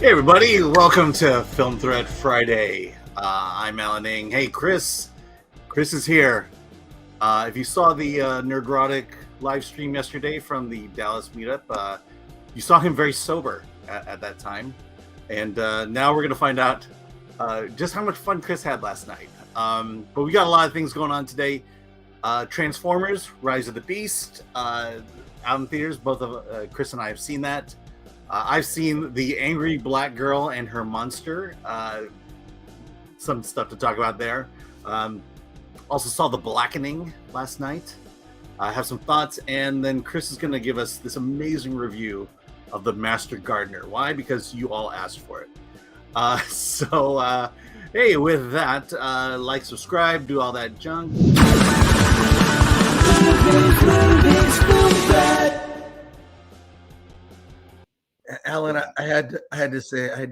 Hey everybody, welcome to Film Threat Friday. I'm Alan. Hey Chris is here. If you saw the Nerdrotic live stream yesterday from the Dallas meetup, you saw him very sober at that time. And now we're going to find out just how much fun Chris had last night. But we got a lot of things going on today. Transformers, Rise of the Beast, out in theaters. Both of Chris and I have seen that. I've seen The Angry Black Girl and Her Monster. Some stuff to talk about there. Also saw The Blackening last night. I have some thoughts, and then Chris is going to give us this amazing review of The Master Gardener. Why? Because you all asked for it. Hey, with that, like, subscribe, do all that junk. Alan, I had to say, I had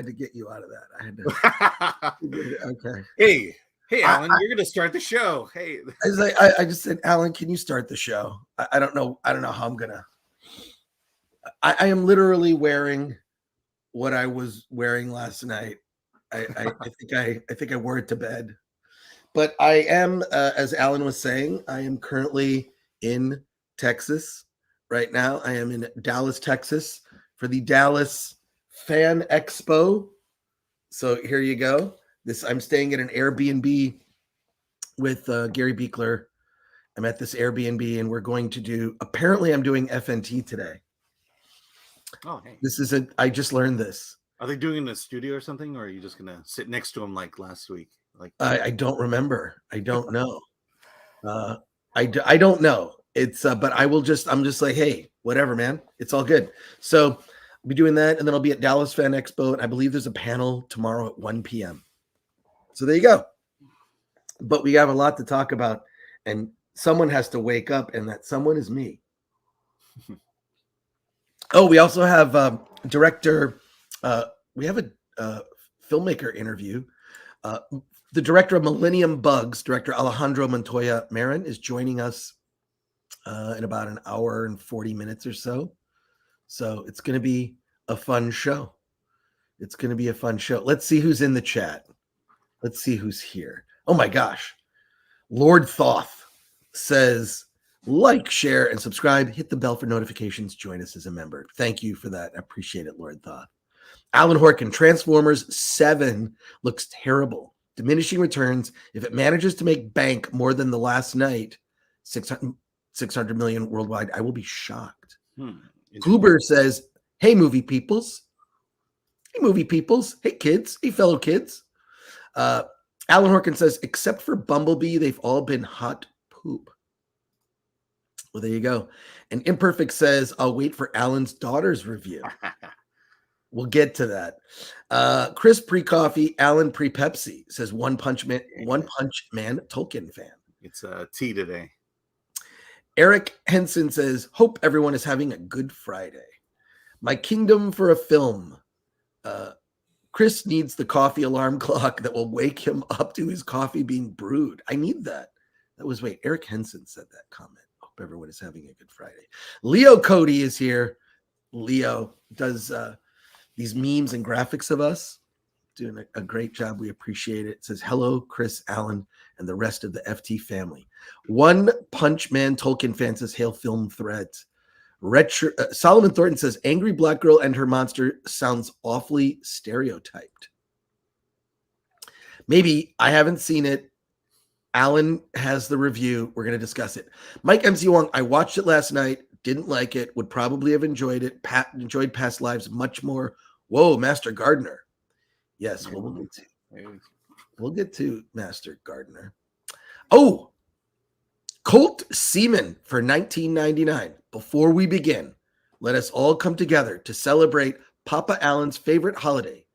to get you out of that. I had to. Okay. Hey, Alan, you're gonna start the show. Hey, I just said, Alan, can you start the show? I don't know how I'm gonna. I am literally wearing what I was wearing last night. I think I wore it to bed, but I am, as Alan was saying, I am currently in Texas right now. I am in Dallas, Texas, for the Dallas Fan Expo. So here you go. I'm staying at an Airbnb with Gary Beekler. I'm at this Airbnb, and we're going to do. Apparently, I'm doing FNT today. Oh, hey. I just learned this. Are they doing it in the studio or something, or are you just gonna sit next to him like last week? Like I don't remember. I don't know. I don't know. It's but I'm just like, hey, whatever, man. It's all good. So I'll be doing that, and then I'll be at Dallas Fan Expo, and I believe there's a panel tomorrow at 1 p.m. So there you go. But we have a lot to talk about, and someone has to wake up, and that someone is me. Oh, we also have director. We have a filmmaker interview. The director of Millennium Bugs, director Alejandro Montoya Marin, is joining us in about an hour and 40 minutes or so. So it's going to be a fun show. Let's see who's in the chat. Let's see who's here. Oh my gosh. Lord Thoth says, like, share, and subscribe. Hit the bell for notifications. Join us as a member. Thank you for that. I appreciate it, Lord Thoth. Alan Horkin, Transformers 7 looks terrible. Diminishing returns. If it manages to make bank more than the last night, 600 million worldwide, I will be shocked. Goober says, hey, movie peoples. Hey, kids. Hey, fellow kids. Alan Horkin says, except for Bumblebee, they've all been hot poop. Well, there you go. And Imperfect says, I'll wait for Alan's daughter's review. We'll get to that. Chris pre-coffee, Alan pre-Pepsi says One Punch Man Tolkien fan. It's tea today. Eric Henson says, hope everyone is having a good Friday. My kingdom for a film. Chris needs the coffee alarm clock that will wake him up to his coffee being brewed. I need that. Eric Henson said that comment. Hope everyone is having a good Friday. Leo Cody is here. Leo does these memes and graphics of us, doing a great job. We appreciate it. It says, hello, Chris, Alan, and the rest of the FT family. One Punch Man Tolkien fan says, hail Film Threat. Solomon Thornton says, Angry Black Girl and Her Monster sounds awfully stereotyped. Maybe. I haven't seen it. Alan has the review. We're going to discuss it. Mike MC Wong, I watched it last night. Didn't like it. Would probably have enjoyed it. Enjoyed Past Lives much more. Whoa, Master Gardener. Yes, we'll get to Master Gardener. Oh, Colt Seaman for $19.99. Before we begin, let us all come together to celebrate Papa Allen's favorite holiday.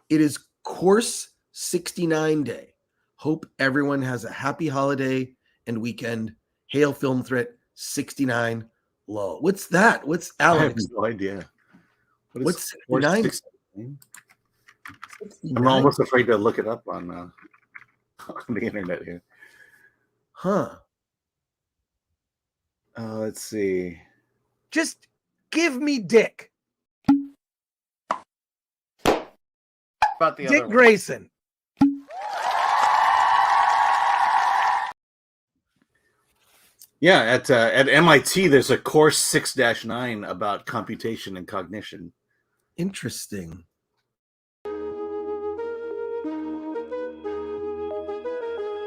It is Course 69 Day. Hope everyone has a happy holiday and weekend. Hail Film Threat 69 Low. What's that? What's Alan? I have no idea. What's 69? I'm almost afraid to look it up on the internet here. Huh. Let's see. Just give me dick. about the Dick other one? Grayson. Yeah, at MIT, there's a course 6-9 about computation and cognition. Interesting.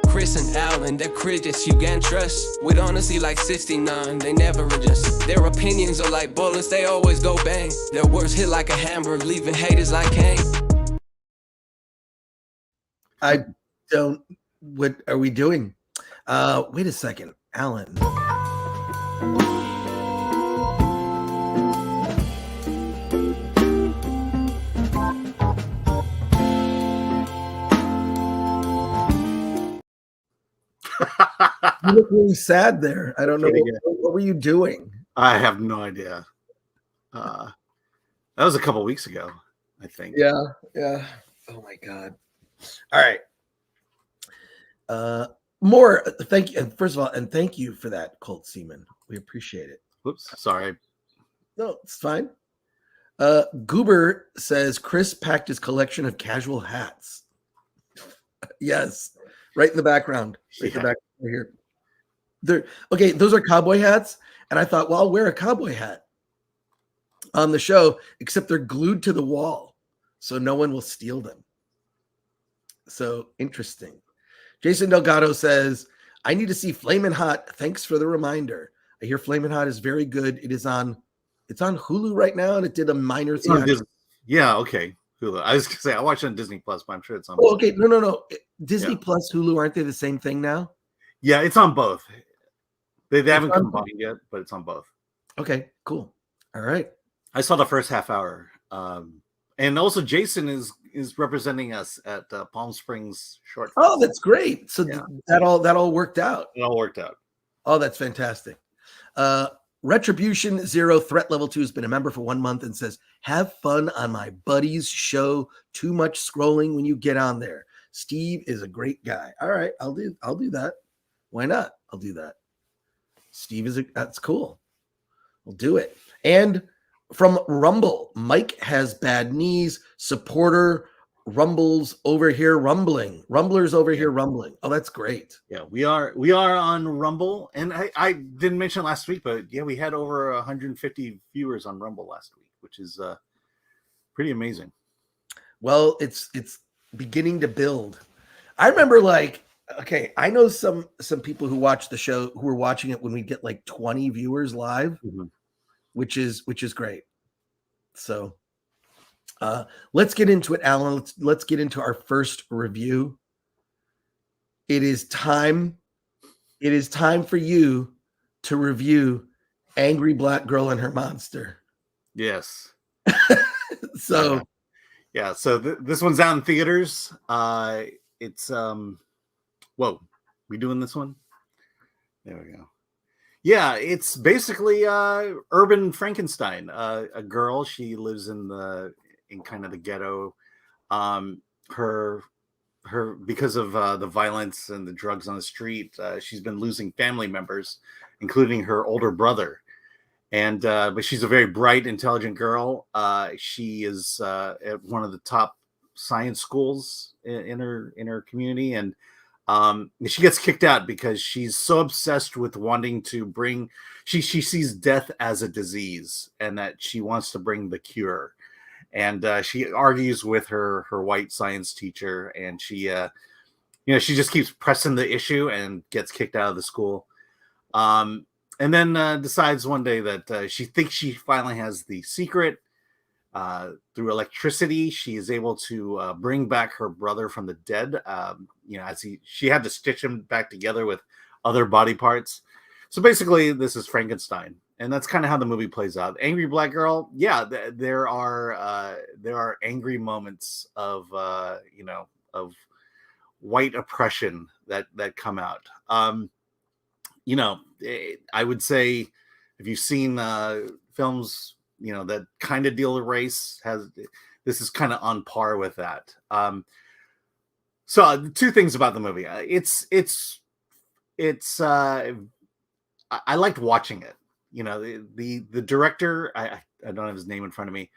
Chris and Alan, they're critics you can't trust. With honesty like 69, they never adjust. Their opinions are like bullets, they always go bang. Their words hit like a hammer, leaving haters like Kane. I don't. What are we doing? Wait a second, Alan. You look really sad there. I don't know. What were you doing? I have no idea. That was a couple weeks ago, I think. Yeah. Oh my God. All right. More. Thank you. And first of all, and thank you for that, Colt Seaman. We appreciate it. Whoops, sorry. No, it's fine. Goober says Chris packed his collection of casual hats. Yes, right in the background. Right in the back right here. Okay, those are cowboy hats, and I thought, well, I'll wear a cowboy hat on the show, except they're glued to the wall, so no one will steal them. So interesting. Jason Delgado says, I need to see Flamin Hot. Thanks for the reminder. I hear Flamin Hot is very good. It's on Hulu right now, and it did a minor theatrical. Yeah, okay. Hulu. I was gonna say I watched it on Disney Plus, but I'm sure it's on. Oh, okay, no. Disney Plus, Hulu, aren't they the same thing now? Yeah, it's on both. They haven't combined yet, but it's on both. Okay, cool. All right. I saw the first half hour, and also Jason is representing us at Palm Springs Short Fest. Oh, that's great. So that all worked out. It all worked out. Oh, that's fantastic. Retribution Zero Threat Level 2 has been a member for 1 month and says, have fun on my buddy's show. Too much scrolling when you get on there. Steve is a great guy. All right, I'll do that. Why not? I'll do that. Steve that's cool. We'll do it. And from Rumble, Mike has bad knees. Supporter rumbles over here rumbling. Rumblers over here rumbling. Oh, that's great. Yeah, we are on Rumble, and I didn't mention last week, but yeah, we had over 150 viewers on Rumble last week, which is pretty amazing. Well, it's beginning to build. I remember I know some people who watch the show who were watching it when we get like 20 viewers live, which is great. So let's get into it, Alan. Let's get into our first review. It is time for you to review Angry Black Girl and Her Monster. Yes. So this one's out in theaters. It's whoa, we doing this one? There we go. Yeah, it's basically urban Frankenstein. A girl, she lives in kind of the ghetto. Her because of the violence and the drugs on the street, she's been losing family members, including her older brother. And but she's a very bright, intelligent girl. She is at one of the top science schools in her community, and she gets kicked out because she's so obsessed with wanting to bring. She sees death as a disease, and that she wants to bring the cure. And she argues with her white science teacher, and she she just keeps pressing the issue and gets kicked out of the school. And then decides one day that she thinks she finally has the secret. Through electricity, she is able to bring back her brother from the dead. As she had to stitch him back together with other body parts. So basically, this is Frankenstein, and that's kind of how the movie plays out. Angry Black Girl, yeah, there are angry moments of of white oppression that come out. I would say if you've seen films, that kind of deal with race, this is kind of on par with that. So two things about the movie. I liked watching it. The director, I don't have his name in front of me.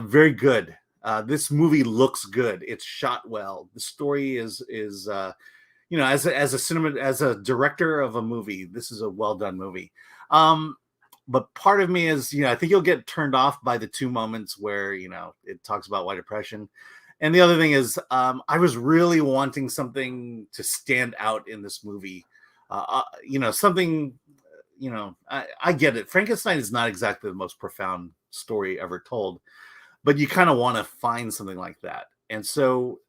Very good. This movie looks good. It's shot well. The story is as a director of a movie, this is a well done movie. But part of me is, I think you'll get turned off by the two moments where, it talks about white depression. And the other thing is, I was really wanting something to stand out in this movie. Something, I get it. Frankenstein is not exactly the most profound story ever told, but you kind of want to find something like that. And so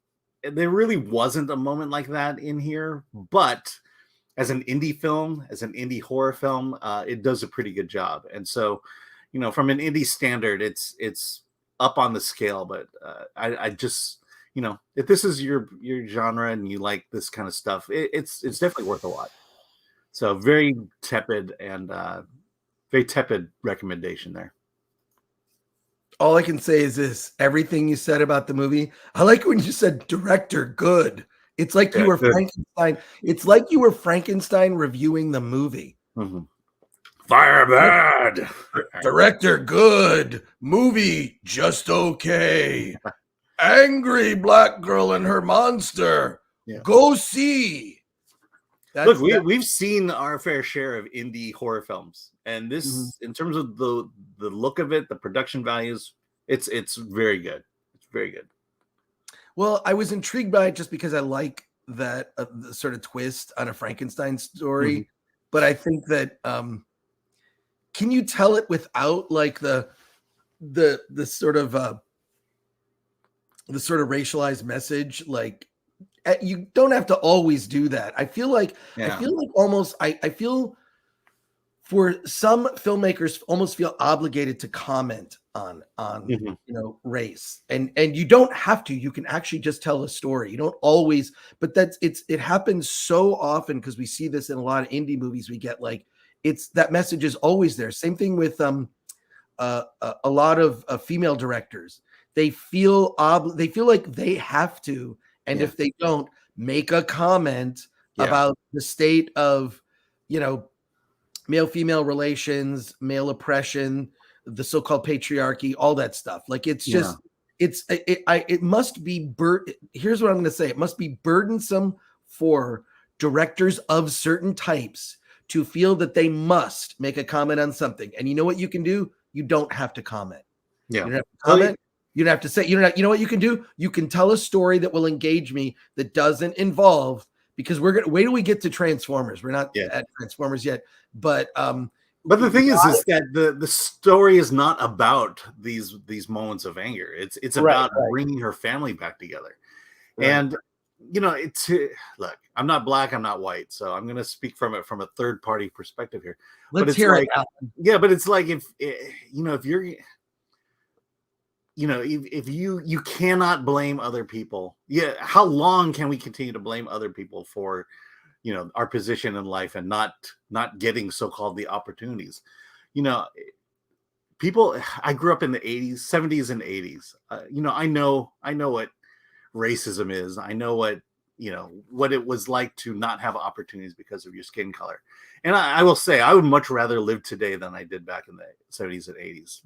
there really wasn't a moment like that in here, but as an indie film, as an indie horror film, it does a pretty good job. And so, from an indie standard, it's up on the scale. But I just, if this is your genre and you like this kind of stuff, it's definitely worth a watch. So very tepid recommendation there. All I can say is this: everything you said about the movie, I like when you said director good. It's like you were Frankenstein. It's like you were Frankenstein reviewing the movie. Mm-hmm. Fire bad. Director good. Movie just okay. Angry black girl and her monster. Yeah. Go see. Look, we've seen our fair share of indie horror films, and this, in terms of the look of it, the production values, it's very good. It's very good. Well, I was intrigued by it just because I like that the sort of twist on a Frankenstein story. Mm-hmm. But I think that can you tell it without like the sort of racialized message? Like you don't have to always do that. I feel like almost I feel for some filmmakers almost feel obligated to comment on race, and you don't have to. You can actually just tell a story. You don't always, but it happens so often because we see this in a lot of indie movies. We get like that message is always there. Same thing with a lot of female directors. They feel like they have to, and if they don't, make a comment about the state of male-female relations, male oppression, the so-called patriarchy, all that stuff. Like it's just, it must be here's what I'm going to say. It must be burdensome for directors of certain types to feel that they must make a comment on something. And you know what you can do? You don't have to comment. Yeah. You don't have to comment. You don't have to say, you know what you can do? You can tell a story that will engage me that doesn't involve, because we're going to wait till we get to Transformers. We're not at Transformers yet, but the thing is that the story is not about these moments of anger. It's about bringing her family back together. Right. And look, I'm not black, I'm not white, so I'm going to speak from a third party perspective here. Let's hear it. Yeah, but it's like if you're if you cannot blame other people. Yeah, how long can we continue to blame other people for our position in life and not getting so-called the opportunities? People, I grew up in the 80s, 70s and 80s. I know what racism is. I know what it was like to not have opportunities because of your skin color. And I will say, I would much rather live today than I did back in the 70s and 80s.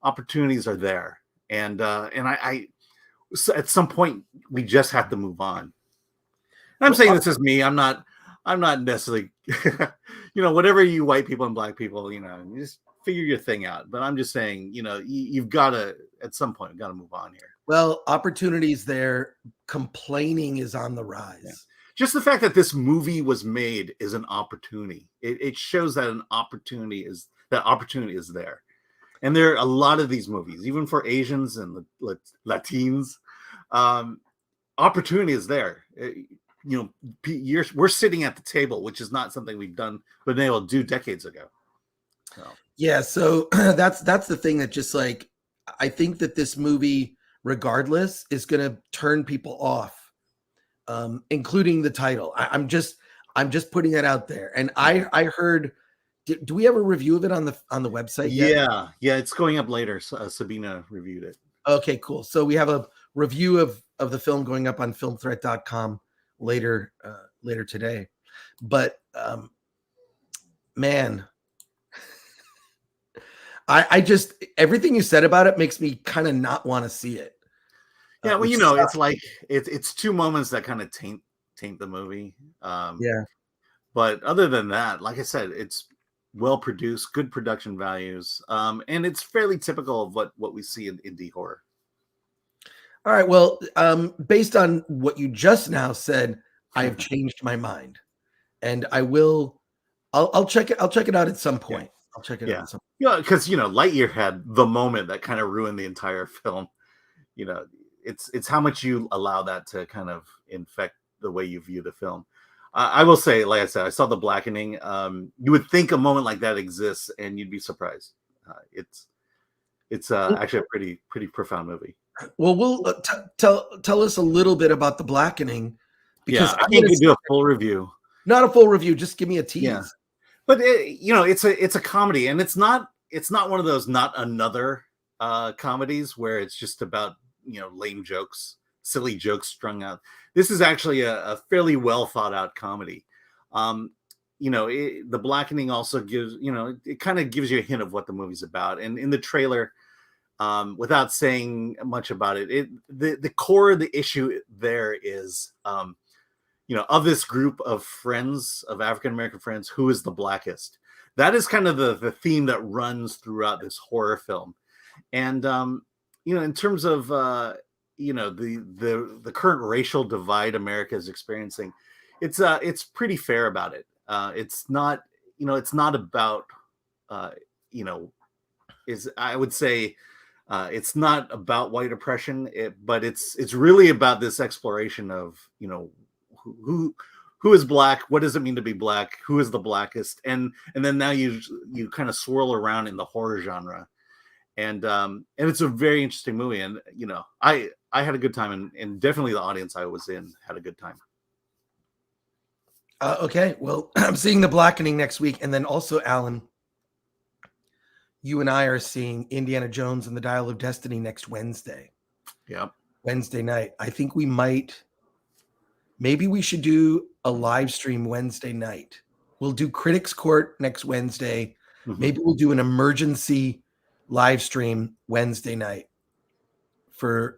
Opportunities are there. And I at some point we just have to move on. I'm saying this is me. I'm not necessarily, whatever you white people and black people, you just figure your thing out. But I'm just saying, you've got to, at some point, got to move on here. Well, opportunities there. Complaining is on the rise. Yeah. Just the fact that this movie was made is an opportunity. It shows that opportunity is there. And there are a lot of these movies, even for Asians and Latinos, opportunity is there. We're sitting at the table, which is not something we've been able to do decades ago. Yeah, so that's the thing that just like, I think that this movie, regardless, is going to turn people off, including the title. I'm just putting that out there. And I heard. Do we have a review of it on the website yet? Yeah, it's going up later. Sabina reviewed it. Okay, cool. So we have a review of the film going up on filmthreat.com later today. But man, I just everything you said about it makes me kind of not want to see it. Yeah, well, which it's like it's two moments that kind of taint the movie. Yeah. But other than that, like I said, it's well produced, good production values, and it's fairly typical of what we see in indie horror. All right. Well, based on what you just now said, I have changed my mind, and I will. I'll check it. I'll check it out at some point. I'll check it out at some. Yeah, because Lightyear had the moment that kind of ruined the entire film. It's how much you allow that to kind of infect the way you view the film. I will say, like I said, I saw The Blackening. You would think a moment like that exists, and you'd be surprised. It's actually a pretty profound movie. Well, we'll tell us a little bit about The Blackening, because I can't do a full review. Not a full review. Just give me a tease. Yeah. But it's a comedy, and it's not one of those not another comedies where it's just about lame jokes, silly jokes strung out. This is actually a fairly well thought out comedy. The Blackening also gives it kind of gives you a hint of what the movie's about, and in the trailer, without saying much about it, the core of the issue there is of this group of friends, of African-American friends, who is the blackest. That is kind of the theme that runs throughout this horror film. And, in terms of, the current racial divide America is experiencing, it's pretty fair about it. It's not about, I would say, it's not about white oppression, but it's really about this exploration of, who is black, what does it mean to be black, who is the blackest, and then now you kind of swirl around in the horror genre, and it's a very interesting movie, and I had a good time, and definitely the audience I was in had a good time. Okay, well, I'm seeing The Blackening next week, and then also, Alan, you and I are seeing Indiana Jones and the Dial of Destiny next Wednesday. Yep. Wednesday night. I think maybe we should do a live stream Wednesday night. We'll do Critics Court next Wednesday. Mm-hmm. Maybe we'll do an emergency live stream Wednesday night.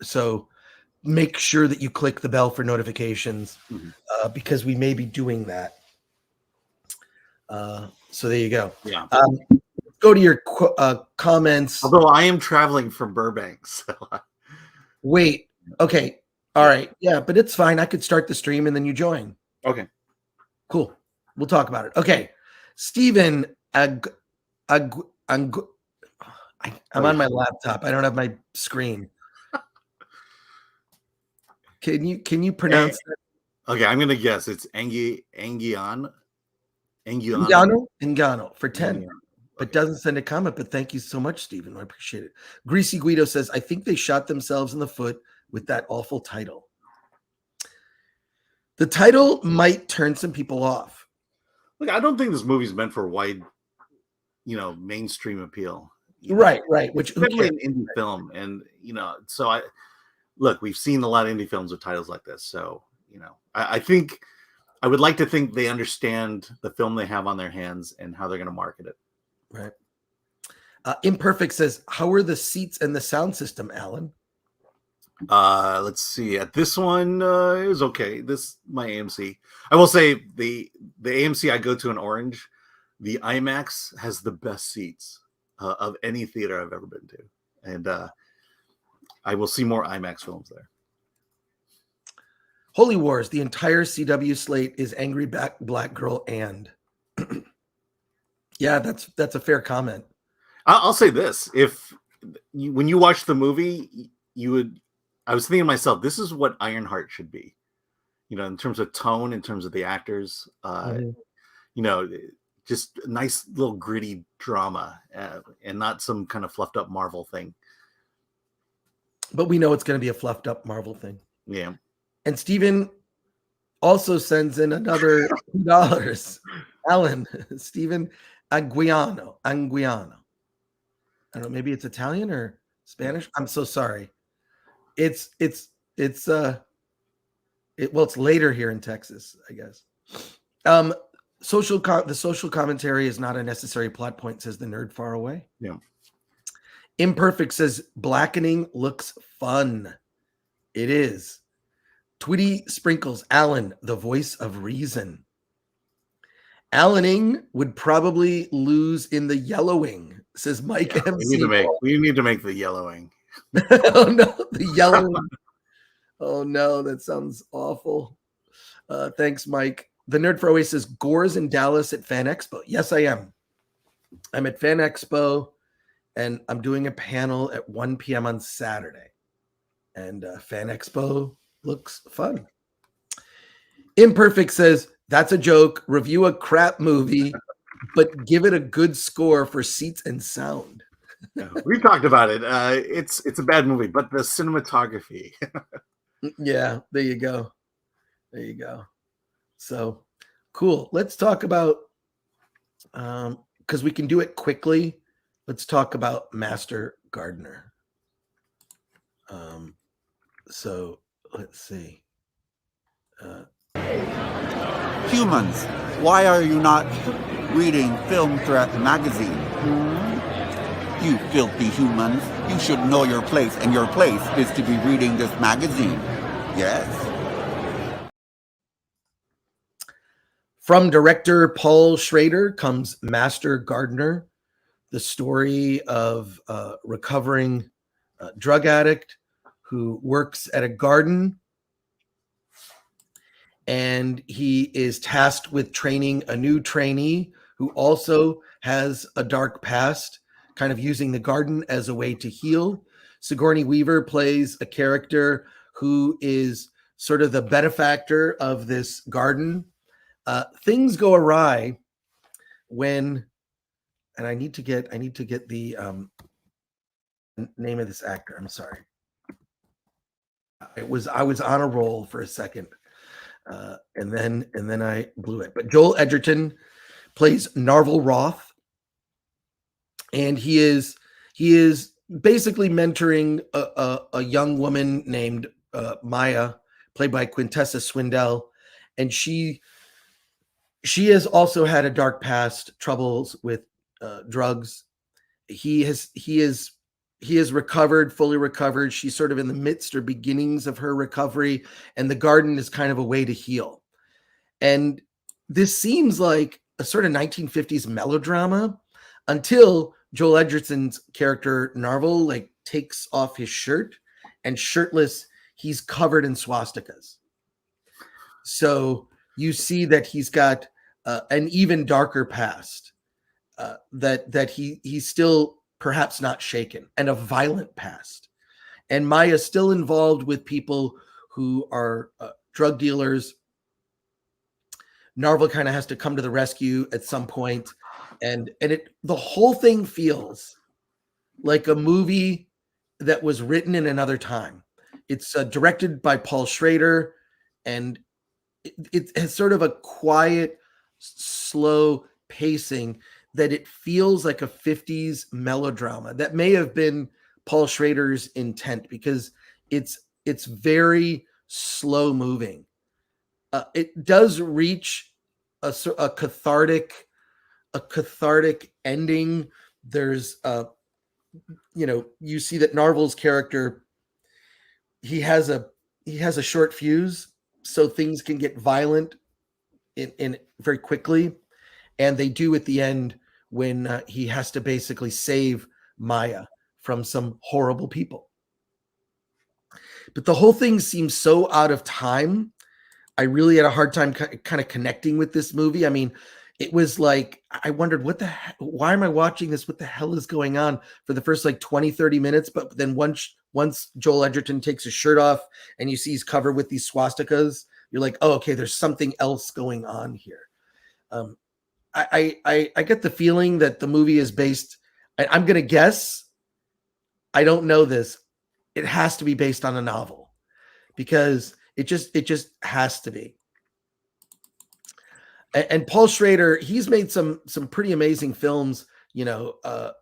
So make sure that you click the bell for notifications, because we may be doing that. So there you go. Yeah. Go to your comments. Although I am traveling from Burbank. So. Wait. Okay. All right. Yeah, but it's fine. I could start the stream and then you join. Okay. Cool. We'll talk about it. Okay. Stephen, I'm on my laptop. I don't have my screen. Can you pronounce that? Okay, I'm gonna guess it's Engano for 10. But doesn't send a comment. But thank you so much, Stephen. I appreciate it. Greasy Guido says, I think they shot themselves in the foot with that awful title. The title might turn some people off. Look, I don't think this movie's meant for wide, mainstream appeal. Right. Which especially an indie film, and so we've seen a lot of indie films with titles like this. So I think I would like to think they understand the film they have on their hands and how they're going to market it. Right. Imperfect says, how are the seats and the sound system, Alan? Let's see. At this one, it was okay. My AMC. I will say the AMC I go to in Orange, the IMAX has the best seats of any theater I've ever been to, and I will see more IMAX films there. Holy Wars, the entire CW slate is Angry Black Girl and. Yeah, that's a fair comment. I'll say this: when you watch the movie, I was thinking to myself, this is what Ironheart should be, in terms of tone, in terms of the actors, just a nice little gritty drama, and not some kind of fluffed up Marvel thing. But we know it's going to be a fluffed up Marvel thing. Yeah. And Stephen also sends in another $2. Alan, Stephen Anguiano. I don't know, maybe it's Italian or Spanish. I'm so sorry. It's later here in Texas, I guess. The social commentary is not a necessary plot point, says the nerd far away. Yeah. Imperfect says Blackening looks fun. It is. Twitty Sprinkles, Alan, the voice of reason. Alaning would probably lose in the yellowing, says Mike Yeah, MC. we need to make the yellowing. Oh no, the yellowing. Oh no, that sounds awful. Thanks, Mike. The Nerd for Always says Gore's in Dallas at Fan Expo. Yes, I am. I'm at Fan Expo, and I'm doing a panel at 1 p.m. on Saturday. And Fan Expo looks fun. Imperfect says, that's a joke. Review a crap movie, but give it a good score for seats and sound. Yeah, we talked about it. It's a bad movie, but the cinematography. Yeah, there you go. There you go. So cool. Let's talk about, because we can do it quickly. Let's talk about Master Gardener. So let's see. Humans, why are you not reading Film Threat magazine? You filthy humans, you should know your place, and your place is to be reading this magazine. Yes? From director Paul Schrader comes Master Gardener, the story of a recovering drug addict who works at a garden, and he is tasked with training a new trainee who also has a dark past, kind of using the garden as a way to heal. Sigourney Weaver plays a character who is sort of the benefactor of this garden. Things go awry when, and I need to get the name of this actor. I'm sorry. I was on a roll for a second, and then I blew it. But Joel Edgerton plays Narvel Roth, and he is basically mentoring a young woman named Maya, played by Quintessa Swindell, and she has also had a dark past, troubles with drugs. He has recovered, fully recovered. She's sort of in the midst or beginnings of her recovery, and the garden is kind of a way to heal. And this seems like a sort of 1950s melodrama until Joel Edgerton's character Narvel like takes off his shirt, and shirtless, he's covered in swastikas. So you see that he's got an even darker past, that he's still perhaps not shaken, and a violent past. And Maya's still involved with people who are drug dealers. Narvel kind of has to come to the rescue at some point, and the whole thing feels like a movie that was written in another time. It's directed by Paul Schrader, and it has sort of a quiet, slow pacing that it feels like a 50s melodrama. That may have been Paul Schrader's intent, because it's very slow moving. It does reach a cathartic ending. There's you see that Narvel's character, he has a short fuse, so things can get violent in very quickly, and they do at the end when he has to basically save Maya from some horrible people. But the whole thing seems so out of time. I really had a hard time kind of connecting with this movie. I mean, it was like, I wondered, why am I watching this? What the hell is going on for the first like 20, 30 minutes? But then once Joel Edgerton takes his shirt off and you see he's covered with these swastikas, you're like, oh, okay, there's something else going on here. I get the feeling that the movie is based, I'm going to guess, I don't know this, it has to be based on a novel, because it just has to be. And Paul Schrader, he's made some pretty amazing films. He's the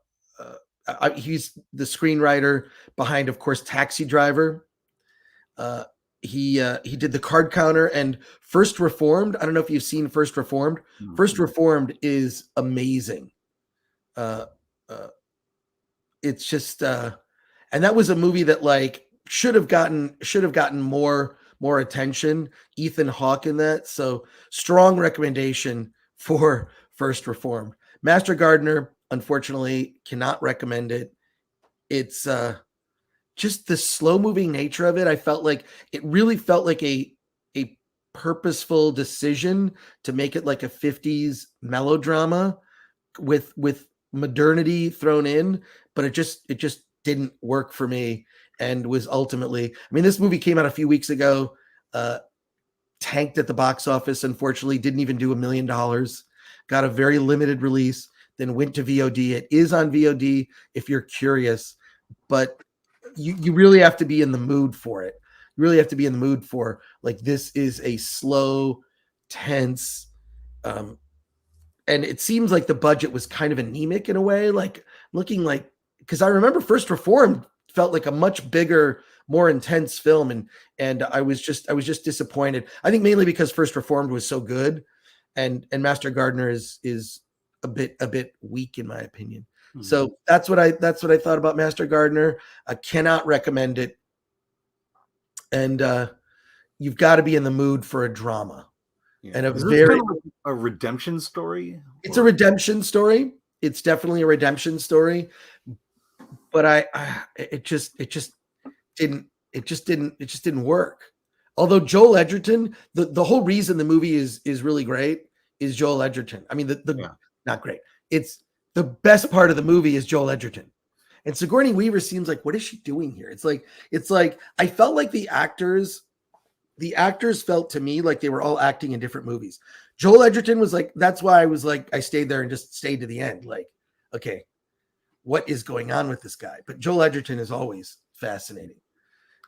screenwriter behind, of course, Taxi Driver. He did The Card Counter and First Reformed. I don't know if you've seen First Reformed. Mm-hmm. First Reformed is amazing. it's just and that was a movie that like should have gotten more attention. Ethan Hawke in that. So strong recommendation for First Reformed. Master Gardener, unfortunately, cannot recommend it. It's just the slow moving nature of it. I felt like it really felt like a purposeful decision to make it like a 50s melodrama with modernity thrown in, but it just didn't work for me, and was ultimately, I mean, this movie came out a few weeks ago, tanked at the box office, unfortunately, didn't even do $1 million, got a very limited release, then went to VOD. It is on VOD if you're curious, but you really have to be in the mood for it. You really have to be in the mood for, like, this is a slow, tense, and it seems like the budget was kind of anemic in a way, like looking like, because I remember First Reformed felt like a much bigger, more intense film, and I was just disappointed. I think mainly because First Reformed was so good, and Master Gardener is a bit weak in my opinion. Mm-hmm. So that's what I thought about Master Gardener. I cannot recommend it, and you've got to be in the mood for a drama. Yeah. And is this kind of like a redemption story? It's a redemption story. It's definitely a redemption story, but it just didn't work. Although Joel Edgerton, the whole reason the movie is really great is Joel Edgerton. I mean, not great. It's the best part of the movie is Joel Edgerton. And Sigourney Weaver seems like, what is she doing here? It's like I felt like the actors felt to me like they were all acting in different movies. Joel Edgerton was like, that's why I was like, I stayed there and just stayed to the end. Like, okay, what is going on with this guy? But Joel Edgerton is always fascinating.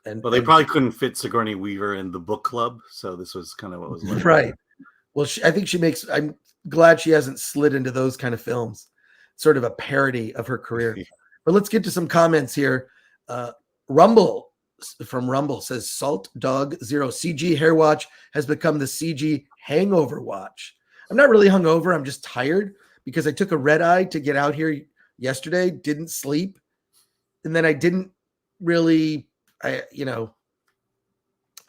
And well, they probably couldn't fit Sigourney Weaver in the book club, so this was kind of what was left. Right. Well, I think I'm glad she hasn't slid into those kind of films. Sort of a parody of her career. But let's get to some comments here. Rumble says Salt Dog Zero CG hair watch has become the CG hangover watch. I'm not really hungover. I'm just tired because I took a red eye to get out here yesterday, didn't sleep. And then I didn't really, I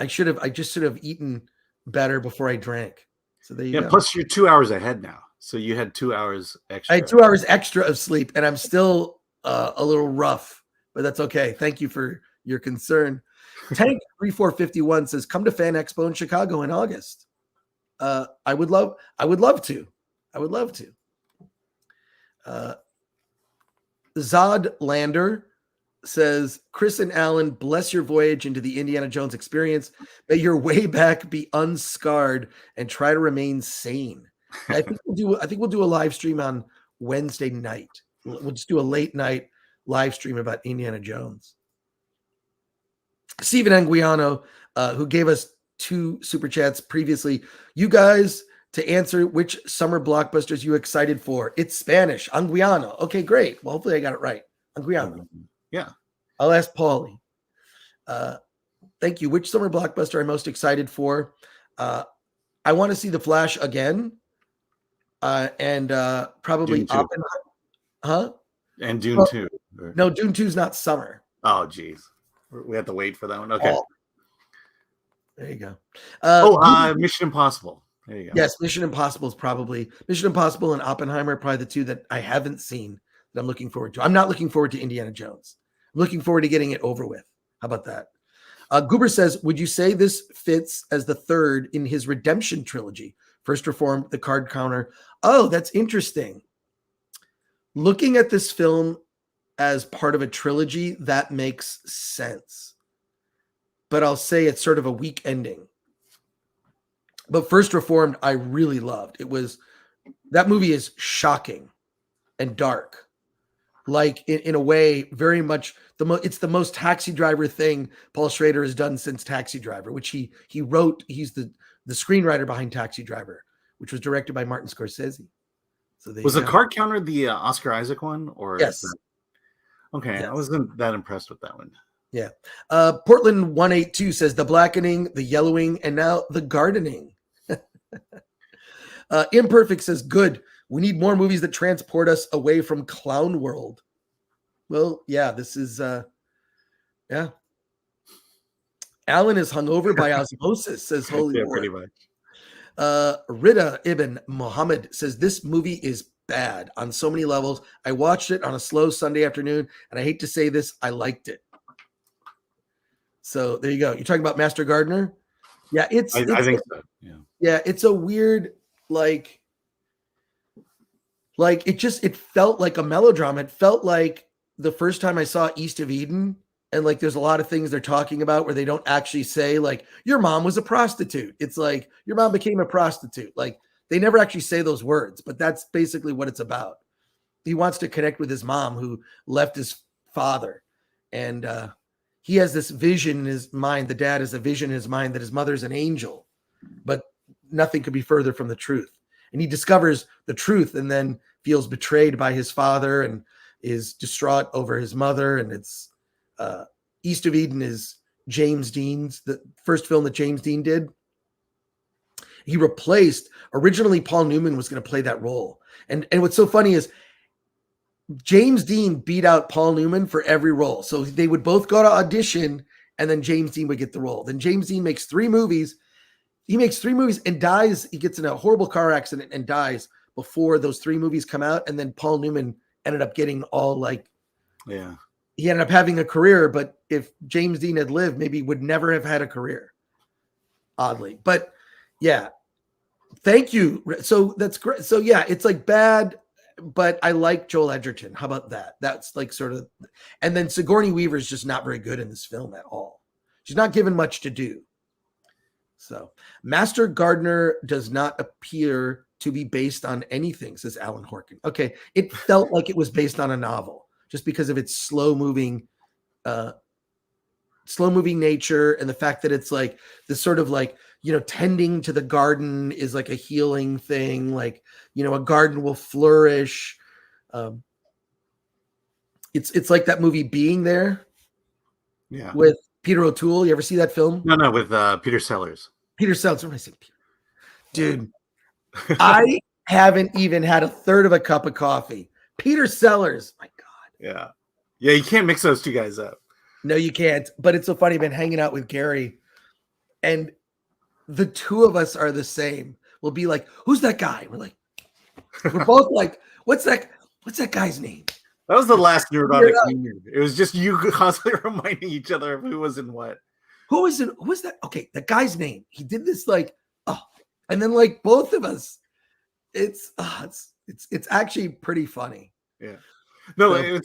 just should have eaten better before I drank. So there you go. Plus you're 2 hours ahead now. So you had 2 hours extra. I had 2 hours extra of sleep, and I'm still a little rough, but that's okay. Thank you for your concern. Tank 3451 says, come to Fan Expo in Chicago in August. I would love to. Zod Lander says, Chris and Alan, bless your voyage into the Indiana Jones experience. May your way back be unscarred and try to remain sane. I think we'll do a live stream on Wednesday night. We'll just do a late night live stream about Indiana Jones. Steven Anguiano, who gave us 2 super chats previously. You guys, to answer which summer blockbusters you excited for. It's Spanish. Anguiano. Okay, great. Well, hopefully I got it right. Anguiano. Yeah. I'll ask Paulie. Thank you. Which summer blockbuster I'm most excited for? I want to see The Flash again. And probably Dune 2. Huh? And Dune 2. No, Dune 2 is not summer. Oh, geez. We have to wait for that one. Okay. Oh. There you go. Mission Impossible. There you go. Yes, Mission Impossible is probably Mission Impossible and Oppenheimer are probably the 2 that I haven't seen that I'm looking forward to. I'm not looking forward to Indiana Jones. I'm looking forward to getting it over with. How about that? Goober says, would you say this fits as the third in his redemption trilogy? First Reformed, The Card Counter. Oh, that's interesting. Looking at this film as part of a trilogy, that makes sense. But I'll say it's sort of a weak ending. But First Reformed, I really loved. That movie is shocking and dark. Like in a way, very much it's the most Taxi Driver thing Paul Schrader has done since Taxi Driver, which he wrote. He's the screenwriter behind Taxi Driver, which was directed by Martin Scorsese. So was The Card Counter the Oscar Isaac one, or yes? Okay, yes. I wasn't that impressed with that one. Yeah. Portland 182 says the blackening, the yellowing, and now the gardening. Imperfect says good. We need more movies that transport us away from clown world. Well, yeah, this is yeah. Alan is hungover by osmosis, says Holy Yeah, War. pretty much. Rida Ibn Muhammad says this movie is bad on so many levels. I watched it on a slow Sunday afternoon, and I hate to say this, I liked it. So there you go. You're talking about Master Gardener? Yeah, I think so. Yeah. Yeah, it's a weird, like it felt like a melodrama. It felt like the first time I saw East of Eden, and like there's a lot of things they're talking about where they don't actually say like your mom was a prostitute. It's like your mom became a prostitute. Like they never actually say those words, but that's basically what it's about. He wants to connect with his mom who left his father, and he has this vision in his mind. The dad has a vision in his mind that his mother's an angel, but nothing could be further from the truth. And he discovers the truth and then feels betrayed by his father and is distraught over his mother. And it's East of Eden is James Dean's, the first film that James Dean did. He replaced, originally Paul Newman was going to play that role. And what's so funny is James Dean beat out Paul Newman for every role. So they would both go to audition and then James Dean would get the role. Then James Dean makes 3 movies. He makes 3 movies and dies. He gets in a horrible car accident and dies before those 3 movies come out. And then Paul Newman ended up getting all like, Yeah. he ended up having a career. But if James Dean had lived, maybe he would never have had a career. Oddly. But yeah, thank you. So that's great. So yeah, it's like bad, but I like Joel Edgerton. How about that? That's like sort of, and then Sigourney Weaver is just not very good in this film at all. She's not given much to do. So Master Gardener does not appear to be based on anything, says Alan Horkin. Okay. It felt like it was based on a novel just because of its slow moving nature and the fact that it's like this sort of like, you know, tending to the garden is like a healing thing. Like, you know, a garden will flourish. It's like that movie Being There. Yeah. With Peter O'Toole. You ever see that film? No, with Peter Sellers. Peter Sellers. What am I saying? Dude, I haven't even had a third of a cup of coffee. Peter Sellers. My God. Yeah. Yeah, you can't mix those 2 guys up. No, you can't. But it's so funny. I've been hanging out with Gary, and the 2 of us are the same. We'll be like, who's that guy? We're both like, what's that guy's name? That was the last neurotic union. It was just you constantly reminding each other of who was in what. Who was that? Okay, the guy's name. He did this like, and then like both of us. It's actually pretty funny. Yeah. No,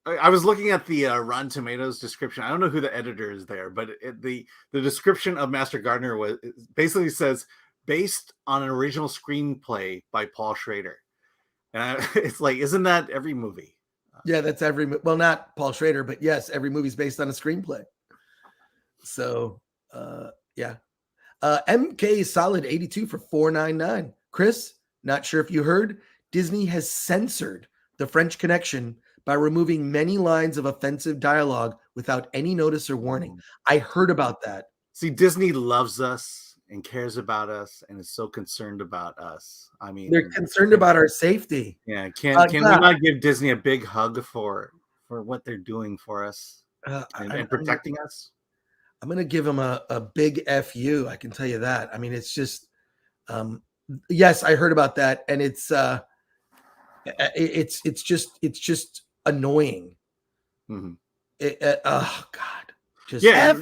I was looking at the Rotten Tomatoes description. I don't know who the editor is there, but the description of Master Gardener basically says based on an original screenplay by Paul Schrader. And it's like, isn't that every movie? Yeah, that's well, not Paul Schrader, but yes, every movie's based on a screenplay. So, yeah. MK Solid 82 for $4.99. Chris, not sure if you heard, Disney has censored The French Connection by removing many lines of offensive dialogue without any notice or warning. I heard about that. See, Disney loves us and cares about us and is so concerned about us. I mean, they're concerned about our safety. Yeah, can we not give Disney a big hug for what they're doing for us and protecting us? I'm going to give them a big FU. I can tell you that. I mean, it's just, yes, I heard about that. And it's just annoying. Mm-hmm. Oh God. Just yeah.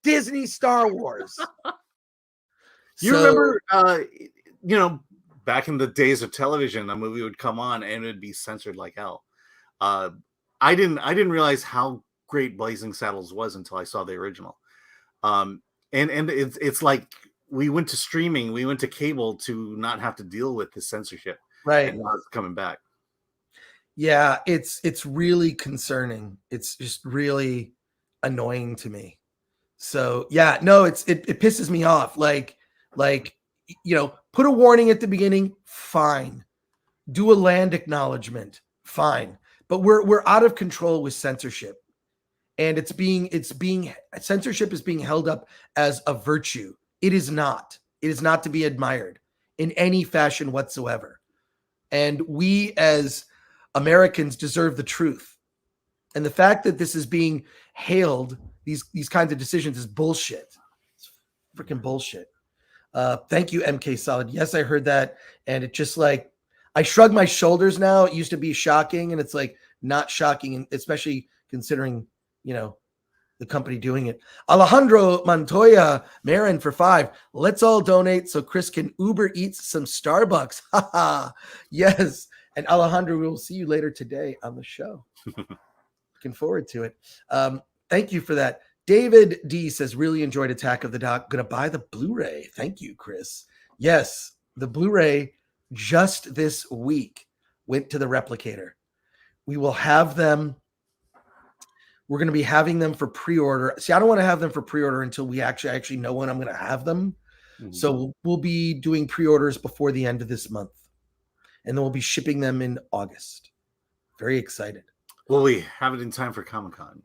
Disney Star Wars. You remember, back in the days of television, a movie would come on and it would be censored like hell. I didn't realize how great Blazing Saddles was until I saw the original. And it's like we went to streaming, we went to cable to not have to deal with the censorship. Right. And now it's coming back. Yeah, it's really concerning. It's just really annoying to me. So yeah, no, it pisses me off. Like, put a warning at the beginning, fine. Do a land acknowledgement, fine. But we're out of control with censorship. And censorship is being held up as a virtue. It is not. It is not to be admired in any fashion whatsoever. And we as Americans deserve the truth. And the fact that this is being hailed, these kinds of decisions, is bullshit. It's freaking bullshit. Thank you, MK Solid. Yes, I heard that. And it just like, I shrug my shoulders now. It used to be shocking, and it's like not shocking, and especially considering, the company doing it. Alejandro Montoya, Marin for 5. Let's all donate so Chris can Uber Eats some Starbucks. Haha. Yes. And Alejandro, we will see you later today on the show. Looking forward to it. Thank you for that. David D says, really enjoyed Attack of the Doc. Gonna buy the Blu-ray. Thank you, Chris. Yes, the Blu-ray just this week went to the Replicator. We will have them. We're going to be having them for pre-order. See, I don't want to have them for pre-order until we actually know when I'm going to have them. Mm-hmm. So we'll be doing pre-orders before the end of this month. And then we'll be shipping them in August. Very excited. Will we have it in time for Comic-Con?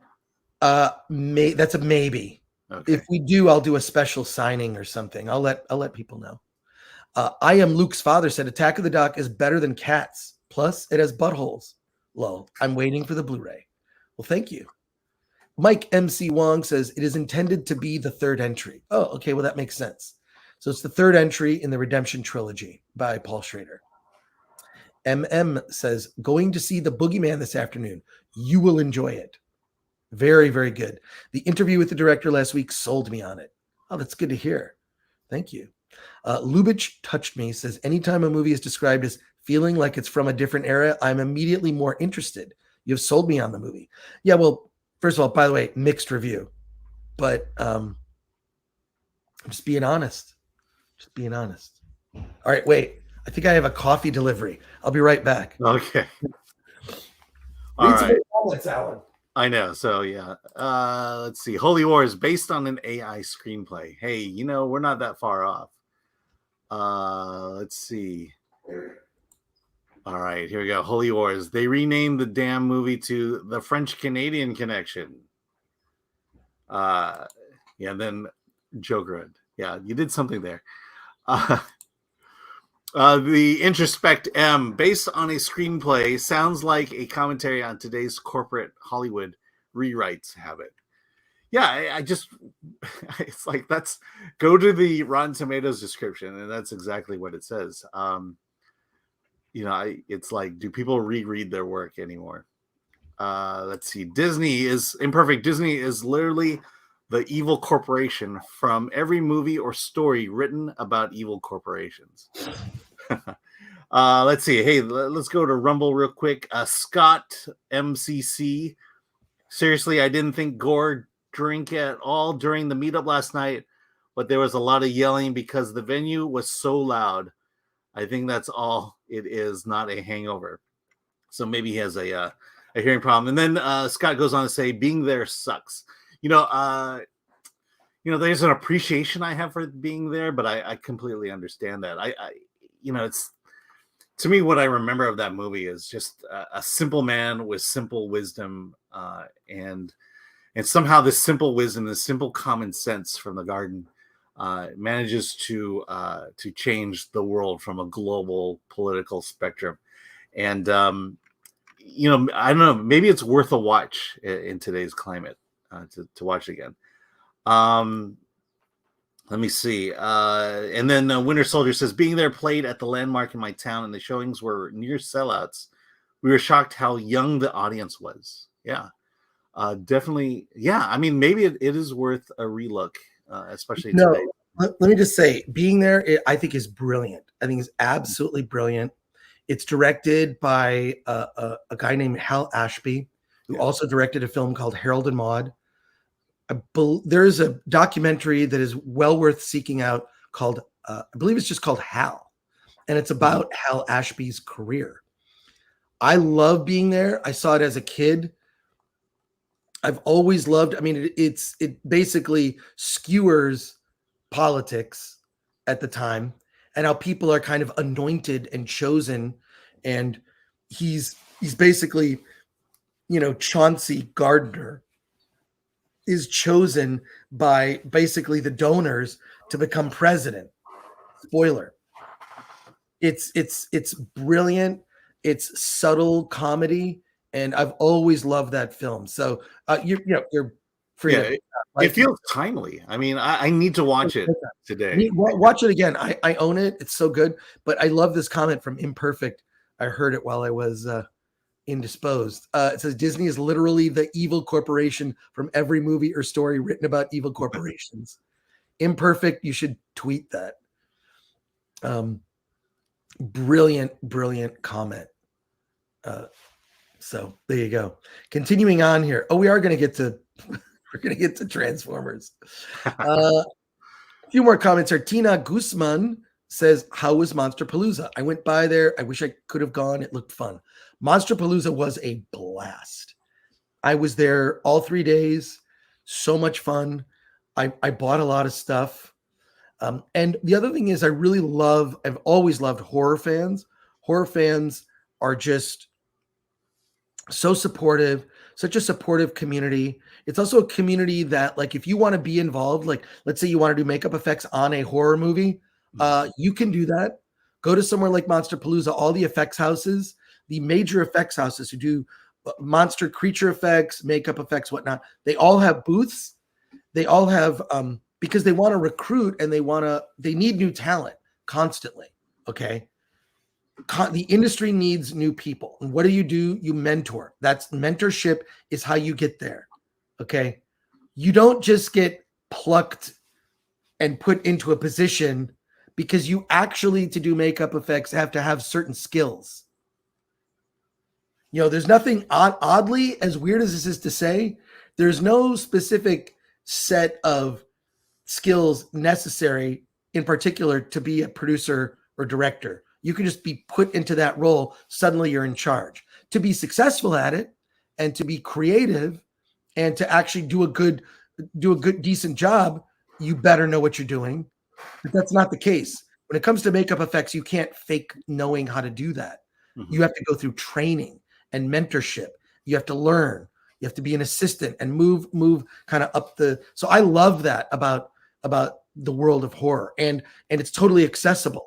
That's a maybe. Okay. If we do, I'll do a special signing or something. I'll let people know. I Am Luke's Father said Attack of the Doc is better than Cats. Plus, it has buttholes. Lol. I'm waiting for the Blu-ray. Well, thank you. Mike MC Wong says it is intended to be the third entry. Oh, okay. Well, that makes sense. So it's the third entry in the Redemption trilogy by Paul Schrader. MM says, going to see The Boogeyman this afternoon. You will enjoy it. Very, very good. The interview with the director last week sold me on it. Oh, that's good to hear. Thank you. Lubitsch Touched Me says, anytime a movie is described as feeling like it's from a different era, I'm immediately more interested. You've sold me on the movie. Yeah, well, first of all, by the way, mixed review. But I'm just being honest. Just being honest. All right, wait. I think I have a coffee delivery. I'll be right back. Okay. All right. Comments, Alan. I know. So, yeah. Let's see. Holy War is based on an AI screenplay. Hey, we're not that far off. Let's see. All right, here we go. Holy Wars. They renamed the damn movie to The French-Canadian Connection. Then Joker. Yeah, you did something there. The Introspect M, based on a screenplay, sounds like a commentary on today's corporate Hollywood rewrites habit. Yeah, I just, it's like, go to the Rotten Tomatoes description, and that's exactly what it says. It's like, do people reread their work anymore? Let's see. Disney is imperfect. Disney is literally the evil corporation from every movie or story written about evil corporations. Let's see. Hey, let's go to Rumble real quick. Scott MCC. Seriously, I didn't think Gore drank at all during the meetup last night, but there was a lot of yelling because the venue was so loud. I think that's all it is, not a hangover. So maybe he has a hearing problem. And then Scott goes on to say, being there sucks. There's an appreciation I have for being there, but I completely understand that. It's, to me, what I remember of that movie is just a simple man with simple wisdom, and somehow this simple wisdom, this simple common sense from the garden manages to change the world from a global political spectrum. And I don't know, maybe it's worth a watch in today's climate to watch again. Let me see. And then Winter Soldier says, being there played at the Landmark in my town, and the showings were near sellouts. We were shocked how young the audience was. Yeah, definitely. Yeah, I mean, maybe it is worth a relook, especially today. Let me just say, being there, I think is brilliant. I think it's absolutely brilliant. It's directed by a guy named Hal Ashby, who also directed a film called Harold and Maude. There's a documentary that is well worth seeking out called, I believe it's just called Hal. And it's about Hal Ashby's career. I love being there. I saw it as a kid. I've always loved, it basically skewers politics at the time and how people are kind of anointed and chosen. And he's basically, Chauncey Gardner is chosen by basically the donors to become president. Spoiler. It's brilliant. It's subtle comedy. and I've always loved that film. So you're free to it feels timely. I mean, I need to watch it today. Watch it again. I own it. It's so good. But I love this comment from Imperfect. I heard it while I was indisposed. It says Disney is literally the evil corporation from every movie or story written about evil corporations. Imperfect, you should tweet that. Brilliant comment. So there you go. Continuing on here. Oh, we're gonna get to Transformers. A few more comments here. Tina Guzman says, how was Monsterpalooza? I went by there. I wish I could have gone. It looked fun. Monsterpalooza was a blast. I was there all 3 days. So much fun. I bought a lot of stuff. And the other thing is I've always loved horror fans. Horror fans are just so supportive, such a supportive community. It's also a community that, like, if you want to be involved, like, let's say you want to do makeup effects on a horror movie, you can do that. Go to somewhere like Monsterpalooza. All the effects houses, the major effects houses who do monster creature effects, makeup effects, whatnot, they all have booths. They all have, because they want to recruit and they need new talent constantly. Okay. The industry needs new people. And what do? You mentor. Mentorship is how you get there. Okay. You don't just get plucked and put into a position, because you actually, to do makeup effects, have to have certain skills. There's nothing oddly, as weird as this is to say, there's no specific set of skills necessary in particular to be a producer or director. You can just be put into that role. Suddenly you're in charge. To be successful at it and to be creative and to actually do a good, decent job, you better know what you're doing. But that's not the case. When it comes to makeup effects, you can't fake knowing how to do that. Mm-hmm. You have to go through training and mentorship. You have to learn. You have to be an assistant and move kind of up the. So I love that about the world of horror, and it's totally accessible.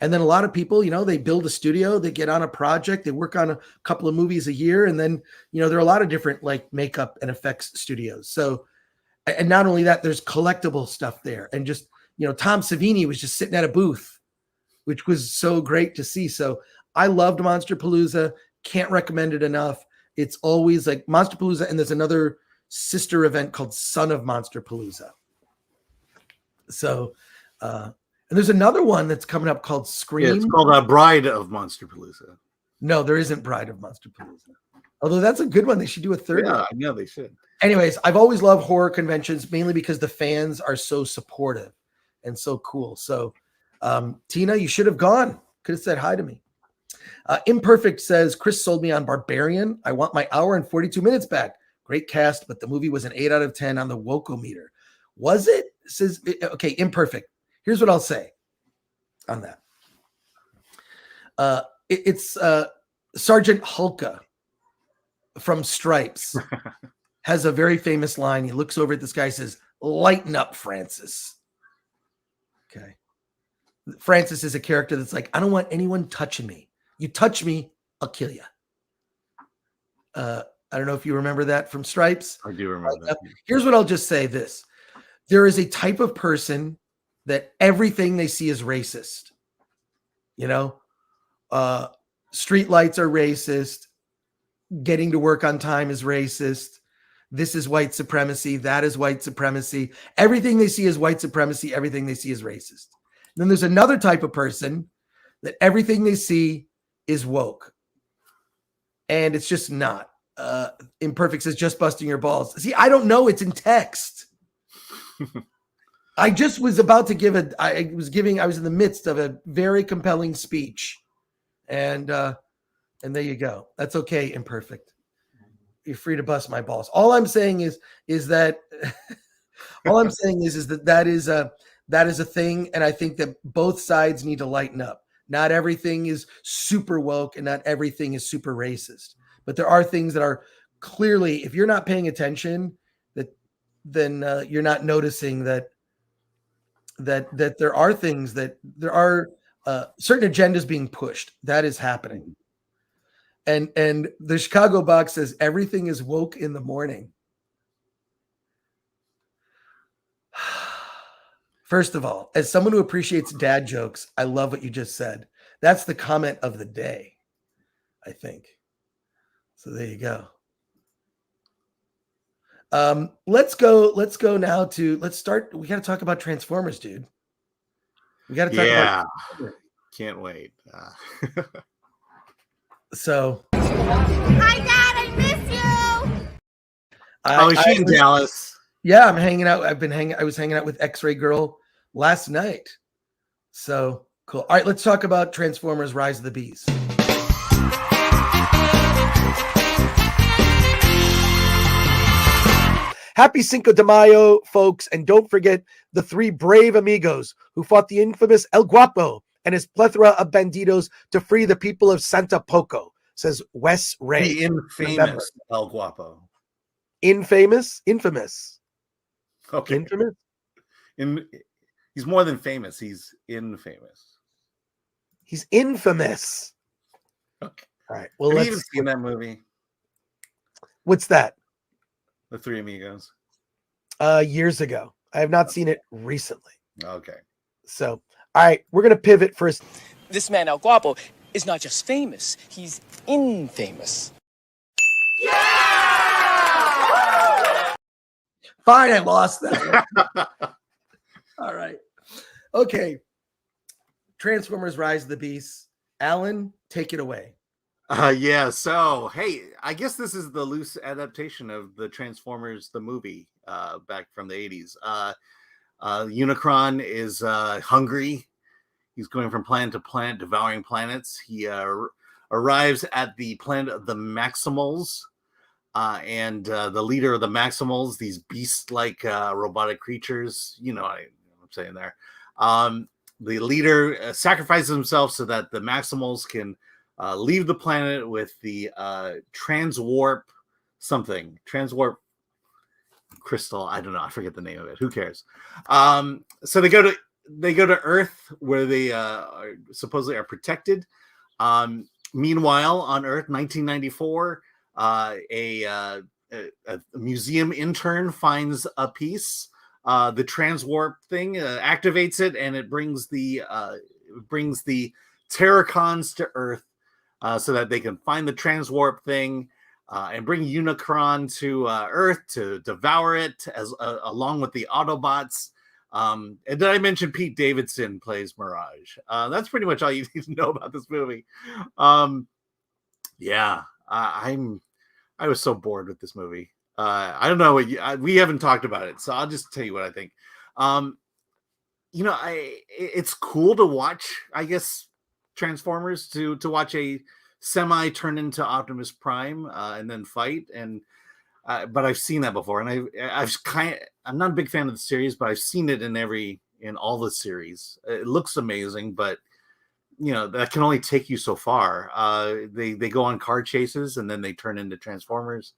And then a lot of people, they build a studio, they get on a project, they work on a couple of movies a year, and then there are a lot of different like makeup and effects studios. So, and not only that, there's collectible stuff there, and just Tom Savini was just sitting at a booth, which was so great to see. So I loved Monsterpalooza. Can't recommend it enough. It's always like Monsterpalooza, and there's another sister event called Son of Monsterpalooza. So, and there's another one that's coming up called Scream. Yeah, it's called Bride of Monsterpalooza. No, there isn't Bride of Monsterpalooza. Although that's a good one. They should do a third one. Yeah, I know they should. Anyways, I've always loved horror conventions, mainly because the fans are so supportive and so cool. So, Tina, you should have gone. Could have said hi to me. Imperfect says, Chris sold me on Barbarian. I want my hour and 42 minutes back. Great cast, but the movie was an 8 out of 10 on the Wokometer. Was it? Says, okay, Imperfect. Here's what I'll say on that. It's Sergeant Hulka from Stripes has a very famous line. He looks over at this guy, says, "Lighten up, Francis." Okay. Francis is a character that's like, I don't want anyone touching me. You touch me, I'll kill you. I don't know if you remember that from Stripes. I do remember that. Here's what I'll just say this. There is a type of person that everything they see is racist. Street lights are racist. Getting to work on time is racist. This is white supremacy. That is white supremacy. Everything they see is white supremacy. Everything they see is racist. And then there's another type of person that everything they see is woke. And it's just not. Imperfect says, just busting your balls. See, I don't know. It's in text. I just was about to I was in the midst of a very compelling speech. And there you go. That's okay, Imperfect. You're free to bust my balls. All I'm saying is that that is a thing. And I think that both sides need to lighten up. Not everything is super woke and not everything is super racist. But there are things that are clearly, if you're not paying attention, then you're not noticing that there are things that there are certain agendas being pushed. That is happening. And the Chicago box says everything is woke in the morning. First of all, as someone who appreciates dad jokes, I love what you just said. That's the comment of the day, I think. So there you go. Let's go now to, let's start. We got to talk about Transformers, dude. We got to talk about. Can't wait. So. Hi, Dad. I miss you. Is she in Dallas? Yeah, I'm hanging out. I was hanging out with X-Ray Girl last night. So cool. All right, let's talk about Transformers: Rise of the Beast. Happy Cinco de Mayo, folks, and don't forget the 3 brave amigos who fought the infamous El Guapo and his plethora of banditos to free the people of Santa Poco, says Wes Ray. The infamous El Guapo. Infamous? Okay. Infamous? He's more than famous. He's infamous. He's infamous. Okay. All right. Well, have let's you even seen that movie? What's that? The Three Amigos. Years ago. I have not seen it recently. Okay. So, all right, we're gonna pivot first. This man El Guapo is not just famous; he's infamous. Fine, I lost that. All right. Okay. Transformers: Rise of the Beast. Alan, take it away. Yeah. So, hey, I guess this is the loose adaptation of the Transformers, the movie, back from the 80s. Unicron is hungry. He's going from planet to planet, devouring planets. He arrives at the planet of the Maximals, and the leader of the Maximals, these beast-like robotic creatures. You know what I'm saying there. The leader sacrifices himself so that the Maximals can leave the planet with the transwarp crystal. I don't know. I forget the name of it. Who cares? So they go to Earth, where they supposedly are protected. Meanwhile, on Earth, 1994, a museum intern finds a piece. The transwarp thing activates it, and it brings the Terracons to Earth, so that they can find the transwarp thing and bring Unicron to Earth to devour it, along with the Autobots. And did I mention Pete Davidson plays Mirage? That's pretty much all you need to know about this movie. Yeah, I was so bored with this movie. I don't know what we haven't talked about it, so I'll just tell you what I think. It's cool to watch, I guess, Transformers, to watch a semi turn into Optimus Prime and then fight, and but I've seen that before, and I'm not a big fan of the series, but I've seen it in all the series. It looks amazing, but that can only take you so far. They go on car chases, and then they turn into Transformers.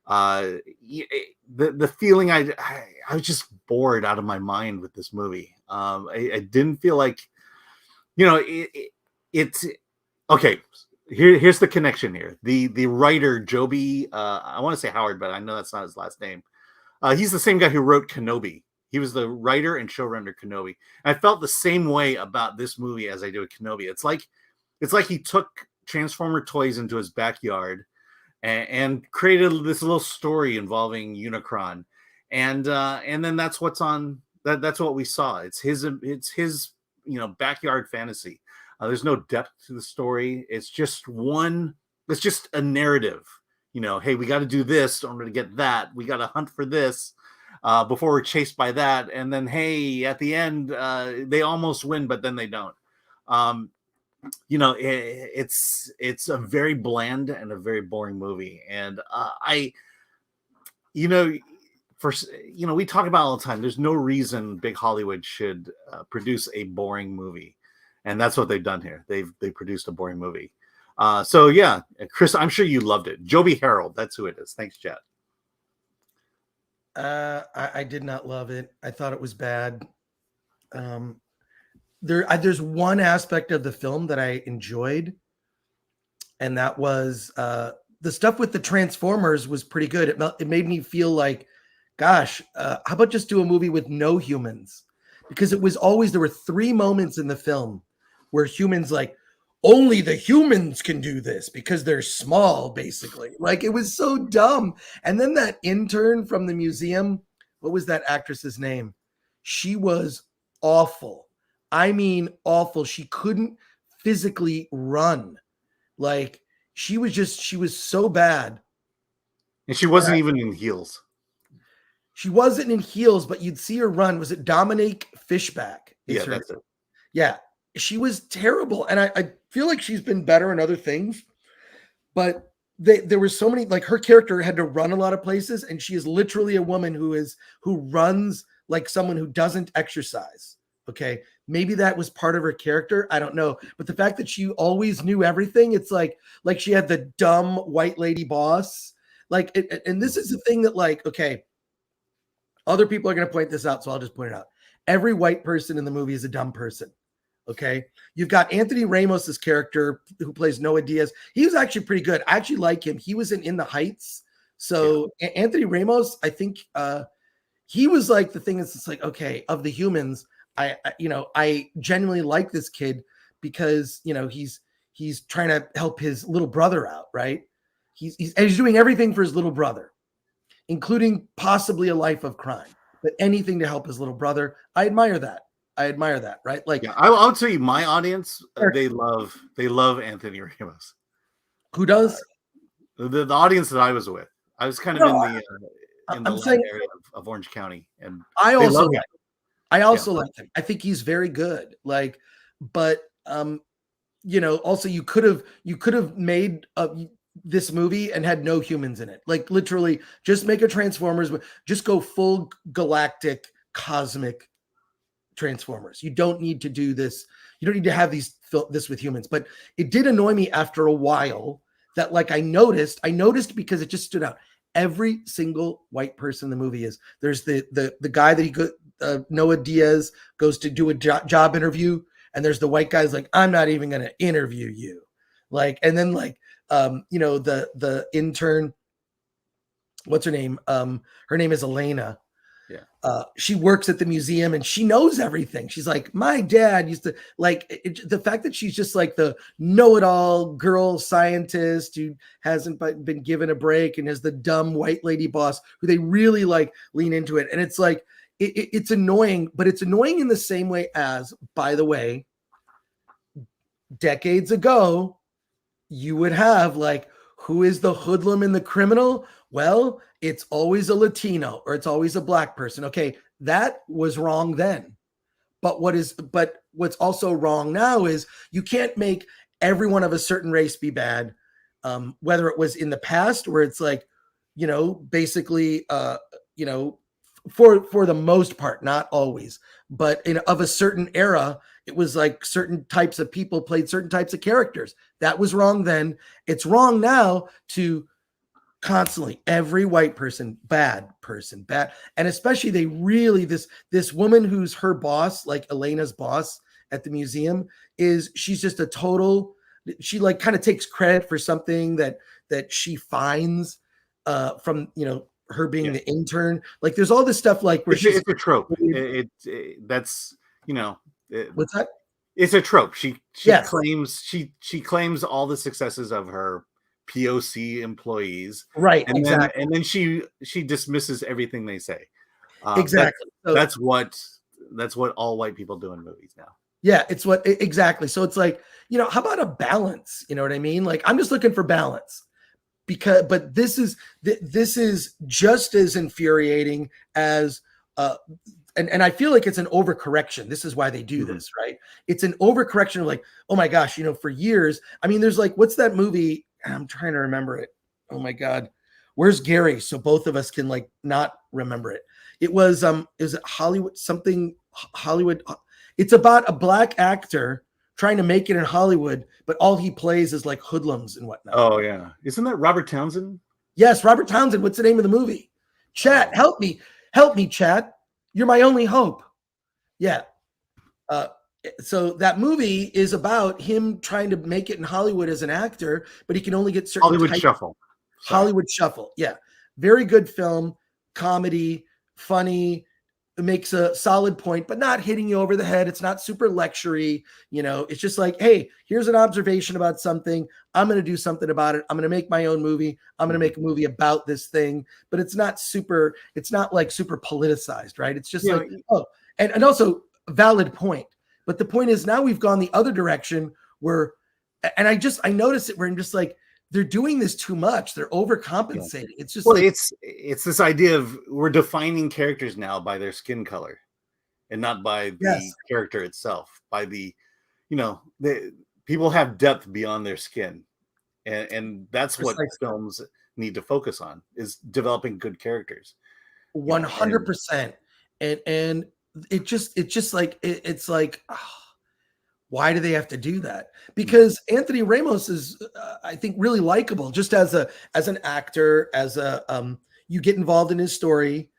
The feeling I was just bored out of my mind with this movie. I didn't feel like, it's okay. Here's the connection here. The writer Joby, I want to say Howard, but I know that's not his last name. He's the same guy who wrote Kenobi. He was the writer and showrunner Kenobi. And I felt the same way about this movie as I do with Kenobi. It's like he took Transformer toys into his backyard and created this little story involving Unicron, and then that's what's on. That's what we saw. It's his backyard fantasy. There's no depth to the story. It's just a narrative. Hey, we got to do this in order to get that. We got to hunt for this before we're chased by that. And then, hey, at the end, they almost win, but then they don't. It's a very bland and a very boring movie. And we talk about all the time. There's no reason big Hollywood should produce a boring movie. And that's what they've done here. They produced a boring movie. So yeah, Chris, I'm sure you loved it. Joby Harold, that's who it is. Thanks, Jet. I did not love it. I thought it was bad. There's one aspect of the film that I enjoyed. and that was the stuff with the Transformers was pretty good. It made me feel like, gosh, how about just do a movie with no humans? Because it was always, there were 3 moments in the film where humans, like, only the humans can do this because they're small, basically. Like, it was so dumb. And then that intern from the museum, what was that actress's name? She was awful. I mean, awful. She couldn't physically run. Like, she was so bad. And she wasn't even in heels. She wasn't in heels, but you'd see her run. Was it Dominique Fishback? Yeah, that's it. Yeah, she was terrible. And I feel like she's been better in other things. But there were so many, like, her character had to run a lot of places. And she is literally a woman who runs like someone who doesn't exercise. Okay. Maybe that was part of her character. I don't know. But the fact that she always knew everything, it's like she had the dumb white lady boss. Like, and this is the thing that, like, okay, other people are going to point this out, so I'll just point it out. Every white person in the movie is a dumb person. Okay. You've got Anthony Ramos's character who plays Noah Diaz. He was actually pretty good. I actually like him. He was in the Heights. So yeah. Anthony Ramos, I think he was like, the thing is, it's like, okay, of the humans, I genuinely like this kid because, he's trying to help his little brother out. Right. He's doing everything for his little brother, including possibly a life of crime, but anything to help his little brother. I admire that. Right. Like, yeah, I'll tell you, my audience, they love Anthony Ramos. Who does? The audience that I was with, I was kind of in the area of Orange County, and I also like him. I think he's very good. Like, but also you could have made this movie and had no humans in it. Like, literally, just make a Transformers, just go full galactic cosmic Transformers. You don't need to do this. You don't need to have this with humans. But it did annoy me after a while that, like, I noticed because it just stood out. Every single white person in the movie there's the guy that Noah Diaz goes to do a job interview, and there's the white guy's like, I'm not even going to interview you. Like, and then, like, the intern, what's her name? Her name is Elena. Yeah. She works at the museum and she knows everything. She's like, my dad used to, like, the fact that she's just like the know-it-all girl scientist who hasn't been given a break and is the dumb white lady boss who they really, like, lean into it. And it's like, it's annoying, but it's annoying in the same way as, by the way, decades ago, you would have, like, who is the hoodlum and the criminal? Well, it's always a Latino or it's always a black person. Okay, that was wrong then. But what's also wrong now is you can't make everyone of a certain race be bad, whether it was in the past where it's like, basically, for the most part, not always, but of a certain era, it was like certain types of people played certain types of characters. That was wrong then. It's wrong now to constantly every white person, bad. And especially they really, this woman who's her boss, like Elena's boss at the museum, she's just a total, she, like, kind of takes credit for something that she finds from, her being the intern. Like, there's all this stuff, like, where it's a trope. That's what's that? It's a trope. She claims all the successes of her POC employees, right? And exactly. then she dismisses everything they say. Exactly. That's what all white people do in movies now. Yeah, it's what exactly. So it's like, how about a balance? You know what I mean? Like, I'm just looking for balance. But this is just as infuriating as and I feel like it's an overcorrection. This is why they do this, right? It's an overcorrection of, like, oh my gosh, for years. I mean, there's, like, what's that movie? I'm trying to remember it. Oh my God, where's Gary? So both of us can, like, not remember it. It was is it Hollywood something? Hollywood. It's about a black actor trying to make it in Hollywood, but all he plays is, like, hoodlums and whatnot. Oh yeah, isn't that Robert Townsend? Yes, Robert Townsend. What's the name of the movie? Chat, help me, chat. You're my only hope. Yeah. So that movie is about him trying to make it in Hollywood as an actor, but he can only get certain Hollywood types. Shuffle. Sorry. Hollywood Shuffle. Yeah. Very good film, comedy, funny. It makes a solid point, but not hitting you over the head. It's not super lectury. It's just like, hey, here's an observation about something. I'm going to do something about it. I'm going to make my own movie. I'm going to make a movie about this thing, but it's not like super politicized, right? It's just like, oh, and also valid point. But the point is now we've gone the other direction where, and I notice it where I'm just like, they're doing this too much. They're overcompensating. Yeah. It's just it's this idea of we're defining characters now by their skin color and not by the character itself. By the people have depth beyond their skin. And that's what films need to focus on, is developing good characters. 100%. And it's like, why do they have to do that? Because Anthony Ramos is, I think, really likable, just as an actor, you get involved in his story.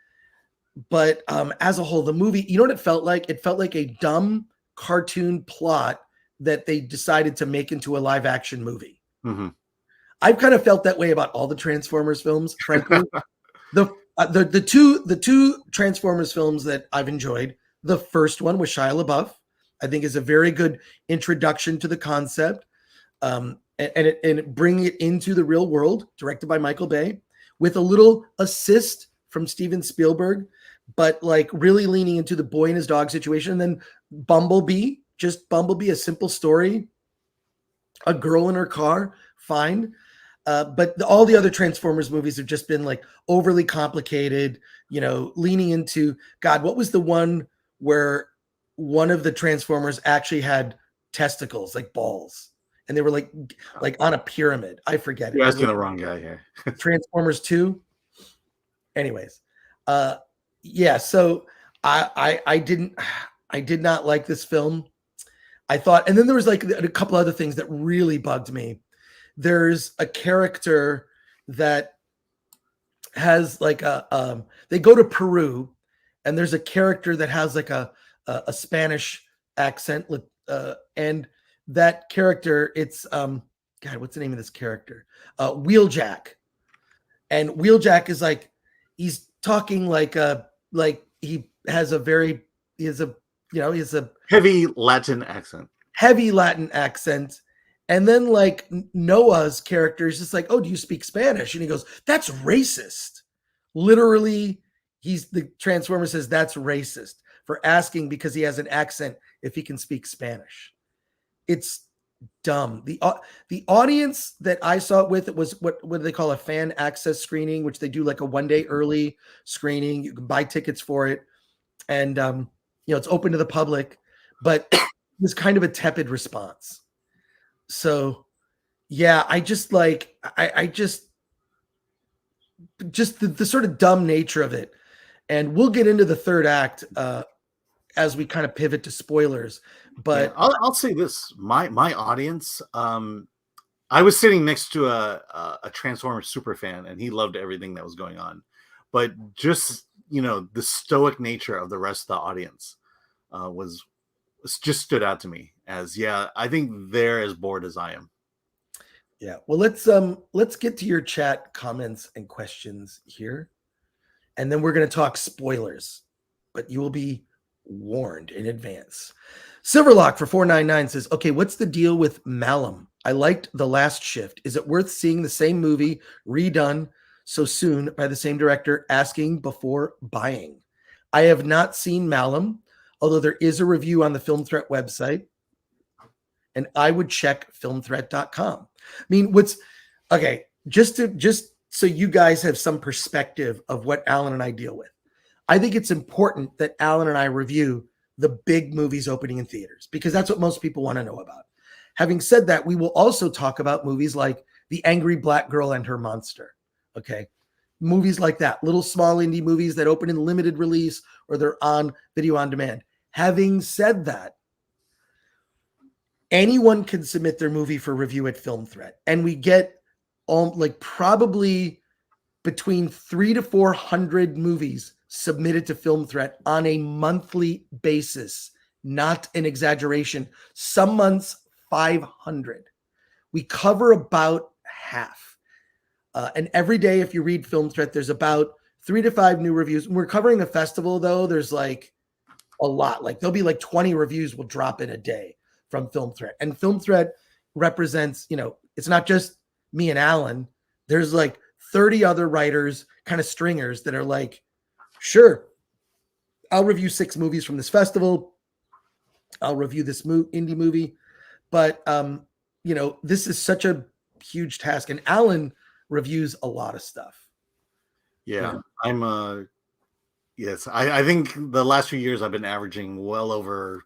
But as a whole, the movie, you know what it felt like? It felt like a dumb cartoon plot that they decided to make into a live action movie. Mm-hmm. I've kind of felt that way about all the Transformers films, frankly. The two Transformers films that I've enjoyed, the first one with Shia LaBeouf, I think is a very good introduction to the concept, and bringing it into the real world, directed by Michael Bay, with a little assist from Steven Spielberg, but like really leaning into the boy and his dog situation. And then Bumblebee, a simple story, a girl in her car, fine. But all the other Transformers movies have just been like overly complicated, leaning into, God, what was the one where one of the Transformers actually had testicles, like balls, and they were like on a pyramid? I forget. You're asking the wrong guy here. Transformers 2. Anyways, yeah. So I did not like this film. I thought, and then there was like a couple other things that really bugged me. There's a character that has like they go to Peru, and there's a character that has like a Spanish accent, and that character, it's God, what's the name of this character? Wheeljack. And Wheeljack is like, he's talking like he has a heavy Latin accent. And then like Noah's character is just like, oh, do you speak Spanish? And he goes, that's racist. Literally, the Transformer says that's racist for asking because he has an accent if he can speak Spanish. It's dumb. The audience that I saw it with, it was what do they call a fan access screening, which they do like a 1 day early screening. You can buy tickets for it, and it's open to the public, but it was kind of a tepid response. So yeah, I just like the sort of dumb nature of it. And we'll get into the third act as we kind of pivot to spoilers. But yeah, I'll say this: my audience. I was sitting next to a Transformers super fan, and he loved everything that was going on. But just the stoic nature of the rest of the audience was just stood out to me as, I think they're as bored as I am. Yeah. Well, let's get to your chat comments and questions here, and then we're going to talk spoilers, but you will be warned in advance. Silverlock for 499 says, okay, what's the deal with Malum? I liked The Last Shift. Is it worth seeing the same movie redone so soon by the same director? Asking before buying. I have not seen Malum, although there is a review on the Film Threat website, and I would check filmthreat.com. I mean, just so you guys have some perspective of what Alan and I deal with. I think it's important that Alan and I review the big movies opening in theaters, because that's what most people want to know about. Having said that, we will also talk about movies like The Angry Black Girl and Her Monster. Okay. Movies like that, little small indie movies that open in limited release or they're on video on demand. Having said that, anyone can submit their movie for review at Film Threat, and we get probably between 300 to 400 movies submitted to Film Threat on a monthly basis not an exaggeration. Some months, 500. We cover about half. And every day, if you read Film Threat, there's about 3 to 5 new reviews. When we're covering a festival, though, there's like a lot. Like there'll be like 20 reviews will drop in a day from Film Threat. And Film Threat represents, it's not just me and Alan. There's like 30 other writers, kind of stringers that are like, sure, I'll review 6 movies from this festival. I'll review this indie movie. But, this is such a huge task. And Alan reviews a lot of stuff. Yeah, yes. I think the last few years I've been averaging well over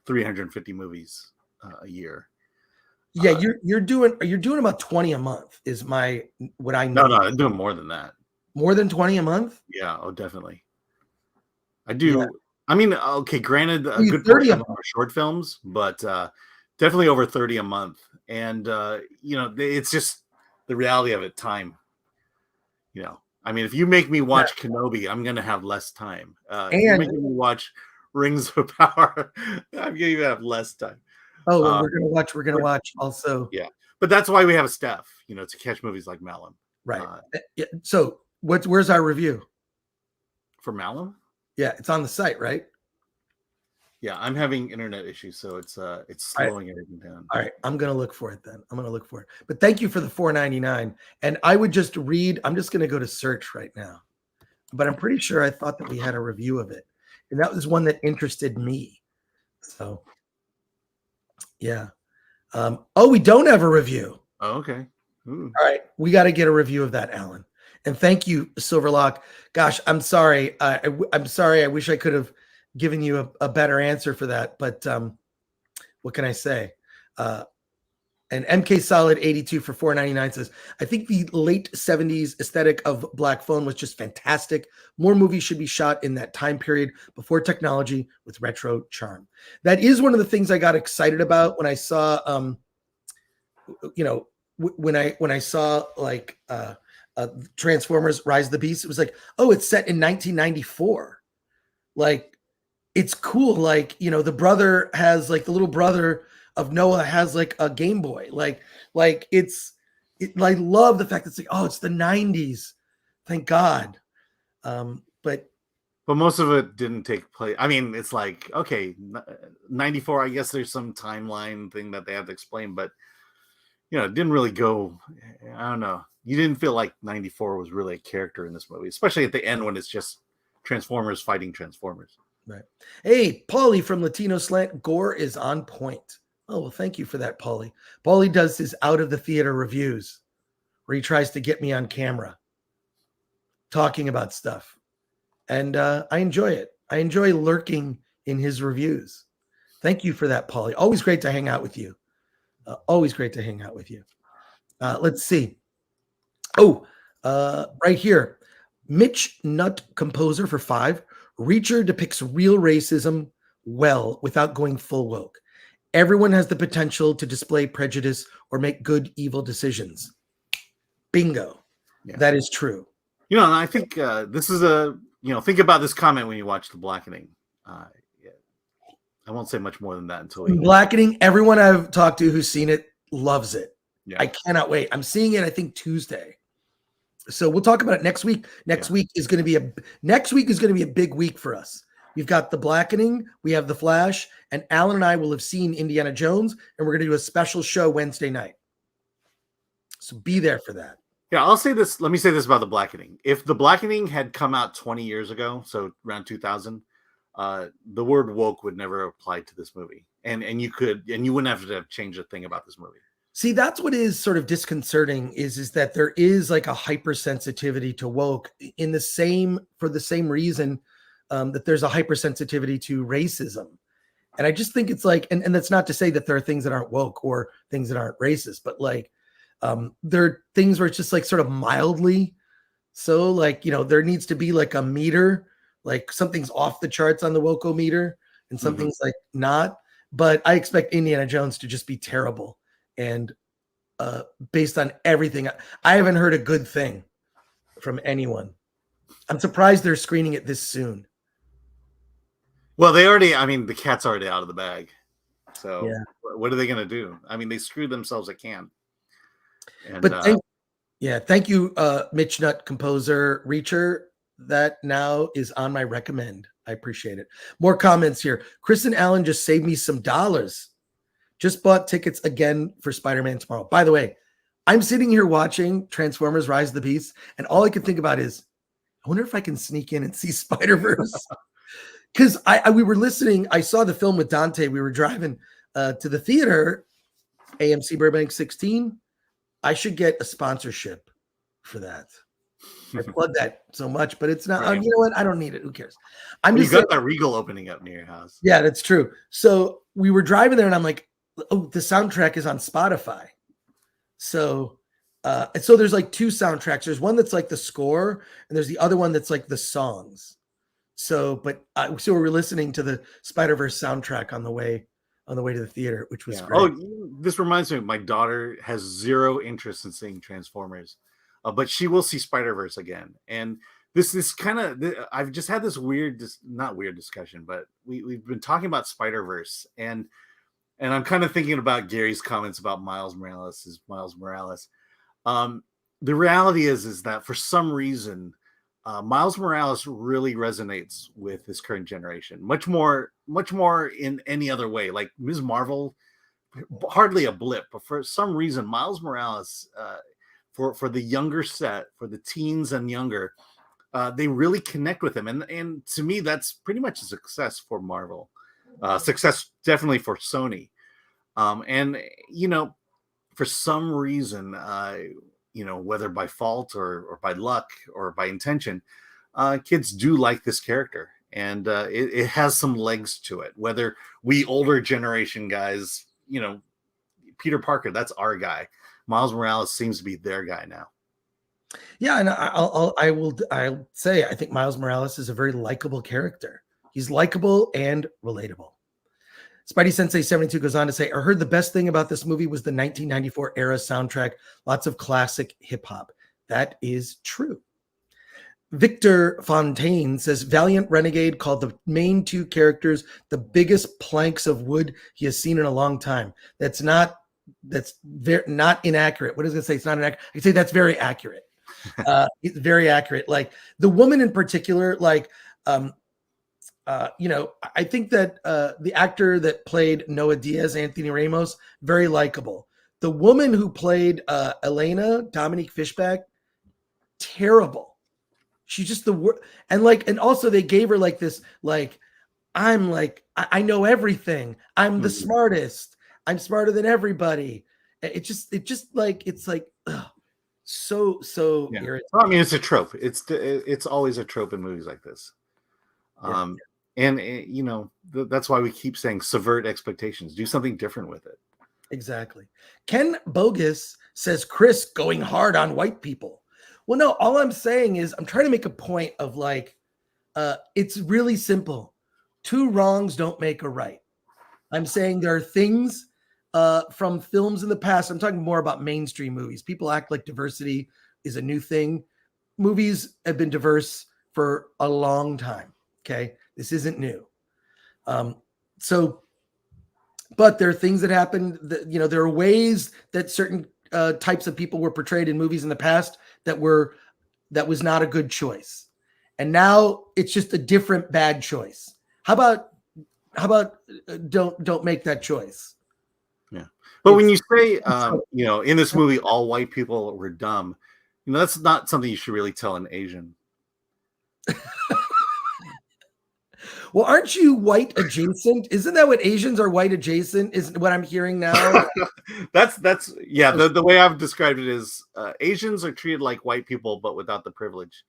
350 movies a year. Yeah, you're doing about 20 a month is what I know. No, I'm doing more than that. More than 20 a month? Yeah, definitely. I do. Yeah. I mean, okay, granted, a good 30 portion are short films, but definitely over 30 a month. And it's just the reality of it. Time. I mean, if you make me watch Kenobi, I'm gonna have less time. If you're making me watch Rings of Power, I'm gonna even have less time. Oh, we're gonna watch also. Yeah, but that's why we have a staff, to catch movies like Malum. Right. So where's our review for Malum? Yeah, it's on the site, right? Yeah, I'm having internet issues, so it's slowing everything down. All right, I'm gonna look for it then. But thank you for the $4.99. And I would just read. I'm just gonna go to search right now. But I'm pretty sure I thought that we had a review of it, and that was one that interested me. So, yeah. We don't have a review. Oh, okay. Ooh. All right, we got to get a review of that, Alan. And thank you, Silverlock. Gosh, I'm sorry. I'm sorry. I wish I could have given you a better answer for that, but what can I say? And MK Solid 82 for $4.99 says, I think the late 70s aesthetic of Black Phone was just fantastic. More movies should be shot in that time period before technology with retro charm. That is one of the things I got excited about when I saw, when I saw like Transformers Rise of the Beast. It was like, oh, it's set in 1994. Like, it's cool. Like, the brother has like the little brother of Noah has like a Game Boy. I love the fact that it's like, oh, it's the 90s. Thank God. But most of it didn't take place. I mean, it's like, okay, 94, I guess there's some timeline thing that they have to explain, but it didn't really go. I don't know. You didn't feel like 94 was really a character in this movie, especially at the end when it's just Transformers fighting Transformers. Right. Hey, Paulie from Latino Slant, Gore is on point. Oh, well, thank you for that, Paulie. Paulie does his out of the theater reviews where he tries to get me on camera talking about stuff. And I enjoy it. I enjoy lurking in his reviews. Thank you for that, Paulie. Always great to hang out with you. Always great to hang out with you. Let's see. Oh, right here. Mitch Nutt Composer for 5. Reacher depicts real racism well without going full woke. Everyone has the potential to display prejudice or make good evil decisions. Bingo. Yeah. That is true. And I think this is think about this comment when you watch The Blackening. I won't say much more than that until Blackening, everyone I've talked to who's seen it loves it. Yeah. I cannot wait. I'm seeing it, I think, Tuesday. So we'll talk about it next week. Next week is going to be a big week for us. We've got The Blackening, we have The Flash, and Alan and I will have seen Indiana Jones, and we're going to do a special show Wednesday night. So be there for that. Yeah, I'll say this. Let me say this about The Blackening. If The Blackening had come out 20 years ago, so around 2000, the word woke would never apply to this movie. And you wouldn't have to change a thing about this movie. See, that's what is sort of disconcerting is that there is like a hypersensitivity to woke for the same reason that there's a hypersensitivity to racism. And I just think it's like, and that's not to say that there are things that aren't woke or things that aren't racist, but like there are things where it's just like sort of mildly. So like, there needs to be like a meter, like something's off the charts on the woke-o-meter and something's like not. But I expect Indiana Jones to just be terrible. And based on everything, I haven't heard a good thing from anyone. I'm surprised they're screening it this soon. Well, they already. I mean, the cat's already out of the bag. So Yeah. what are they going to do? I mean, they screwed themselves a can. And But thank you, Mitch Nut composer Reacher. That now is on my recommend. I appreciate it. More comments here. Chris and Alan just saved me some dollars. Just bought tickets again for Spider-Man tomorrow. By the way, I'm sitting here watching Transformers Rise of the Beasts, and all I can think about is, I wonder if I can sneak in and see Spider-Verse. Because we were listening, I saw the film with Dante. We were driving to the theater, AMC Burbank 16. I should get a sponsorship for that. I plug that so much, but it's not. Right. You know what? I don't need it. Who cares? You got that Regal opening up near your house. Yeah, that's true. So we were driving there, and I'm like, oh, the soundtrack is on Spotify. So there's like two soundtracks. There's one that's like the score, and there's the other one that's like the songs. So we're listening to the Spider-Verse soundtrack on the way to the theater, which was great. Oh, this reminds me, my daughter has zero interest in seeing Transformers, but she will see Spider-Verse again. And this kind of, I've just had this not weird discussion, but we've been talking about Spider-Verse, and I'm kind of thinking about Gary's comments about Miles Morales. The reality is that for some reason, Miles Morales really resonates with this current generation, much more in any other way. Like Ms. Marvel, hardly a blip, but for some reason, Miles Morales, for the younger set, for the teens and younger, they really connect with him, and to me, that's pretty much a success for Marvel, success definitely for Sony, and for some reason, whether by fault or by luck or by intention, kids do like this character, and it has some legs to it. Whether we older generation guys, Peter Parker, that's our guy. Miles Morales seems to be their guy now. Yeah, and I'll say I think Miles Morales is a very likable character. He's likable and relatable. Spidey Sensei 72 goes on to say, I heard the best thing about this movie was the 1994 era soundtrack. Lots of classic hip hop. That is true. Victor Fontaine says, Valiant Renegade called the main two characters the biggest planks of wood he has seen in a long time. That's not inaccurate. What is it say? It's not inaccurate. I can say that's very accurate. It's very accurate. Like the woman in particular, I think that the actor that played Noah Diaz, Anthony Ramos, very likable. The woman who played Elena, Dominique Fishback, terrible. She's just the worst. And also they gave her I know everything. I'm the smartest. I'm smarter than everybody. So irritating. I mean, it's a trope. It's always a trope in movies like this. And that's why we keep saying subvert expectations. Do something different with it. Exactly. Ken Bogus says Chris going hard on white people. Well, no, all I'm saying is I'm trying to make a point of it's really simple. Two wrongs don't make a right. I'm saying there are things from films in the past. I'm talking more about mainstream movies. People act like diversity is a new thing. Movies have been diverse for a long time. Okay. This isn't new. But there are things that happened that, there are ways that certain types of people were portrayed in movies in the past that was not a good choice. And now it's just a different bad choice. How about don't make that choice? Yeah. But when you say, in this movie, all white people were dumb, that's not something you should really tell an Asian. Well, aren't you white adjacent? Isn't that what Asians are, white adjacent? Is what I'm hearing now? that's the way I've described it is Asians are treated like white people, but without the privilege.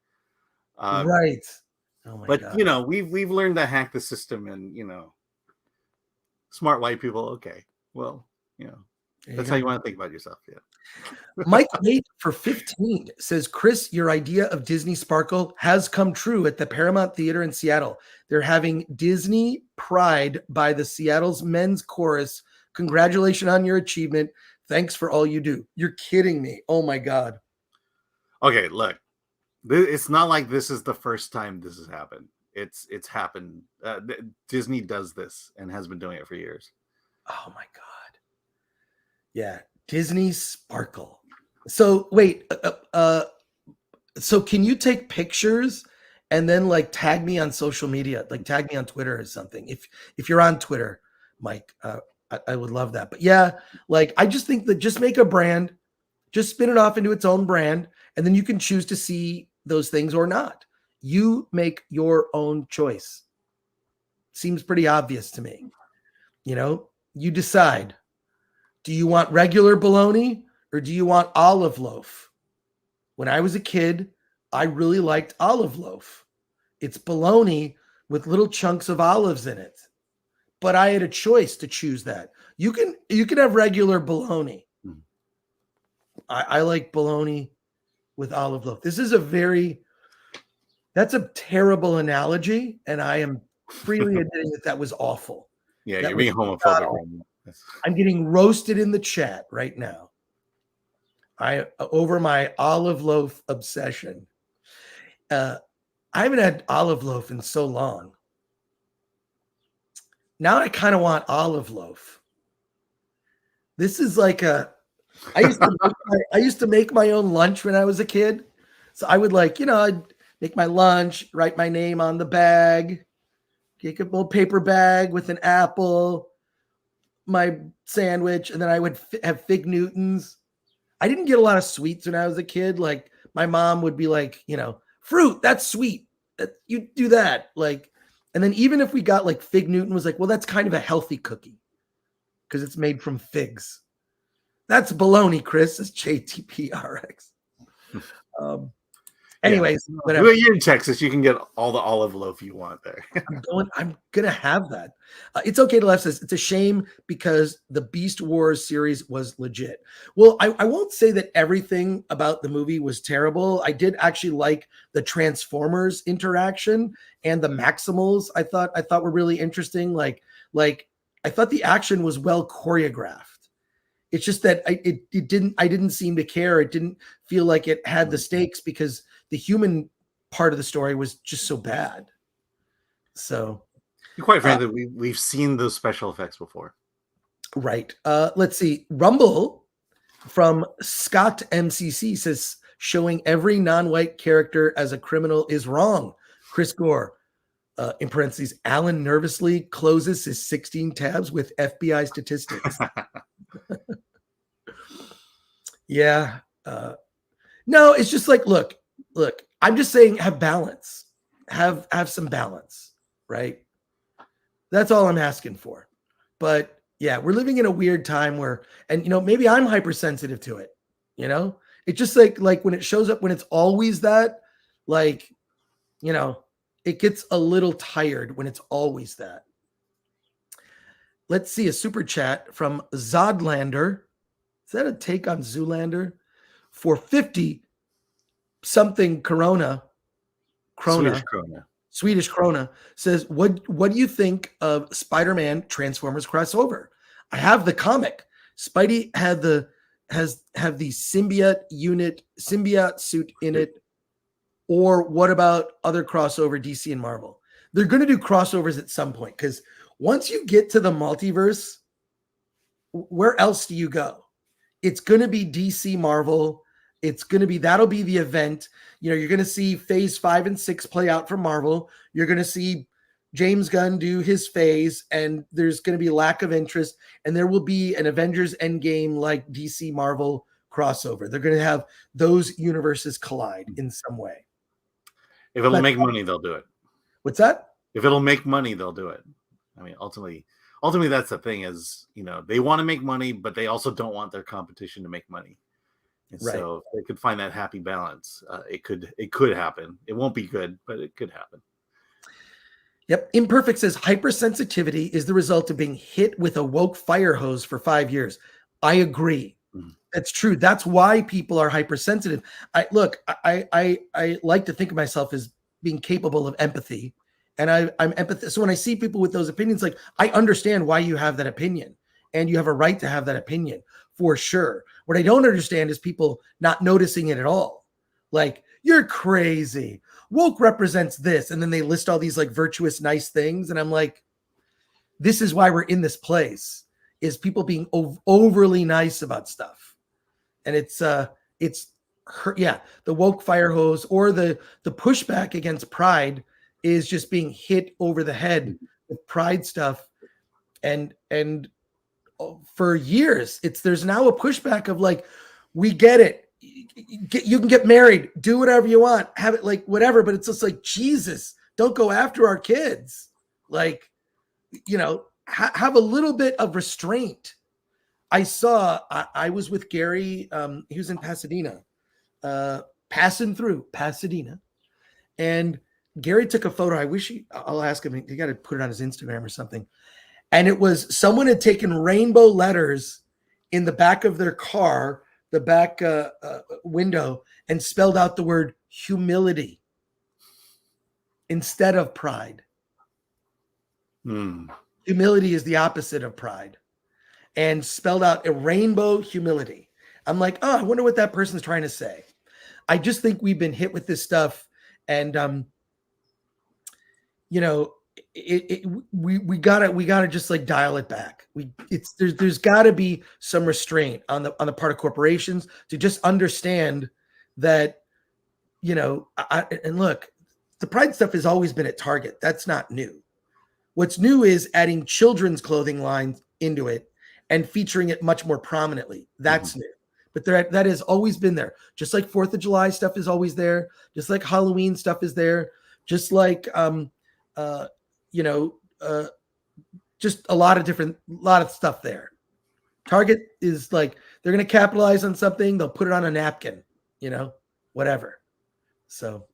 Right. Oh my God. We've learned to hack the system, and smart white people. Okay, well, that's how you want to think about yourself. Yeah. Mike Wade for 15 says, Chris, your idea of Disney Sparkle has come true at the Paramount Theater in Seattle. They're having Disney Pride by the Seattle's Men's Chorus. Congratulations on your achievement. Thanks for all you do. You're kidding me. Oh my God. Okay, look, it's not like this is the first time this has happened. It's happened. Disney does this and has been doing it for years. Oh my God. Yeah. Disney Sparkle. So wait, so can you take pictures and then like tag me on social media, like tag me on Twitter or something? If you're on Twitter, Mike, I would love that. But yeah, like I just think that just make a brand, just spin it off into its own brand, and then you can choose to see those things or not. You make your own choice. Seems pretty obvious to me. You know, you decide. Do you want regular bologna or do you want olive loaf? When I was a kid, I really liked olive loaf. It's bologna with little chunks of olives in it. But I had a choice to choose that. You can have regular bologna. I like bologna with olive loaf. This is that's a terrible analogy, and I am freely admitting that was awful. Yeah, That you're being was homophobic. I'm getting roasted in the chat right now. Over my olive loaf obsession. I haven't had olive loaf in so long. Now I kind of want olive loaf. This is like I used to make my own lunch when I was a kid. So I would I'd make my lunch, write my name on the bag, take a little paper bag with an apple, my sandwich, and then I would have Fig Newtons. I didn't get a lot of sweets when I was a kid. Like my mom would be like, fruit, that's sweet. You do that. And then even if we got like Fig Newton was like, well, that's kind of a healthy cookie because it's made from figs. That's baloney, Chris, says JTPRX. Anyways, whatever. Well, you're in Texas. You can get all the olive loaf you want there. I'm gonna have that. It's okay to laugh. Says it's a shame because the Beast Wars series was legit. Well, I won't say that everything about the movie was terrible. I did actually like the Transformers interaction and the Maximals. I thought were really interesting. Like I thought the action was well choreographed. It's just that I didn't seem to care. It didn't feel like it had the stakes because the human part of the story was just so bad. So, quite frankly, we've seen those special effects before. Right. Let's see. Rumble from Scott MCC says showing every non-white character as a criminal is wrong. Chris Gore, in parentheses, Alan nervously closes his 16 tabs with FBI statistics. Yeah. No, it's just like, look, I'm just saying have balance. Have some balance, right? That's all I'm asking for. But yeah, we're living in a weird time where, and maybe I'm hypersensitive to it. It's just like when it shows up, when it's always that, it gets a little tired when it's always that. Let's see a super chat from Zodlander. Is that a take on Zoolander? For 50 something Swedish krona says, what do you think of Spider-Man Transformers crossover? I have the comic. Spidey have the symbiote suit in it. Or what about other crossover DC and Marvel? They're going to do crossovers at some point because once you get to the multiverse, where else do you go? It's going to be DC Marvel. That'll be the event. You're going to see phase 5 and 6 play out for Marvel. You're going to see James Gunn do his phase, and there's going to be lack of interest, and there will be an Avengers Endgame like DC Marvel crossover. They're going to have those universes collide in some way. If it'll make money, they'll do it. What's that? If it'll make money, they'll do it. I mean, ultimately that's the thing is, they want to make money, but they also don't want their competition to make money. And right. So if they could find that happy balance, it could happen. It won't be good, but it could happen. Yep. Imperfect says hypersensitivity is the result of being hit with a woke fire hose for 5 years. I agree. Mm-hmm. That's true. That's why people are hypersensitive. I like to think of myself as being capable of empathy, and I'm empathetic. So when I see people with those opinions, I understand why you have that opinion, and you have a right to have that opinion for sure. What I don't understand is people not noticing it at all. Like, you're crazy. woke represents this. And then they list all these like virtuous, nice things. And I'm like, this is why we're in this place, is people being overly nice about stuff. And it's the woke fire hose or the pushback against pride is just being hit over the head with pride stuff. And for years, there's now a pushback of like, we get it. You can get married, do whatever you want, have it like whatever, but it's just like, Jesus, don't go after our kids. Like, have a little bit of restraint. I was with Gary. He was in Pasadena, passing through Pasadena, and Gary took a photo. I'll ask him. He got to put it on his Instagram or something. And it was someone had taken rainbow letters in the back of their car, the back window, and spelled out the word humility instead of pride. Humility is the opposite of pride, and spelled out a rainbow humility. I'm like, oh, I wonder what that person's trying to say. I just think we've been hit with this stuff, and we gotta just like dial it back. There's gotta be some restraint on the part of corporations to just understand that, and look, the pride stuff has always been at Target. That's not new. What's new is adding children's clothing lines into it and featuring it much more prominently. That's new. But that has always been there. Just like 4th of July stuff is always there. Just like Halloween stuff is there. Just like, just a lot of stuff there. Target is like, they're going to capitalize on something. They'll put it on a napkin, whatever. So,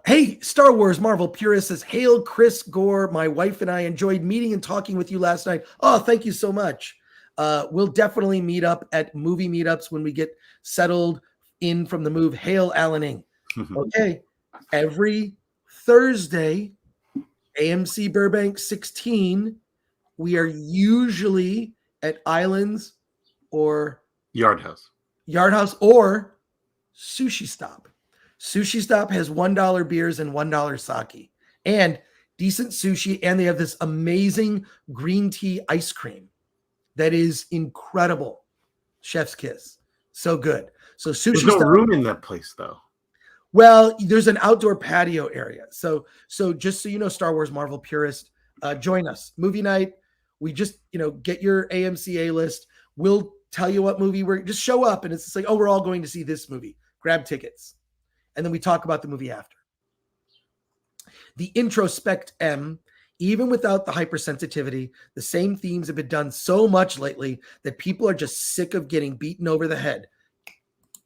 hey, Star Wars Marvel Purist says, hail Chris Gore. My wife and I enjoyed meeting and talking with you last night. Oh, thank you so much. We'll definitely meet up at movie meetups when we get settled in from the move. Hail Alaning. Okay. Every Thursday, AMC Burbank 16, we are usually at Islands or Yard House or Sushi Stop. Sushi Stop has $1 beers and $1 sake and decent sushi. And they have this amazing green tea ice cream that is incredible. Chef's kiss. So good. So Sushi There's no Stop, room in that place though. Well, there's an outdoor patio area. So just so you know, Star Wars Marvel Purist, join us. Movie night. We just, get your AMCA list. We'll tell you what movie just show up. And it's just like, oh, we're all going to see this movie. Grab tickets. And then we talk about the movie after. The Introspect M, even without the hypersensitivity, the same themes have been done so much lately that people are just sick of getting beaten over the head.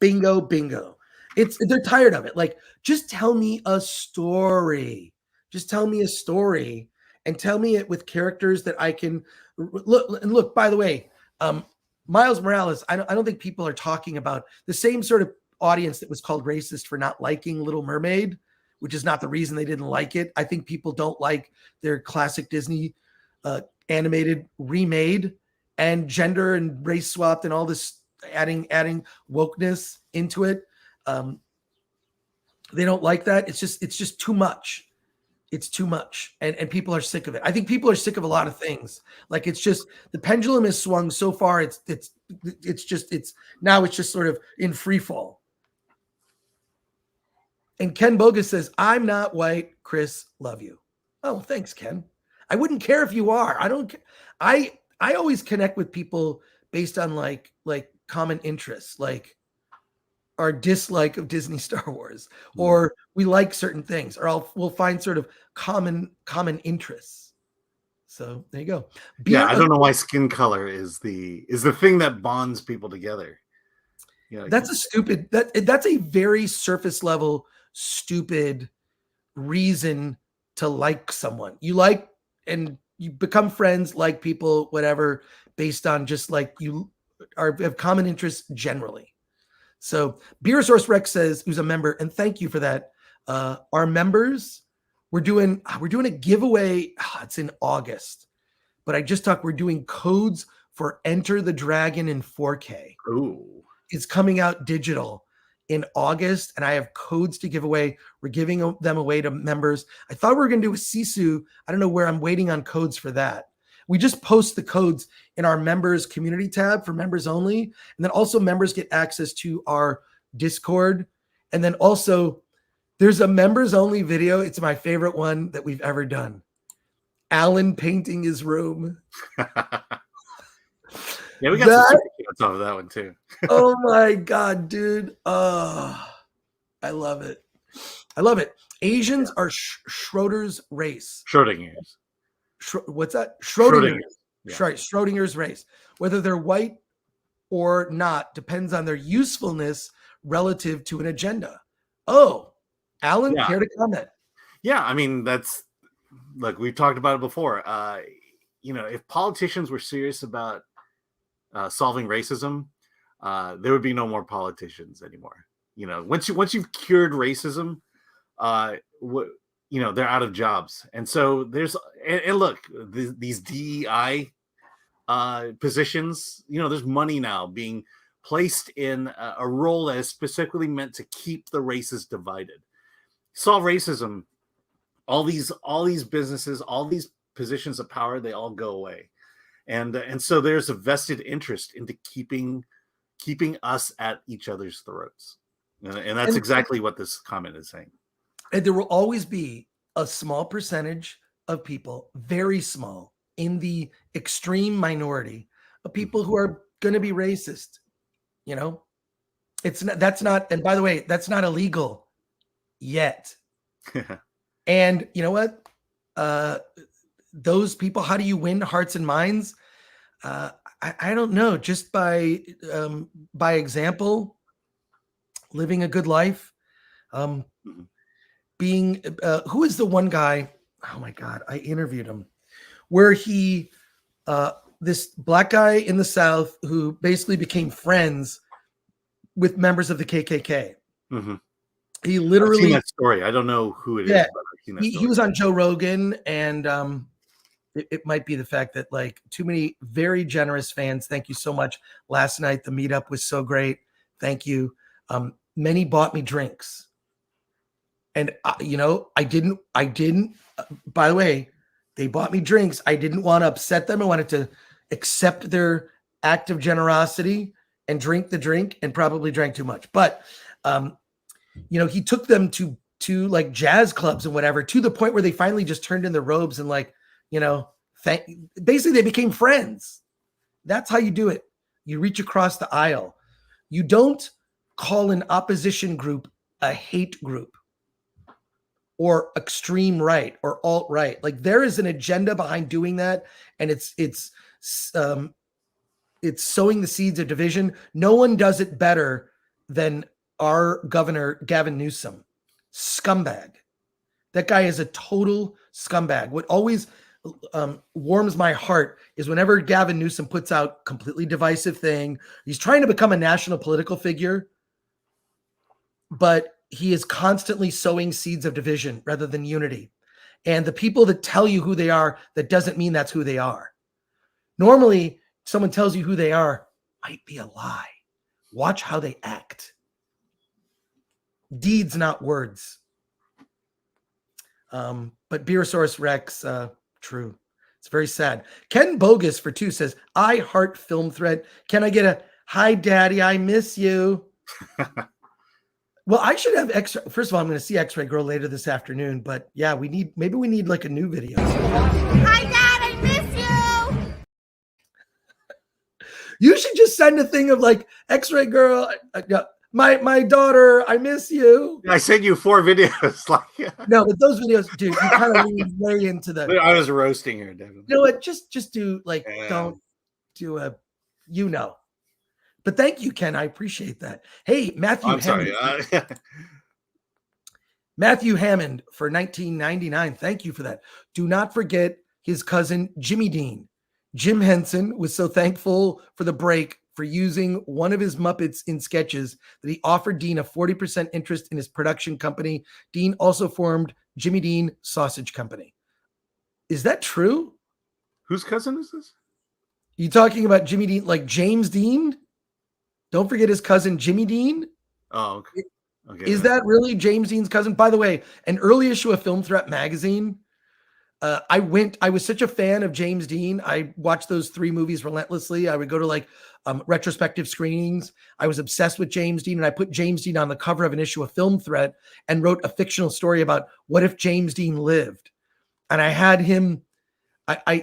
Bingo, bingo. They're tired of it. Like, just tell me a story. Just tell me a story and tell me it with characters that I can look. And look, by the way, Miles Morales, I don't think people are talking about the same sort of audience that was called racist for not liking Little Mermaid, which is not the reason they didn't like it. I think people don't like their classic Disney animated remade and gender and race swapped and all this adding wokeness into it. They don't like that. It's just too much. It's too much. And people are sick of it. I think people are sick of a lot of things. Like, it's just, the pendulum has swung so far. It's just sort of in free fall. And Ken Bogus says, I'm not white. Chris, love you. Oh, thanks, Ken. I wouldn't care if you are. I always connect with people based on like common interests, like our dislike of Disney Star Wars, or we like certain things, or we'll find sort of common interests. So there you go. I don't know why skin color is the thing that bonds people together. That's that's a very surface level, stupid reason to like someone. You like, and you become friends, like people, whatever, based on just like you have common interests generally. So Beer Source Rex says, who's a member, and thank you for that. Our members, we're doing a giveaway. It's in August, but I just talked. We're doing codes for Enter the Dragon in 4K. Ooh. It's coming out digital in August, and I have codes to give away. We're giving them away to members. I thought we were going to do a Sisu. I don't know where. I'm waiting on codes for that. We just post the codes in our members community tab for members only. And then also members get access to our Discord. And then also there's a members only video. It's my favorite one that we've ever done. Alan painting his room. Yeah, we got some super chats off of that one too. Oh my God, dude. Oh, I love it. I love it. Asians are Schroeder's race. Schrodinger's. What's that? Schrodinger's. Yeah. Schrodinger's race. Whether they're white or not depends on their usefulness relative to an agenda. Oh, Alan, care to comment? Yeah, I mean, that's, look, we've talked about it before. If politicians were serious about solving racism, there would be no more politicians anymore. Once you've cured racism, they're out of jobs. And so look, these DEI positions, there's money now being placed in a role that is specifically meant to keep the races divided. Solve racism, all these businesses, all these positions of power, they all go away. And so there's a vested interest into keeping us at each other's throats. And that's exactly what this comment is saying. And there will always be a small percentage of people, very small, in the extreme minority of people who are going to be racist. That's not, and by the way, that's not illegal yet. And you know what? Those people, how do you win hearts and minds? I don't know. Just by example, living a good life. Being who is the one guy? Oh my God, I interviewed him, where he this black guy in the South who basically became friends with members of the KKK. Mm-hmm. He literally, I've seen that story. I don't know who it is. But I've seen that he was on Joe Rogan, and it might be the fact that too many very generous fans. Thank you so much. Last night the meetup was so great. Thank you. Many bought me drinks. And I didn't, by the way, they bought me drinks. I didn't want to upset them. I wanted to accept their act of generosity and drink the drink, and probably drank too much. But, he took them to jazz clubs and whatever, to the point where they finally just turned in their robes and basically they became friends. That's how you do it. You reach across the aisle. You don't call an opposition group a hate group, or extreme right, or alt-right. There is an agenda behind doing that, and it's sowing the seeds of division. No one does it better than our governor, Gavin Newsom. Scumbag. That guy is a total scumbag. What always warms my heart is whenever Gavin Newsom puts out completely divisive thing. He's trying to become a national political figure, but he is constantly sowing seeds of division rather than unity. And the people that tell you who they are, that doesn't mean that's who they are. Normally, someone tells you who they are, might be a lie. Watch how they act. Deeds, not words. But Beerosaurus Rex, true. It's very sad. Ken Bogus for 2 says, I heart Film Threat. Can I get a hi, Daddy? I miss you. Well, I should have extra. First of all, I'm going to see X-Ray Girl later this afternoon. But yeah, maybe we need a new video. Hi, Dad. I miss you. You should just send a thing of X-Ray Girl. My daughter, I miss you. I sent you 4 videos. No, but those videos, dude, you kind of lean way into the. I was roasting her, Devin. You know what? Just do don't do a, But thank you, Ken. I appreciate that. Hey, Matthew. I'm Hammond. sorry. Matthew Hammond for $19.99. Thank you for that. Do not forget his cousin Jimmy Dean. Jim Henson was so thankful for the break for using one of his Muppets in sketches that he offered Dean a 40% interest in his production company. Dean also formed Jimmy Dean Sausage Company. Is that true? Whose cousin is this? You talking about Jimmy Dean, like James Dean? Don't forget his cousin Jimmy Dean. Oh, okay. Is that really James Dean's cousin? By the way, an early issue of Film Threat magazine. I was such a fan of James Dean. I watched those 3 movies relentlessly. I would go to like retrospective screenings. I was obsessed with James Dean, and I put James Dean on the cover of an issue of Film Threat and wrote a fictional story about what if James Dean lived. And I had him.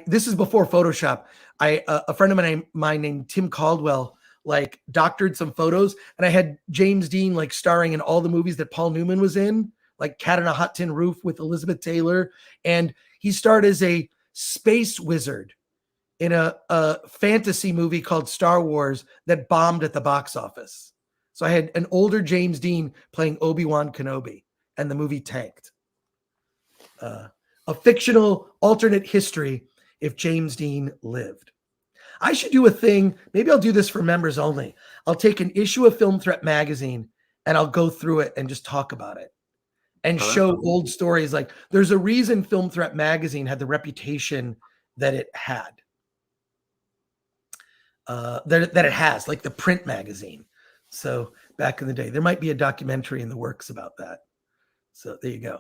This is before Photoshop. A friend of mine named Tim Caldwell like doctored some photos, and I had James Dean like starring in all the movies that Paul Newman was in, like Cat on a Hot Tin Roof with Elizabeth Taylor, and he starred as a space wizard in a fantasy movie called Star Wars that bombed at the box office. So I had an older James Dean playing Obi-Wan Kenobi, and the movie tanked. A fictional alternate history if James Dean lived. I should do a thing. Maybe I'll do this for members only. I'll take an issue of Film Threat magazine and I'll go through it and just talk about it and show old stories. Like there's a reason Film Threat magazine had the reputation that it had, that it has, like the print magazine. So back in the day, there might be a documentary in the works about that. So there you go.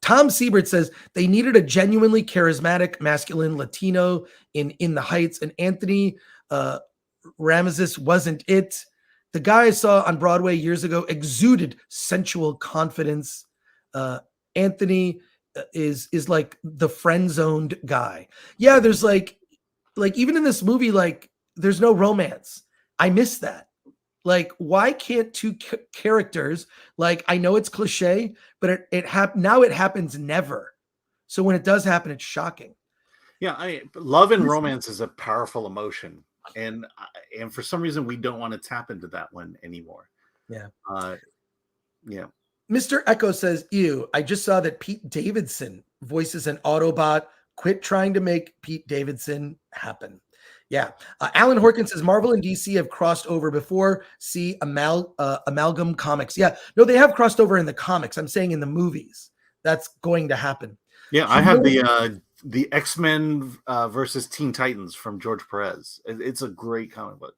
Tom Siebert says they needed a genuinely charismatic, masculine Latino in the Heights, and Anthony Ramazis wasn't it. The guy I saw on Broadway years ago exuded sensual confidence. Anthony is like the friend-zoned guy. Yeah, there's like even in this movie, like there's no romance. I miss that. Like, why can't 2 characters, like, I know it's cliche, but now it happens never. So when it does happen, it's shocking. Yeah, love and romance is a powerful emotion, and for some reason we don't want to tap into that one anymore. Yeah. Yeah. Mr. Echo says, ew, I just saw that Pete Davidson voices an Autobot. Quit trying to make Pete Davidson happen. Yeah. Alan Horkin says Marvel and DC have crossed over before. See Amalgam Comics. Yeah. No, they have crossed over in the comics. I'm saying in the movies. That's going to happen. Yeah, I have the X-Men versus Teen Titans from George Perez. It's a great comic book.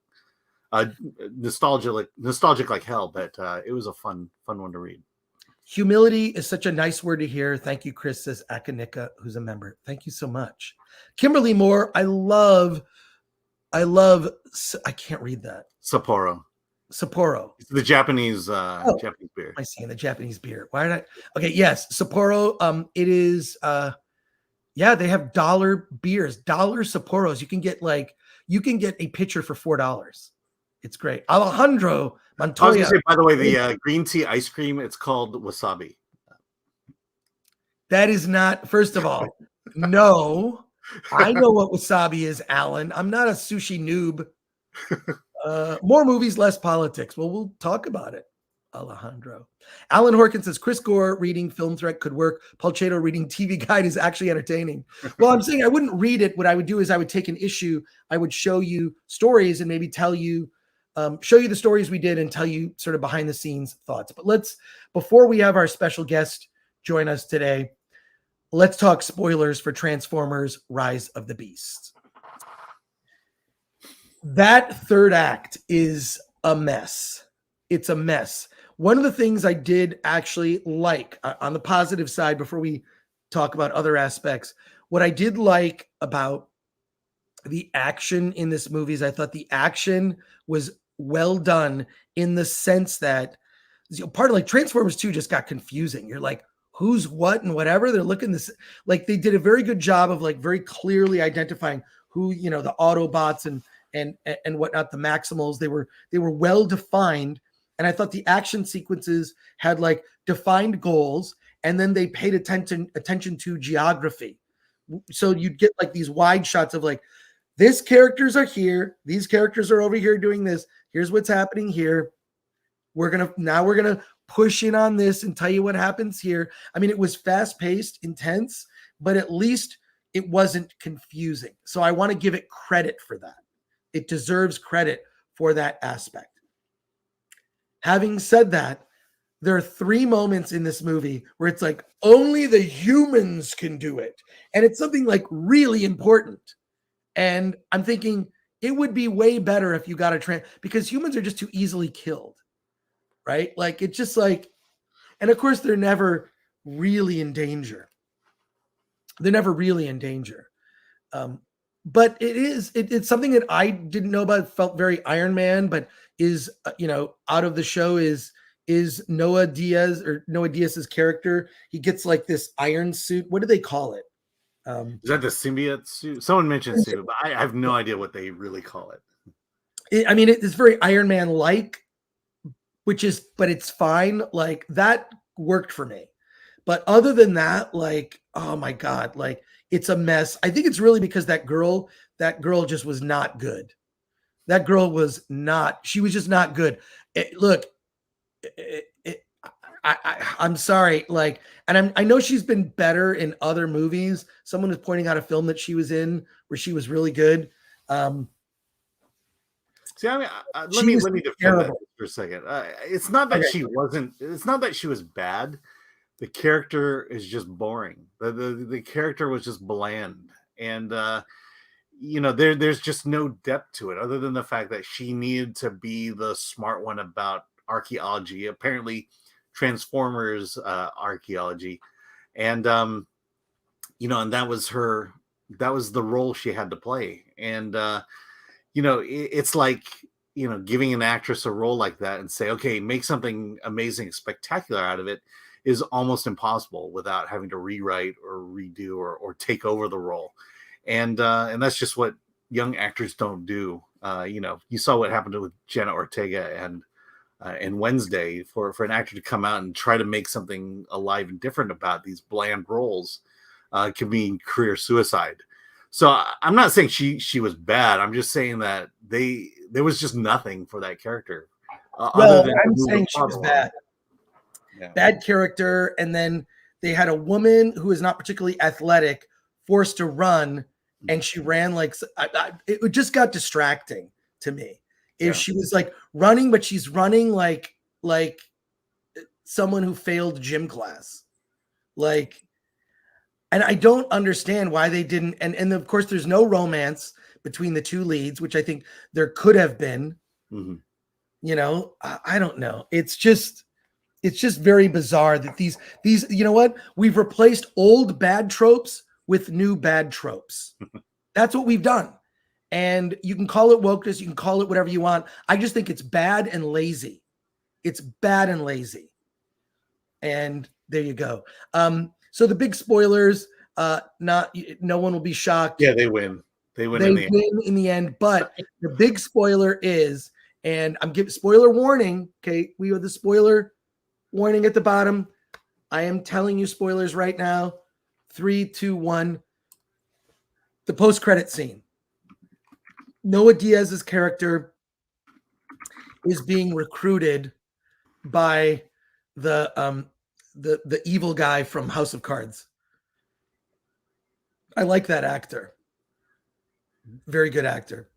Nostalgic like hell, but it was a fun one to read. Humility is such a nice word to hear. Thank you, Chris, says Akanika, who's a member. Thank you so much. Kimberly Moore, I love, I can't read that. Sapporo. It's the Japanese Japanese beer. I see, the Japanese beer. Why did I? Okay, yes, Sapporo. It is, they have dollar beers, dollar Sapporos. You can get a pitcher for $4. It's great. Alejandro Montoya. I was going to say, by the way, the green tea ice cream, it's called wasabi. That is not, first of all, no. I know what wasabi is, Alan. I'm not a sushi noob. More movies, less politics. Well, we'll talk about it, Alejandro. Alan Horkin says, Chris Gore reading Film Threat could work. Paul Chato reading TV Guide is actually entertaining. Well, I'm saying I wouldn't read it. What I would do is I would take an issue. I would show you stories and maybe tell you, show you the stories we did and tell you sort of behind the scenes thoughts. But before we have our special guest join us today, let's talk spoilers for Transformers Rise of the Beast. That third act is a mess. It's a mess. One of the things I did actually like on the positive side, before we talk about other aspects, what I did like about the action in this movie is I thought the action was well done in the sense that part of like Transformers 2 just got confusing. You're like, who's what and whatever. They're looking this, like they did a very good job of like very clearly identifying who, the Autobots and whatnot, the Maximals. They were well defined. And I thought the action sequences had like defined goals, and then they paid attention to geography. So you'd get like these wide shots of like, these characters are here, these characters are over here doing this. Here's what's happening here. We're gonna push in on this and tell you what happens here. I mean, it was fast-paced, intense, but at least it wasn't confusing. So I want to give it credit for that. It deserves credit for that aspect. Having said that, there are 3 moments in this movie where it's like only the humans can do it. And it's something like really important. And I'm thinking it would be way better if you got because humans are just too easily killed. right? Like it's just like, and of course they're never really in danger. They're never really in danger. But it's something that I didn't know about. It felt very Iron Man, but is out of the show is Noah Diaz's character. He gets like this iron suit. What do they call it? Is that the symbiote suit? Someone mentioned symbiote, but I have no idea what they really call it. It's very Iron Man like, but it's fine. Like that worked for me. But other than that, like, oh my God, like it's a mess. I think it's really because that girl just was not good. That girl was not, she was just not good. I'm sorry. Like, and I know she's been better in other movies. Someone was pointing out a film that she was in where she was really good. See, I mean, let me defend that for a second. It's not that she wasn't. It's not that she was bad. The character is just boring. The character was just bland, and there's just no depth to it other than the fact that she needed to be the smart one about archaeology. Apparently, Transformers archaeology, and and that was her. That was the role she had to play, and it's like, giving an actress a role like that and say, okay, make something amazing, spectacular out of it is almost impossible without having to rewrite or redo or take over the role. And that's just what young actors don't do. You saw what happened with Jenna Ortega and Wednesday. For an actor to come out and try to make something alive and different about these bland roles can mean career suicide. So I'm not saying she was bad. I'm just saying that there was just nothing for that character. I'm saying she was bad. Yeah. Bad character, and then they had a woman who is not particularly athletic forced to run, and she ran like it just got distracting to me. If she was like running, but she's running like someone who failed gym class, like. And I don't understand why they didn't. And of course, there's no romance between the two leads, which I think there could have been. Mm-hmm. I don't know. It's just very bizarre that these, we've replaced old bad tropes with new bad tropes. That's what we've done. And you can call it wokeness. You can call it whatever you want. I just think it's bad and lazy. It's bad and lazy. And there you go. So the big spoilers, no one will be shocked. Yeah, they win. They win in the end. But the big spoiler is, and I'm giving spoiler warning. Okay, we have the spoiler warning at the bottom. I am telling you spoilers right now. 3, 2, 1. The post-credit scene. Noah Diaz's character is being recruited by the evil guy from House of Cards. I like that actor. Very good actor.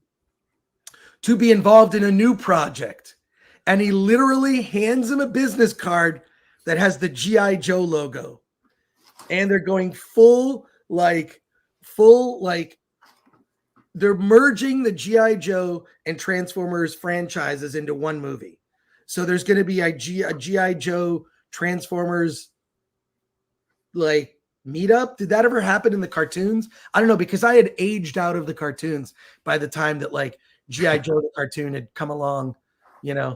To be involved in a new project. And he literally hands him a business card that has the G.I. Joe logo. And they're going full, they're merging the G.I. Joe and Transformers franchises into one movie. So there's going to be a G.I. Joe Transformers meetup. Did that ever happen in the cartoons? I don't know, because I had aged out of the cartoons by the time that G.I. Joe the cartoon had come along. I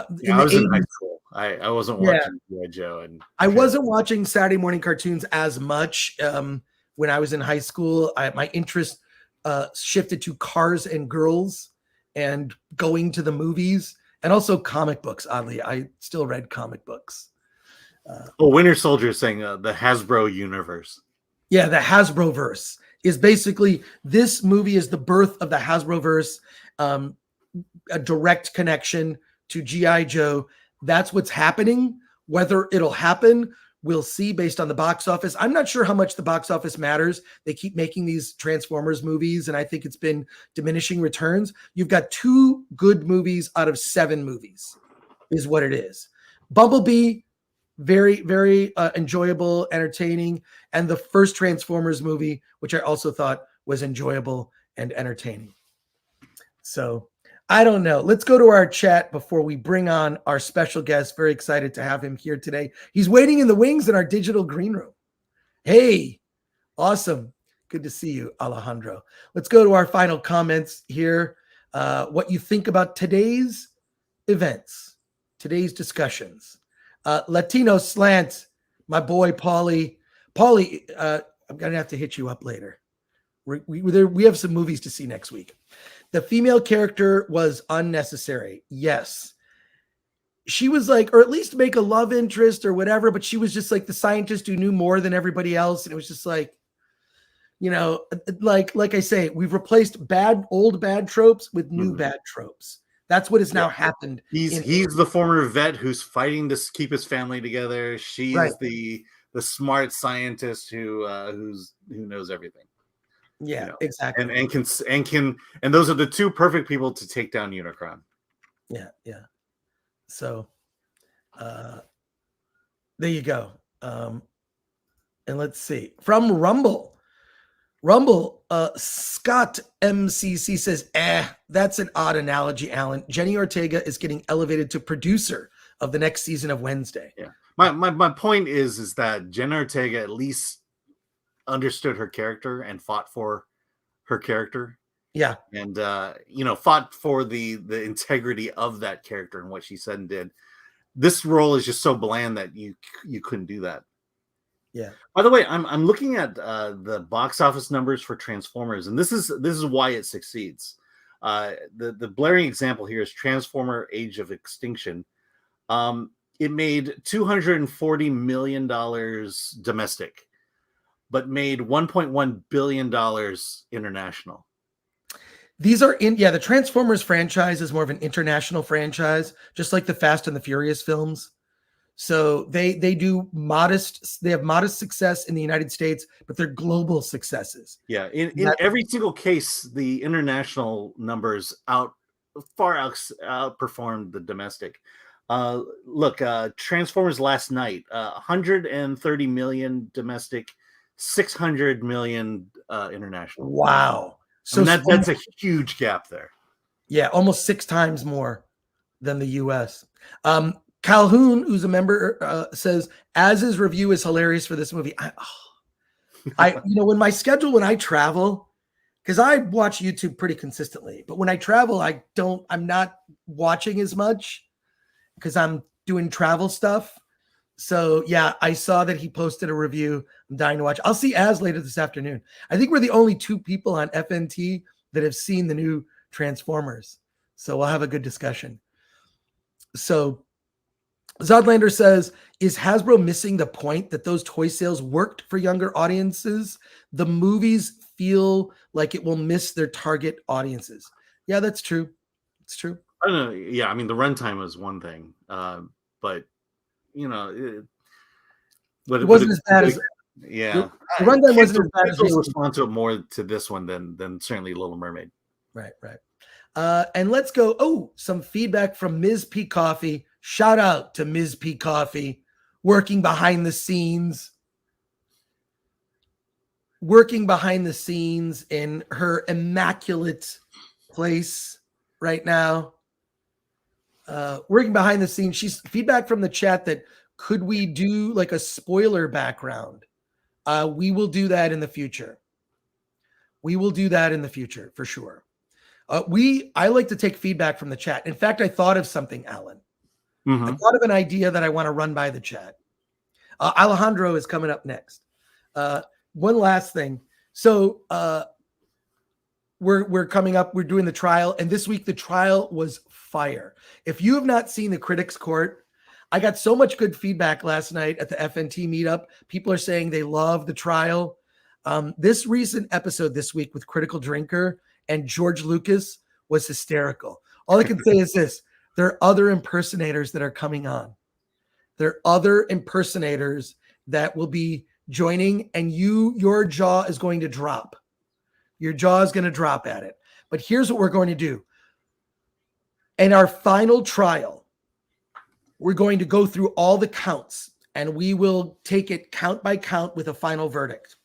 was in high school. I wasn't watching G.I. Joe, and I wasn't watching Saturday morning cartoons as much when I was in high school. My interest shifted to cars and girls and going to the movies, and also comic books. Oddly, I still read comic books. Winter Soldier is saying the Hasbro universe. Yeah, the Hasbro verse is basically, this movie is the birth of the Hasbro verse, a direct connection to G.I. Joe. That's what's happening. Whether it'll happen, we'll see based on the box office. I'm not sure how much the box office matters. They keep making these Transformers movies, and I think it's been diminishing returns. You've got 2 good movies out of 7 movies is what it is. Bumblebee, very, very enjoyable, entertaining. And the first Transformers movie, which I also thought was enjoyable and entertaining. So I don't know. Let's go to our chat before we bring on our special guest. Very excited to have him here today. He's waiting in the wings in our digital green room. Hey, awesome. Good to see you, Alejandro. Let's go to our final comments here. What you think about today's events, today's discussions. Latino Slant, my boy, Paulie. Paulie, I'm going to have to hit you up later. We have some movies to see next week. The female character was unnecessary. Yes. She was like, or at least make a love interest or whatever, but she was just like the scientist who knew more than everybody else. And it was just like, you know, like I say, we've replaced old bad tropes with new bad tropes. That's what has now happened. He's the former vet who's fighting to keep his family together. She's Right. the smart scientist who knows everything. Yeah, You know, exactly. And those are the two perfect people to take down Unicron. Yeah. So there you go. And let's see. From Rumble, Scott MCC says, that's an odd analogy, Alan. Jenny Ortega is getting elevated to producer of the next season of Wednesday. Yeah. My point is that Jenny Ortega at least understood her character and fought for her character. Yeah. And fought for the integrity of that character and what she said and did. This role is just so bland that you couldn't do that. Yeah. By the way, I'm looking at the box office numbers for Transformers, and this is why it succeeds. The blaring example here is Transformer: Age of Extinction. It made $240 million domestic, but made $1.1 billion international. These are the Transformers franchise is more of an international franchise, just like the Fast and the Furious films. So they have modest success in the United States, but they're global successes. Yeah, in every single case, the international numbers far outperformed the domestic. Look, Transformers Last Night, 130 million domestic, 600 million international. Wow. So that's a huge gap there. Yeah, almost 6 times more than the US. Calhoun, who's a member, says, Az's review is hilarious for this movie. When I travel, because I watch YouTube pretty consistently, but when I travel, I'm not watching as much because I'm doing travel stuff. So yeah, I saw that he posted a review. I'm dying to watch. I'll see Az later this afternoon. I think we're the only 2 people on FNT that have seen the new Transformers. So we'll have a good discussion. So Zodlander says, is Hasbro missing the point that those toy sales worked for younger audiences? The movies feel like it will miss their target audiences. Yeah, that's true. It's true. I don't know. Yeah, I mean, the runtime was one thing, but it wasn't as bad as. Yeah, the runtime wasn't as bad as. People respond to it more to this one than certainly Little Mermaid. Right. And let's go. Oh, some feedback from Ms. P Coffee. Shout out to Ms. P Coffee, working behind the scenes in her immaculate place right now. Working behind the scenes. She's feedback from the chat that could we do like a spoiler background? We will do that in the future. For sure. I like to take feedback from the chat. In fact, I thought of something, Alan. Mm-hmm. I thought of an idea that I want to run by the chat. Alejandro is coming up next. One last thing. So we're coming up. We're doing the trial, and this week the trial was fire. If you have not seen the Critics Court, I got so much good feedback last night at the FNT meetup. People are saying they love the trial. This recent episode this week with Critical Drinker and George Lucas was hysterical. All I can say is this. There are other impersonators that are coming on. There are other impersonators that will be joining, and your jaw is going to drop. Your jaw is going to drop at it. But here's what we're going to do. In our final trial, we're going to go through all the counts, and we will take it count by count with a final verdict.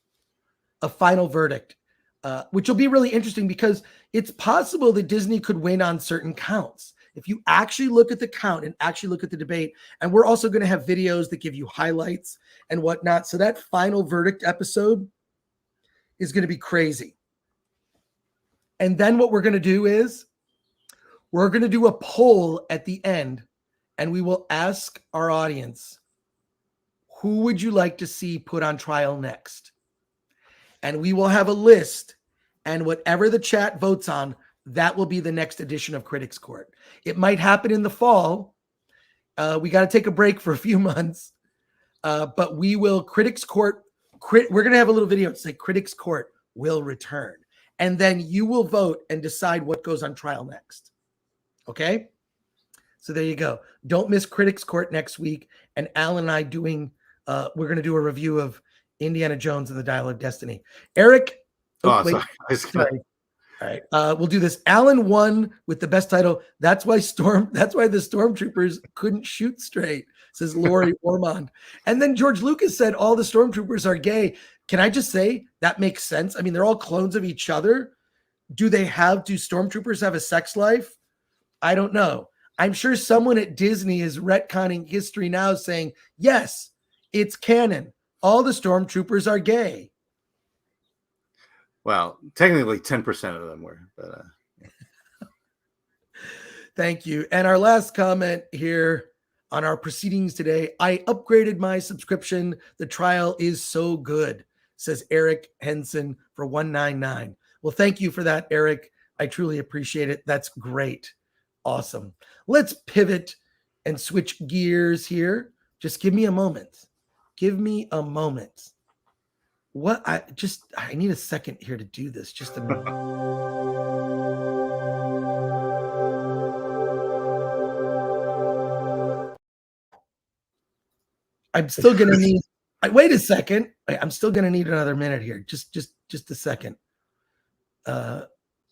which will be really interesting because it's possible that Disney could win on certain counts. If you actually look at the count and actually look at the debate, and we're also going to have videos that give you highlights and whatnot. So that final verdict episode is going to be crazy. And then what we're going to do is we're going to do a poll at the end, and we will ask our audience, who would you like to see put on trial next? And we will have a list, and whatever the chat votes on, that will be the next edition of Critics Court. It might happen in the fall. We got to take a break for a few months, but we will Critics Court. We're going to have a little video to say Critics Court will return, and then you will vote and decide what goes on trial next. Okay? So there you go. Don't miss Critics Court next week. And Al and I we're going to do a review of Indiana Jones and the Dial of Destiny. Eric. Sorry. All right. We'll do this. Alan won with the best title. That's why the stormtroopers couldn't shoot straight, says Lori Ormond. And then George Lucas said all the stormtroopers are gay. Can I just say that makes sense? I mean, they're all clones of each other. Do stormtroopers have a sex life? I don't know. I'm sure someone at Disney is retconning history now saying, yes, it's canon. All the stormtroopers are gay. Well, technically 10% of them were. But, Thank you. And our last comment here on our proceedings today, I upgraded my subscription. The trial is so good, says Eric Henson for $199. Well, thank you for that, Eric. I truly appreciate it. That's great. Awesome. Let's pivot and switch gears here. Just give me a moment. Give me a moment. I need a second here to do this. Just a minute. I'm still going to need, wait a second. I'm still going to need another minute here. Just a second.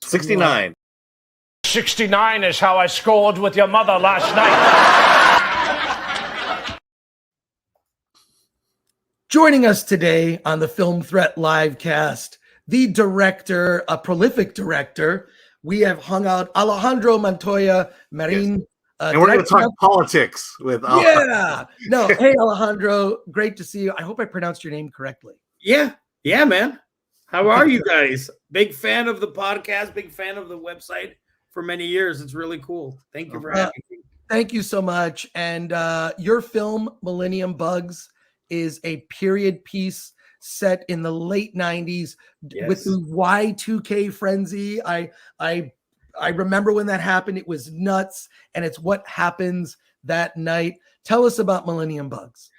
69. 69 is how I scored with your mother last night. Joining us today on the Film Threat Livecast, the director, a prolific director. We have hung out Alejandro Montoya, Marin. Yes. And we're going to talk politics with Yeah. No, hey, Alejandro. Great to see you. I hope I pronounced your name correctly. Yeah, man. How are you guys? Big fan of the podcast, big fan of the website for many years. It's really cool. Thank you for having me. Thank you so much. And your film, Millennium Bugs, is a period piece set in the late 90s with the Y2K frenzy. I remember when that happened. It was nuts, and it's what happens that night. Tell us about Millennium Bugs.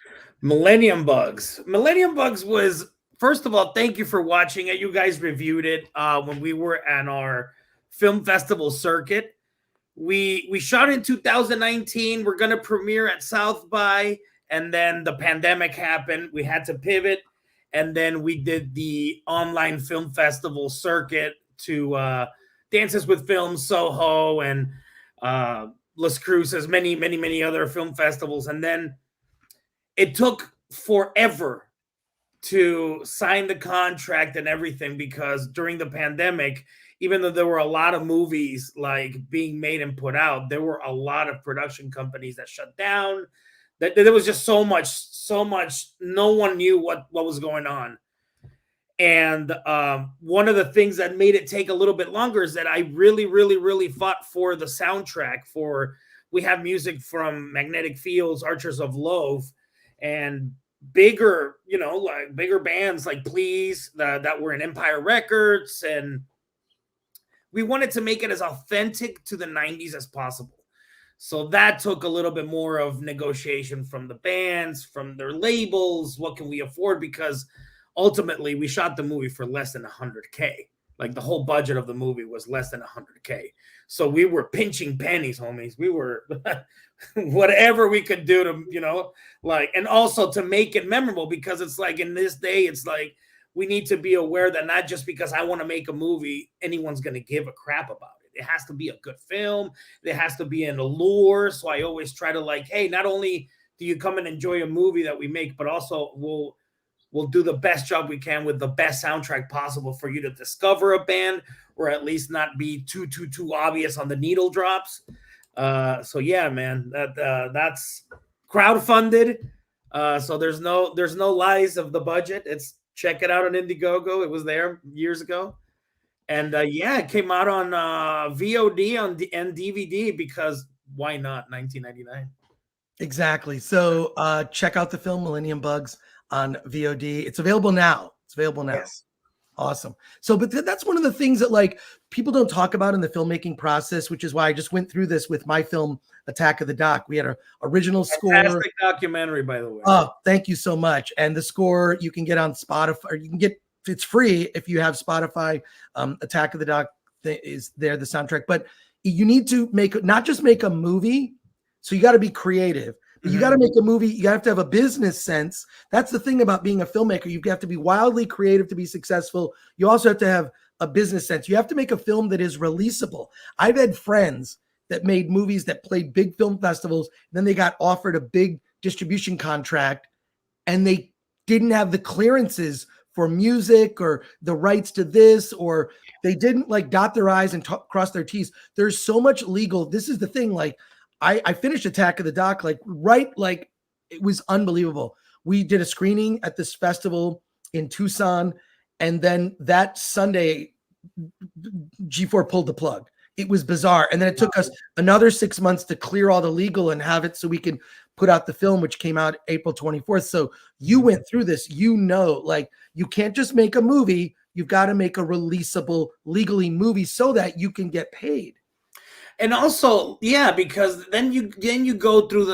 Millennium Bugs was, first of all, thank you for watching it. You guys reviewed it when we were at our film festival circuit. We shot in 2019. We're going to premiere at South by, and then the pandemic happened. We had to pivot, and then we did the online film festival circuit to Dances with Film, Soho, and Las Cruces, many other film festivals. And then it took forever to sign the contract and everything, because during the pandemic, even though there were a lot of movies like being made and put out, there were a lot of production companies that shut down. There was just so much. No one knew what was going on. And one of the things that made it take a little bit longer is that I really fought for the soundtrack. We have music from Magnetic Fields, Archers of Loaf, and bigger bands like Please that were in Empire Records. And we wanted to make it as authentic to the 90s as possible. So that took a little bit more of negotiation from the bands, from their labels. What can we afford? Because ultimately we shot the movie for less than $100K. Like the whole budget of the movie was less than $100K. So we were pinching pennies, homies. We were whatever we could do to, and also to make it memorable, because it's like in this day, it's like we need to be aware that not just because I want to make a movie, anyone's going to give a crap about it. It has to be a good film. It has to be an allure. So I always try to hey, not only do you come and enjoy a movie that we make, but also we'll we'll do the best job we can with the best soundtrack possible for you to discover a band, or at least not be too obvious on the needle drops. So yeah, man, that's crowdfunded. So there's no lies of the budget. It's check it out on Indiegogo. It was there years ago. And yeah, it came out on VOD and DVD because why not? 1999. Exactly. So check out the film Millennium Bugs on VOD. It's available now. Yes. Awesome. So, but that's one of the things that like people don't talk about in the filmmaking process, which is why I just went through this with my film Attack of the Doc. We had an original score. Fantastic documentary, by the way. Oh, thank you so much. And the score you can get on Spotify, or you can get, it's free if you have Spotify. Attack of the Doc is there, the soundtrack. But you need to not just make a movie. So you got to be creative. But you got to make a movie. You have to have a business sense. That's the thing about being a filmmaker. You have to be wildly creative to be successful. You also have to have a business sense. You have to make a film that is releasable. I've had friends that made movies that played big film festivals. And then they got offered a big distribution contract and they didn't have the clearances for music or the rights to this, or they didn't like dot their I's and cross their T's. There's so much legal. This is the thing. Like I finished Attack of the Doc, like it was unbelievable. We did a screening at this festival in Tucson. And then that Sunday, G4 pulled the plug. It was bizarre. And then it took us another 6 months to clear all the legal and have it so we could put out the film, which came out April 24th. So you went through this, like you can't just make a movie. You've got to make a releasable legally movie so that you can get paid. And also, yeah, because then you go through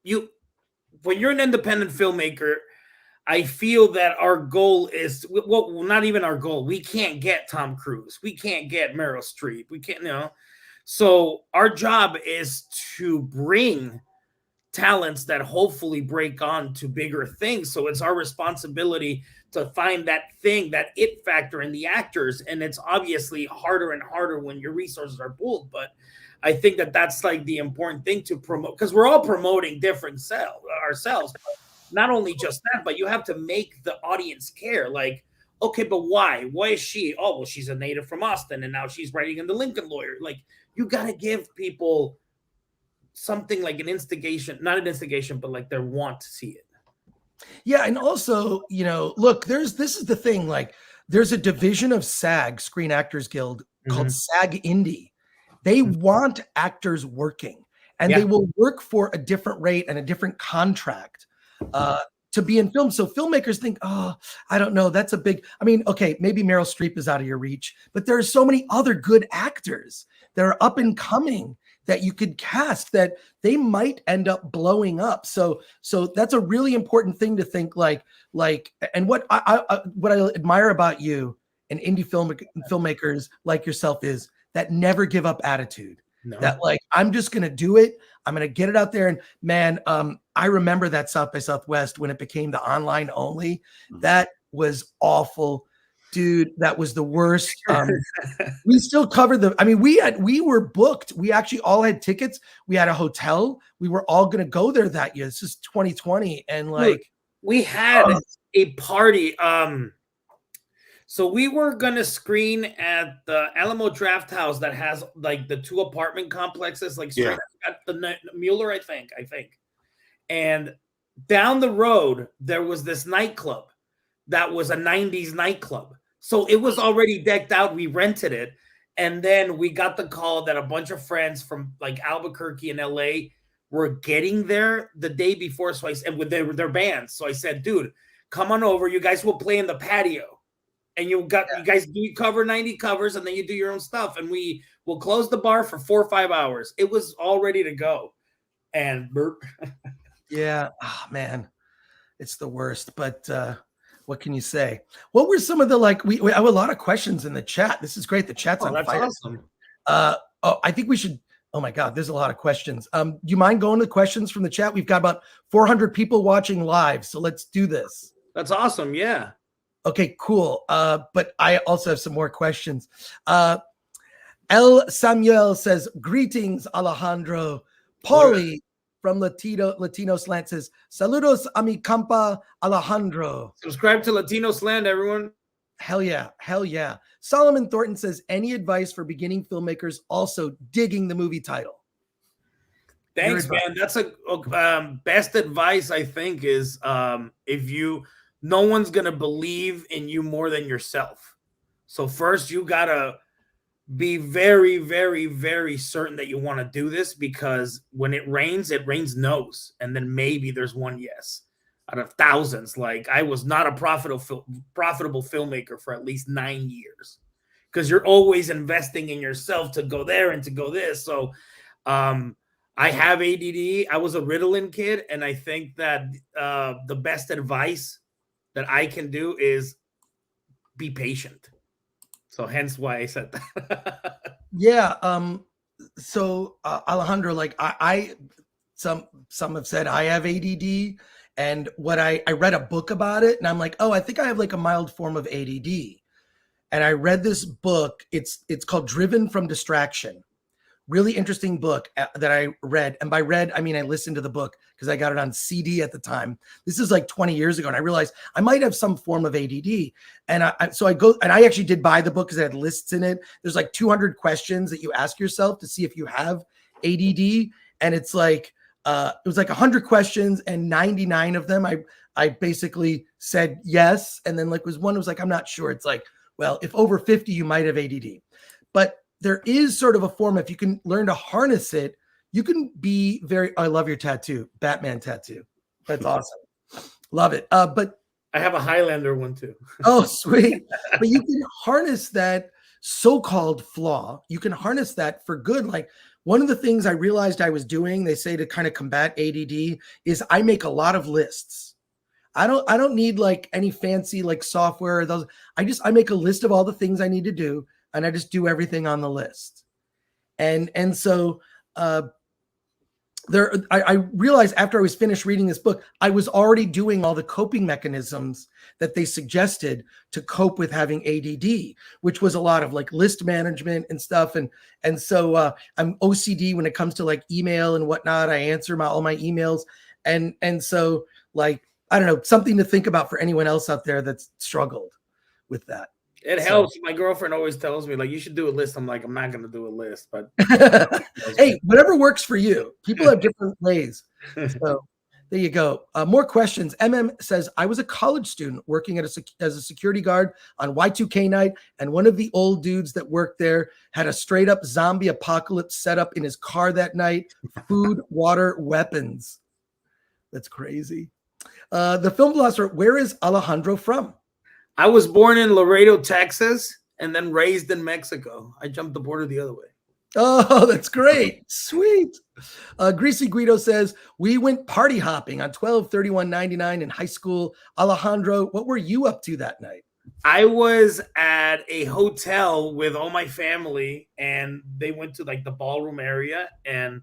when you're an independent filmmaker, I feel that our goal is, well, not even our goal. We can't get Tom Cruise. We can't get Meryl Streep. We can't, So our job is to bring talents that hopefully break on to bigger things. So it's our responsibility to find that thing, that it factor in the actors. And it's obviously harder and harder when your resources are pooled. But I think that that's like the important thing to promote, because we're all promoting different ourselves. Not only just that, but you have to make the audience care. Like, okay, but why? Why is she? Oh, well, she's a native from Austin, and now she's writing in the Lincoln Lawyer. Like, you got to give people something like an instigation, not an instigation, but like they want to see it. Yeah, and also, look, this is the thing. Like, there's a division of SAG, Screen Actors Guild, called SAG Indie. They want actors working, and they will work for a different rate and a different contract to be in film. So filmmakers think, oh, I don't know. That's a big, okay, maybe Meryl Streep is out of your reach, but there are so many other good actors that are up and coming that you could cast that they might end up blowing up. So that's a really important thing to think like, and what I admire about you and indie filmmakers like yourself is that never give up attitude. No. That like, I'm just going to do it. I'm going to get it out there. And man, I remember that South by Southwest when it became the online only. That was awful, dude. That was the worst. We still covered we were booked. We actually all had tickets. We had a hotel. We were all going to go there that year. This is 2020. And like, look, we had a party. So we were going to screen at the Alamo Draft House that has like the 2 apartment complexes, like straight at the Mueller, I think. And down the road, there was this nightclub that was a 90s nightclub. So it was already decked out. We rented it. And then we got the call that a bunch of friends from like Albuquerque and LA were getting there the day before. So and with their bands. So I said, dude, come on over. You guys will play in the patio. And you guys do cover 90 covers, and then you do your own stuff. And we will close the bar for 4 or 5 hours. It was all ready to go. And burp. Yeah. Oh, man, it's the worst. But what can you say? What were some of the we have a lot of questions in the chat. This is great. The chat's on fire. Awesome. I think we should. Oh my God, there's a lot of questions. Do you mind going to questions from the chat? We've got about 400 people watching live, so let's do this. That's awesome. Yeah. Okay, cool. But I also have some more questions. El Samuel says, greetings, Alejandro. Paulie, from Latino Slant says, "Saludos a mi compa Alejandro." Subscribe to Latino Slant, everyone. Hell yeah, hell yeah. Solomon Thornton says, "Any advice for beginning filmmakers also digging the movie title?" Thanks, man. That's a best advice, I think, is no one's gonna believe in you more than yourself. So first you gotta be very, very, very certain that you want to do this, because when it rains no's, and then maybe there's one yes out of thousands. Like, I was not a profitable filmmaker for at least 9 years, because you're always investing in yourself to go there and to go this. So I have ADD. I was a Ritalin kid, and I think that the best advice that I can do is be patient. So hence why I said that. Yeah. So Alejandro, like some have said I have ADD, and what I read a book about it, and I'm like, oh, I think I have like a mild form of ADD. And I read this book. It's called Driven from Distraction. Really interesting book that I read. And by read, I mean I listened to the book because I got it on CD at the time. This is like 20 years ago. And I realized I might have some form of ADD. And so I go, and I actually did buy the book because it had lists in it. There's like 200 questions that you ask yourself to see if you have ADD. And it's like, it was like 100 questions, and 99 of them, I basically said yes. And then like was like, I'm not sure. It's like, well, if over 50, you might have ADD. But there is sort of a form, if you can learn to harness it, you can be very, I love your tattoo, Batman tattoo. That's awesome. Love it. But I have a Highlander one too. Oh, sweet. But you can harness that so-called flaw. You can harness that for good. Like, one of the things I realized I was doing, they say to kind of combat ADD, is I make a lot of lists. I don't need like any fancy like software or those. I make a list of all the things I need to do, and I just do everything on the list. And so I realized after I was finished reading this book, I was already doing all the coping mechanisms that they suggested to cope with having ADD, which was a lot of like list management and stuff. And so I'm OCD when it comes to like email and whatnot. I answer all my emails. And so like, I don't know, something to think about for anyone else out there that's struggled with that. It helps. My girlfriend always tells me, like, you should do a list. I'm like, I'm not going to do a list, but hey, whatever works for you. People have different ways. So there you go. More questions. says, I was a college student working as a security guard on Y2K night, and one of the old dudes that worked there had a straight up zombie apocalypse set up in his car that night. Food, water, weapons. That's crazy. The film philosopher, where is Alejandro from? I was born in Laredo, Texas, and then raised in Mexico. I jumped the border the other way. Oh, that's great. Sweet. Greasy Guido says, we went party hopping on 12/31/99 in high school. Alejandro, what were you up to that night? I was at a hotel with all my family, and they went to like the ballroom area. And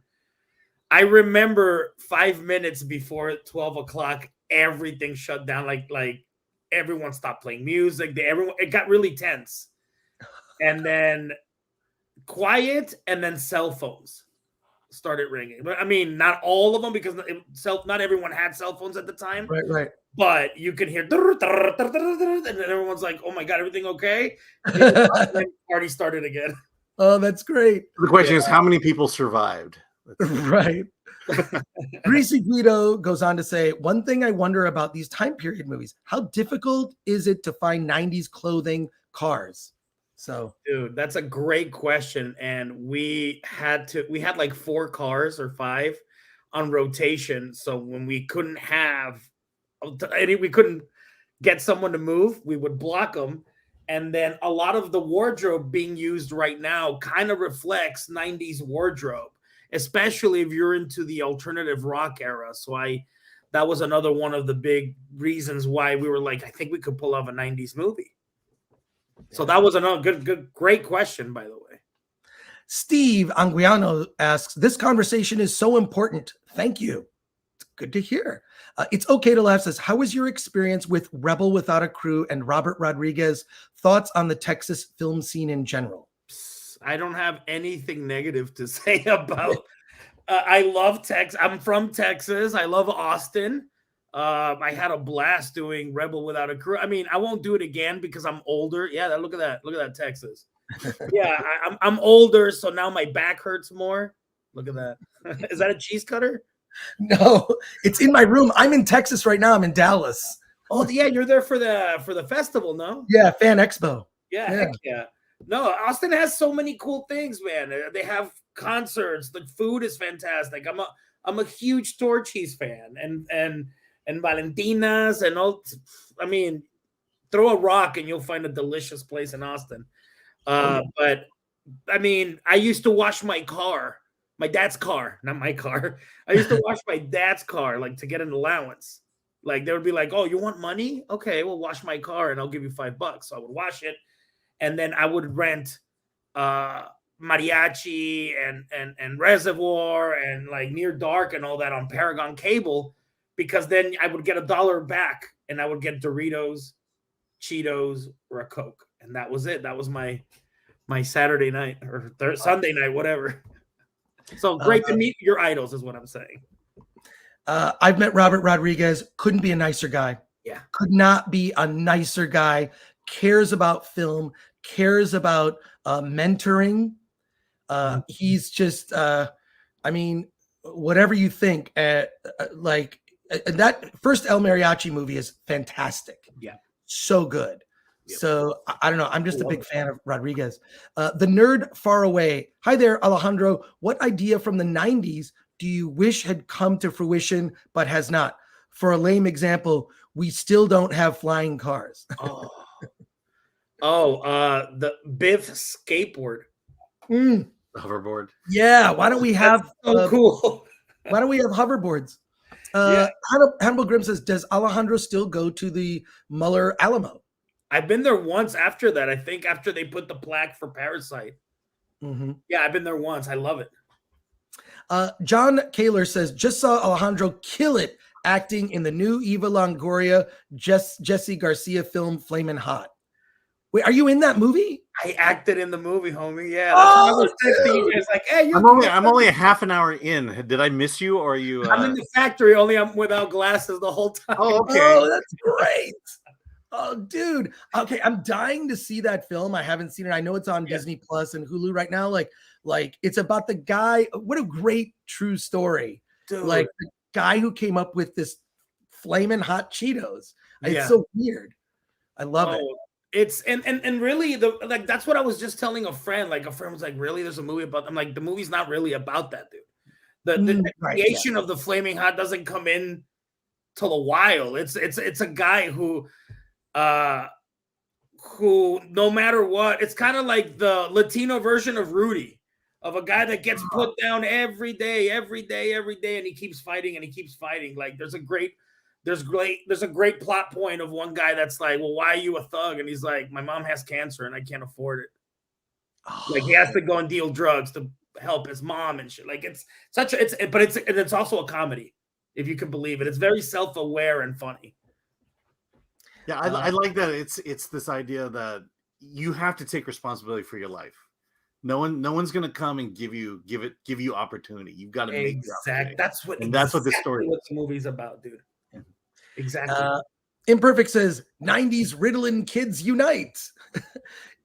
I remember 5 minutes before 12 o'clock, everything shut down. Like everyone stopped playing music. It got really tense. And then quiet, and then cell phones started ringing. But I mean, not all of them, because not everyone had cell phones at the time. Right. But you can hear, and then everyone's like, "Oh my god, everything okay?" And the party started again. Oh, that's great. The question is, how many people survived? Right. Greasy Guido goes on to say, one thing I wonder about these time period movies, how difficult is it to find 90s clothing, cars? So, dude, that's a great question. And we had like 4 cars or 5 on rotation. So when we couldn't get someone to move, we would block them. And then a lot of the wardrobe being used right now kind of reflects 90s wardrobe, especially if you're into the alternative rock era. So that was another one of the big reasons why we were like, I think we could pull off a 90s movie. So that was another great question, by the way. Steve Anguiano asks, this conversation is so important. Thank you. It's good to hear. It's okay to laugh says, how was your experience with Rebel Without a Crew and Robert Rodriguez? Thoughts on the Texas film scene in general? I don't have anything negative to say about I love Texas. I'm from Texas. I love Austin. I had a blast doing Rebel Without a Crew. I mean, I won't do it again because I'm older. Yeah, look at that. Look at that, Texas. Yeah, I'm older, so now my back hurts more. Look at that. Is that a cheese cutter? No, it's in my room. I'm in Texas right now. I'm in Dallas. Oh yeah, you're there for the festival, no? Yeah, Fan Expo. Yeah, heck yeah. No, Austin has so many cool things, man. They have concerts. The food is fantastic. I'm a huge Torchy's fan, and Valentina's and all. I mean, throw a rock and you'll find a delicious place in Austin. But I mean, I used to wash my car, my dad's car, not my car. I used to wash my dad's car, like to get an allowance. Like they would be like, "Oh, you want money? Okay, well, wash my car and I'll give you $5." So I would wash it, and then I would rent Mariachi and Reservoir and like Near Dark and all that on Paragon Cable, because then I would get $1 back and I would get Doritos, Cheetos, or a Coke, and that was it. That was my Saturday night or Sunday night, whatever. So great to meet your idols, is what I'm saying. I've met Robert Rodriguez. Couldn't be a nicer guy. Yeah, could not be a nicer guy. Cares about film. Cares about mentoring. He's just, I mean, whatever you think. Like that first El Mariachi movie is fantastic. Yeah, so good. Yep. So I don't know. I'm just a big fan of Rodriguez. The nerd far away. Hi there, Alejandro. What idea from the 90s do you wish had come to fruition but has not? For a lame example, we still don't have flying cars. The Biff skateboard. The hoverboard. Yeah, why don't we have so cool? Why don't we have hoverboards? Hannibal Grimm says, does Alejandro still go to the Muller Alamo? I've been there once after that. I think after they put the plaque for Parasite. Mm-hmm. Yeah, I've been there once. I love it. John Kaler says, just saw Alejandro kill it acting in the new Eva Longoria, Jesse Garcia film, Flamin' Hot. Wait, are you in that movie? I acted in the movie, homie. Yeah. That's what I was texting you guys like, hey, I'm only a half an hour in. Did I miss you, or are you? I'm in the factory, only I'm without glasses the whole time. Oh, okay. Oh, that's great. Oh, dude. Okay, I'm dying to see that film. I haven't seen it. I know it's on Disney Plus and Hulu right now. Like it's about the guy. What a great true story. Dude. Like the guy who came up with this Flamin' Hot Cheetos. It's so weird. I love it. It's and really that's what I was just telling a friend. Like a friend was like, really? There's a movie about. I'm like, the movie's not really about that, dude. The creation of the Flaming Hot doesn't come in till a while. It's a guy who no matter what, it's kind of like the Latino version of Rudy, of a guy that gets put down every day, and he keeps fighting and he keeps fighting. Like there's a great plot point of one guy that's like, well, why are you a thug? And he's like, my mom has cancer and I can't afford it. Like he has to go and deal drugs to help his mom and shit. Like it's also a comedy, if you can believe it. It's very self-aware and funny. Yeah, I like that. It's this idea that you have to take responsibility for your life. No one's gonna come and give you opportunity. You've got to make that's what this story. What the movie's about, dude. Yeah. Exactly. Imperfect says 90s Ritalin kids unite.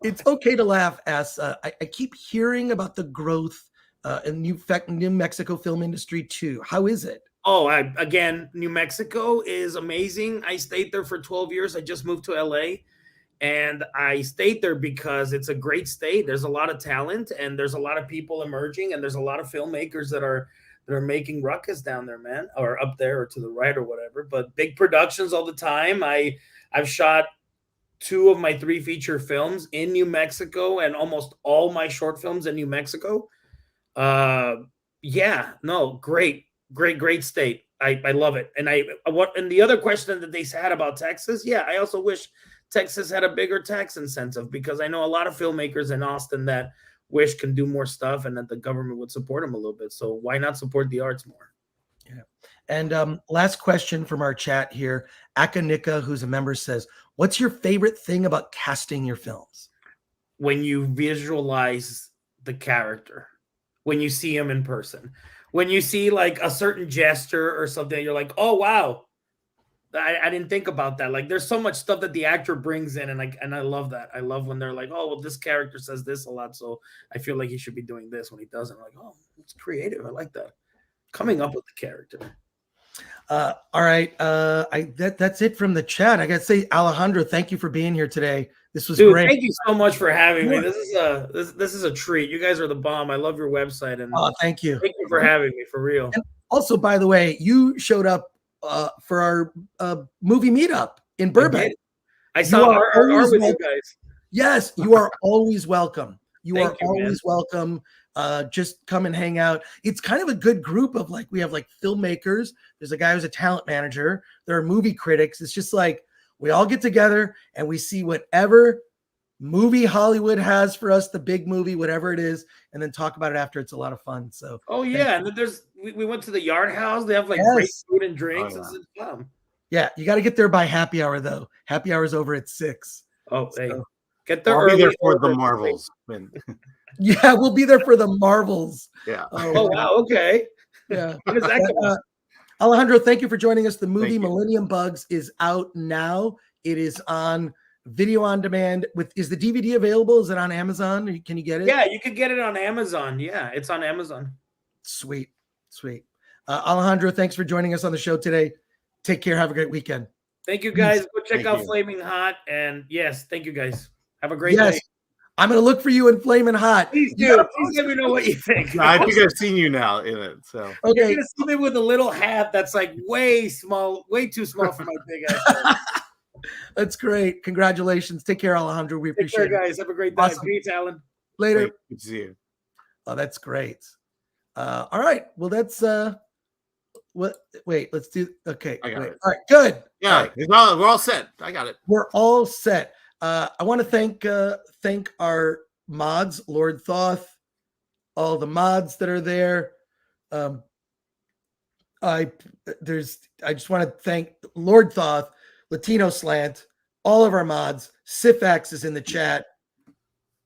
It's okay to laugh. I keep hearing about the growth in New Mexico film industry too. How is it? Again, New Mexico is amazing. I stayed there for 12 years. I just moved to LA, and I stayed there because it's a great state. There's a lot of talent, and there's a lot of people emerging, and there's a lot of filmmakers that are making ruckus down there, man, or up there or to the right or whatever. But big productions all the time. I've shot 2 of my 3 feature films in New Mexico, and almost all my short films in New Mexico. Great state. I love it. And the other question that they had about Texas, I also wish Texas had a bigger tax incentive, because I know a lot of filmmakers in Austin that wish can do more stuff and that the government would support them a little bit. So why not support the arts more? Yeah. And last question from our chat here. Akanika, who's a member, says, what's your favorite thing about casting your films? When you visualize the character, when you see him in person. when you see like a certain gesture or something, you're like, oh wow, I didn't think about that. Like there's so much stuff that the actor brings in, and I love that. I love when they're like, oh well, this character says this a lot, so I feel like he should be doing this when he doesn't. I'm like, oh, it's creative. I like that. Coming up with the character. All right. That's it from the chat. I gotta say, Alejandro, thank you for being here today. This was great. Thank you so much for having me. This is a treat. You guys are the bomb. I love your website, and thank you. Thank you for having me, for real. And also, by the way, you showed up for our movie meetup in Burbank. I saw our with you guys. Yes, you are always welcome. You Thank are you, always welcome. Just come and hang out. It's kind of a good group of like, we have like filmmakers. There's a guy who's a talent manager. There are movie critics. It's just like we all get together and we see whatever movie Hollywood has for us, the big movie, whatever it is, and then talk about it after. It's a lot of fun. So and then we went to the Yard House. They have like great food and drinks. It's fun. Yeah, you got to get there by happy hour though. Happy hour's over at 6. Oh, so, hey, get there I'll early. Be there for the Marvels. Yeah, we'll be there for the Marvels. Yeah. Oh wow. Okay. Yeah. When is that coming? Alejandro, thank you for joining us. The movie Millennium Bugs is out now. It is on video on demand. Is the DVD available? Is it on Amazon? Can you get it? Yeah, you can get it on Amazon. Yeah, it's on Amazon. Sweet. Alejandro, thanks for joining us on the show today. Take care. Have a great weekend. Thank you, guys. Go check out Flamin Hot. And yes, thank you, guys. Have a great day. I'm going to look for you in Flamin Hot. Please do. Please let me know what you think. I think I've seen you now in it. So okay. You're going to see me with a little hat that's like way too small for my big ass. That's great. Congratulations. Take care, Alejandro. We appreciate it. Guys. Have a great day. Awesome. Peace, Alan. Later. Good to see you. Oh, that's great. All right. Well, that's wait, let's do okay. I got it. All right, good. Yeah, all right. We're all set. I got it. We're all set. I want to thank our mods, Lord Thoth, all the mods that are there. I just want to thank Lord Thoth, Latino Slant, all of our mods. Sifax is in the chat.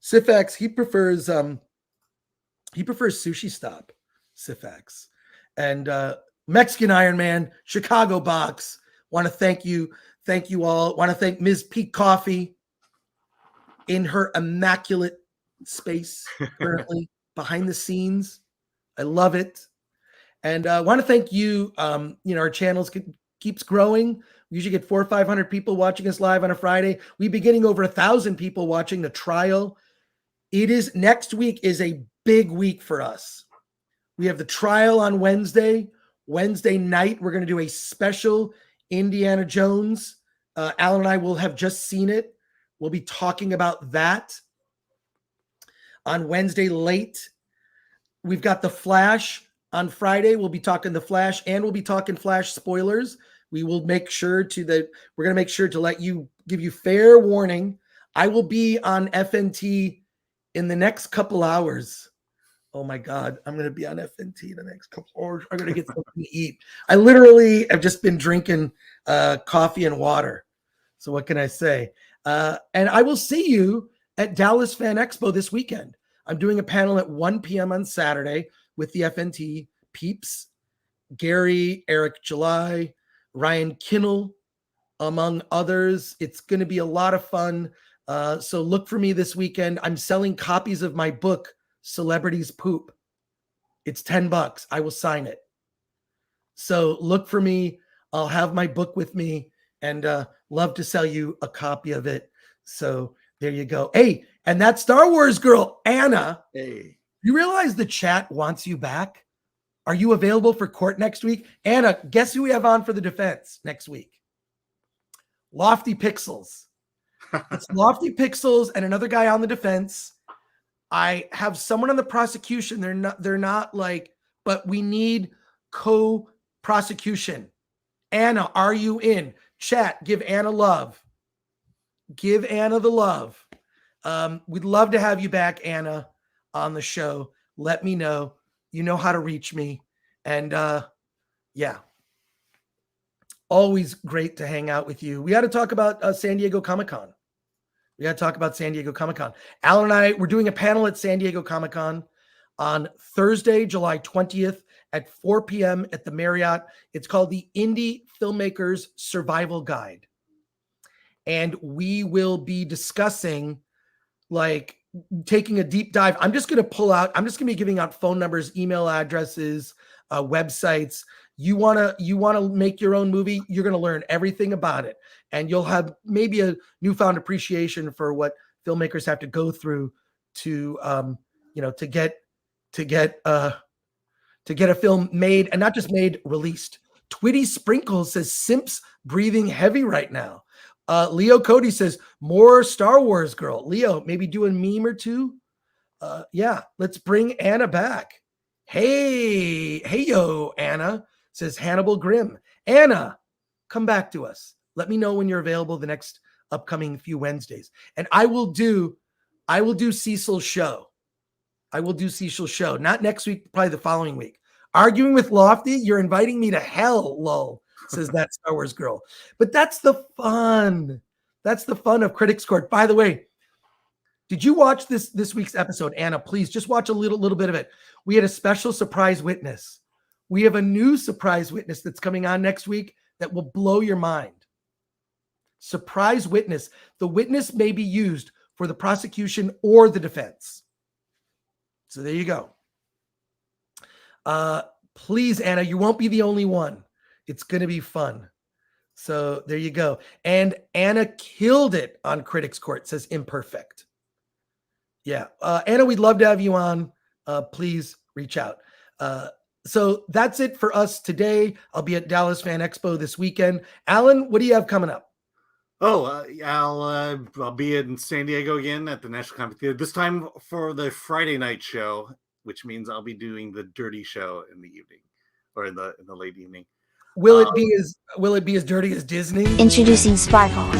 Sifax, he prefers Sushi Stop. Sifax. And Mexican Iron Man, Chicago Box. Want to thank you. Thank you all. Want to thank Ms. Pete Coffee in her immaculate space currently behind the scenes. I love it. And I want to thank you. Our channels keeps growing. We usually get 400 or 500 people watching us live on a Friday. We've been getting over 1,000 people watching the trial. Next week is a big week for us. We have the trial on Wednesday. Wednesday night, we're going to do a special Indiana Jones. Alan and I will have just seen it. We'll be talking about that on Wednesday late. We've got the Flash on Friday. We'll be talking the Flash, and we'll be talking Flash spoilers. We will make sure we're going to make sure to give you fair warning. I will be on FNT in the next couple hours. Oh my God, I'm going to be on FNT in the next couple hours. I'm going to get something to eat. I literally have just been drinking coffee and water. So what can I say? And I will see you at Dallas Fan Expo this weekend. I'm doing a panel at 1 p.m. on Saturday with the FNT peeps, Gary, Eric July, Ryan Kinnell, among others. It's going to be a lot of fun. So look for me this weekend. I'm selling copies of my book, Celebrities Poop. It's $10. I will sign it. So look for me. I'll have my book with me and love to sell you a copy of it. So there you go. Hey, and that Star Wars girl, Anna. Hey, you realize the chat wants you back? Are you available for court next week? Anna, guess who we have on for the defense next week? Lofty Pixels. It's Lofty Pixels and another guy on the defense. I have someone on the prosecution. They're not like, but we need co-prosecution. Anna, are you in? Chat, give Anna love. Give Anna the love. We'd love to have you back, Anna, on the show. Let me know. You know how to reach me. And yeah, always great to hang out with you. We got to talk about San Diego Comic-Con. Alan and I, we're doing a panel at San Diego Comic-Con on Thursday, July 20th at 4 p.m. at the Marriott. It's called the Indie Filmmakers Survival Guide. And we will be discussing, like, taking a deep dive. I'm just going to be giving out phone numbers, email addresses, websites. You want to make your own movie, you're going to learn everything about it. And you'll have maybe a newfound appreciation for what filmmakers have to go through to get a film made, and not just made, released. Twitty Sprinkles says Simps breathing heavy right now. Leo Cody says more Star Wars girl. Leo, maybe do a meme or two. Yeah, let's bring Anna back. Hey yo, Anna, says Hannibal Grimm. Anna, come back to us. Let me know when you're available the next upcoming few Wednesdays. And I will do Cecil's show. Not next week, probably the following week. Arguing with Lofty, you're inviting me to hell, lol, says that Star Wars girl. But that's the fun. That's the fun of Critics Court. By the way, did you watch this week's episode, Anna? Please just watch a little bit of it. We had a special surprise witness. We have a new surprise witness that's coming on next week that will blow your mind. Surprise witness. The witness may be used for the prosecution or the defense. So there you go. Please, Anna, you won't be the only one. It's going to be fun. So there you go. And Anna killed it on Critics Court, says Imperfect. Yeah. Anna, we'd love to have you on. Please reach out. So that's it for us today. I'll be at Dallas Fan Expo this weekend. Alan, what do you have coming up? I'll be in San Diego again at the National Comedy Theater, this time for the Friday night show, which means I'll be doing the dirty show in the evening, or in the late evening. Will it be as dirty as Disney? Introducing Sparkle.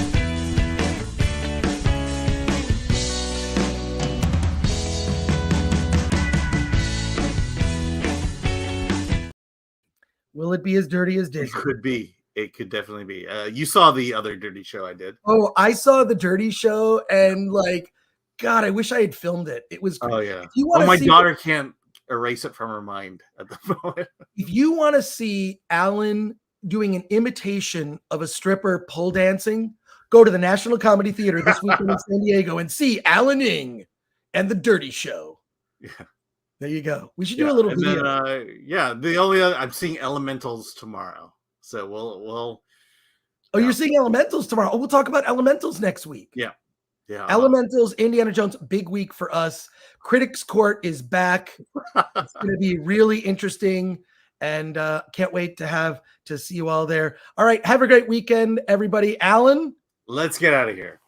Will it be as dirty as Disney? It could be. It could definitely be. You saw the other dirty show I did. Oh, I saw the dirty show, and like, God, I wish I had filmed it. It was. Oh yeah. My daughter can't erase it from her mind at the moment. If you want to see Alan doing an imitation of a stripper pole dancing, go to the National Comedy Theater this weekend in San Diego and see Alan Ing and the Dirty Show. Yeah. There you go. We should do a little video. Then, the only other, I'm seeing Elementals tomorrow. So we'll. Oh, you're seeing Elementals tomorrow. Oh, we'll talk about Elementals next week. Yeah. Elementals, Indiana Jones, big week for us. Critics Court is back. It's going to be really interesting, and can't wait to see you all there. All right, have a great weekend, everybody. Alan, let's get out of here.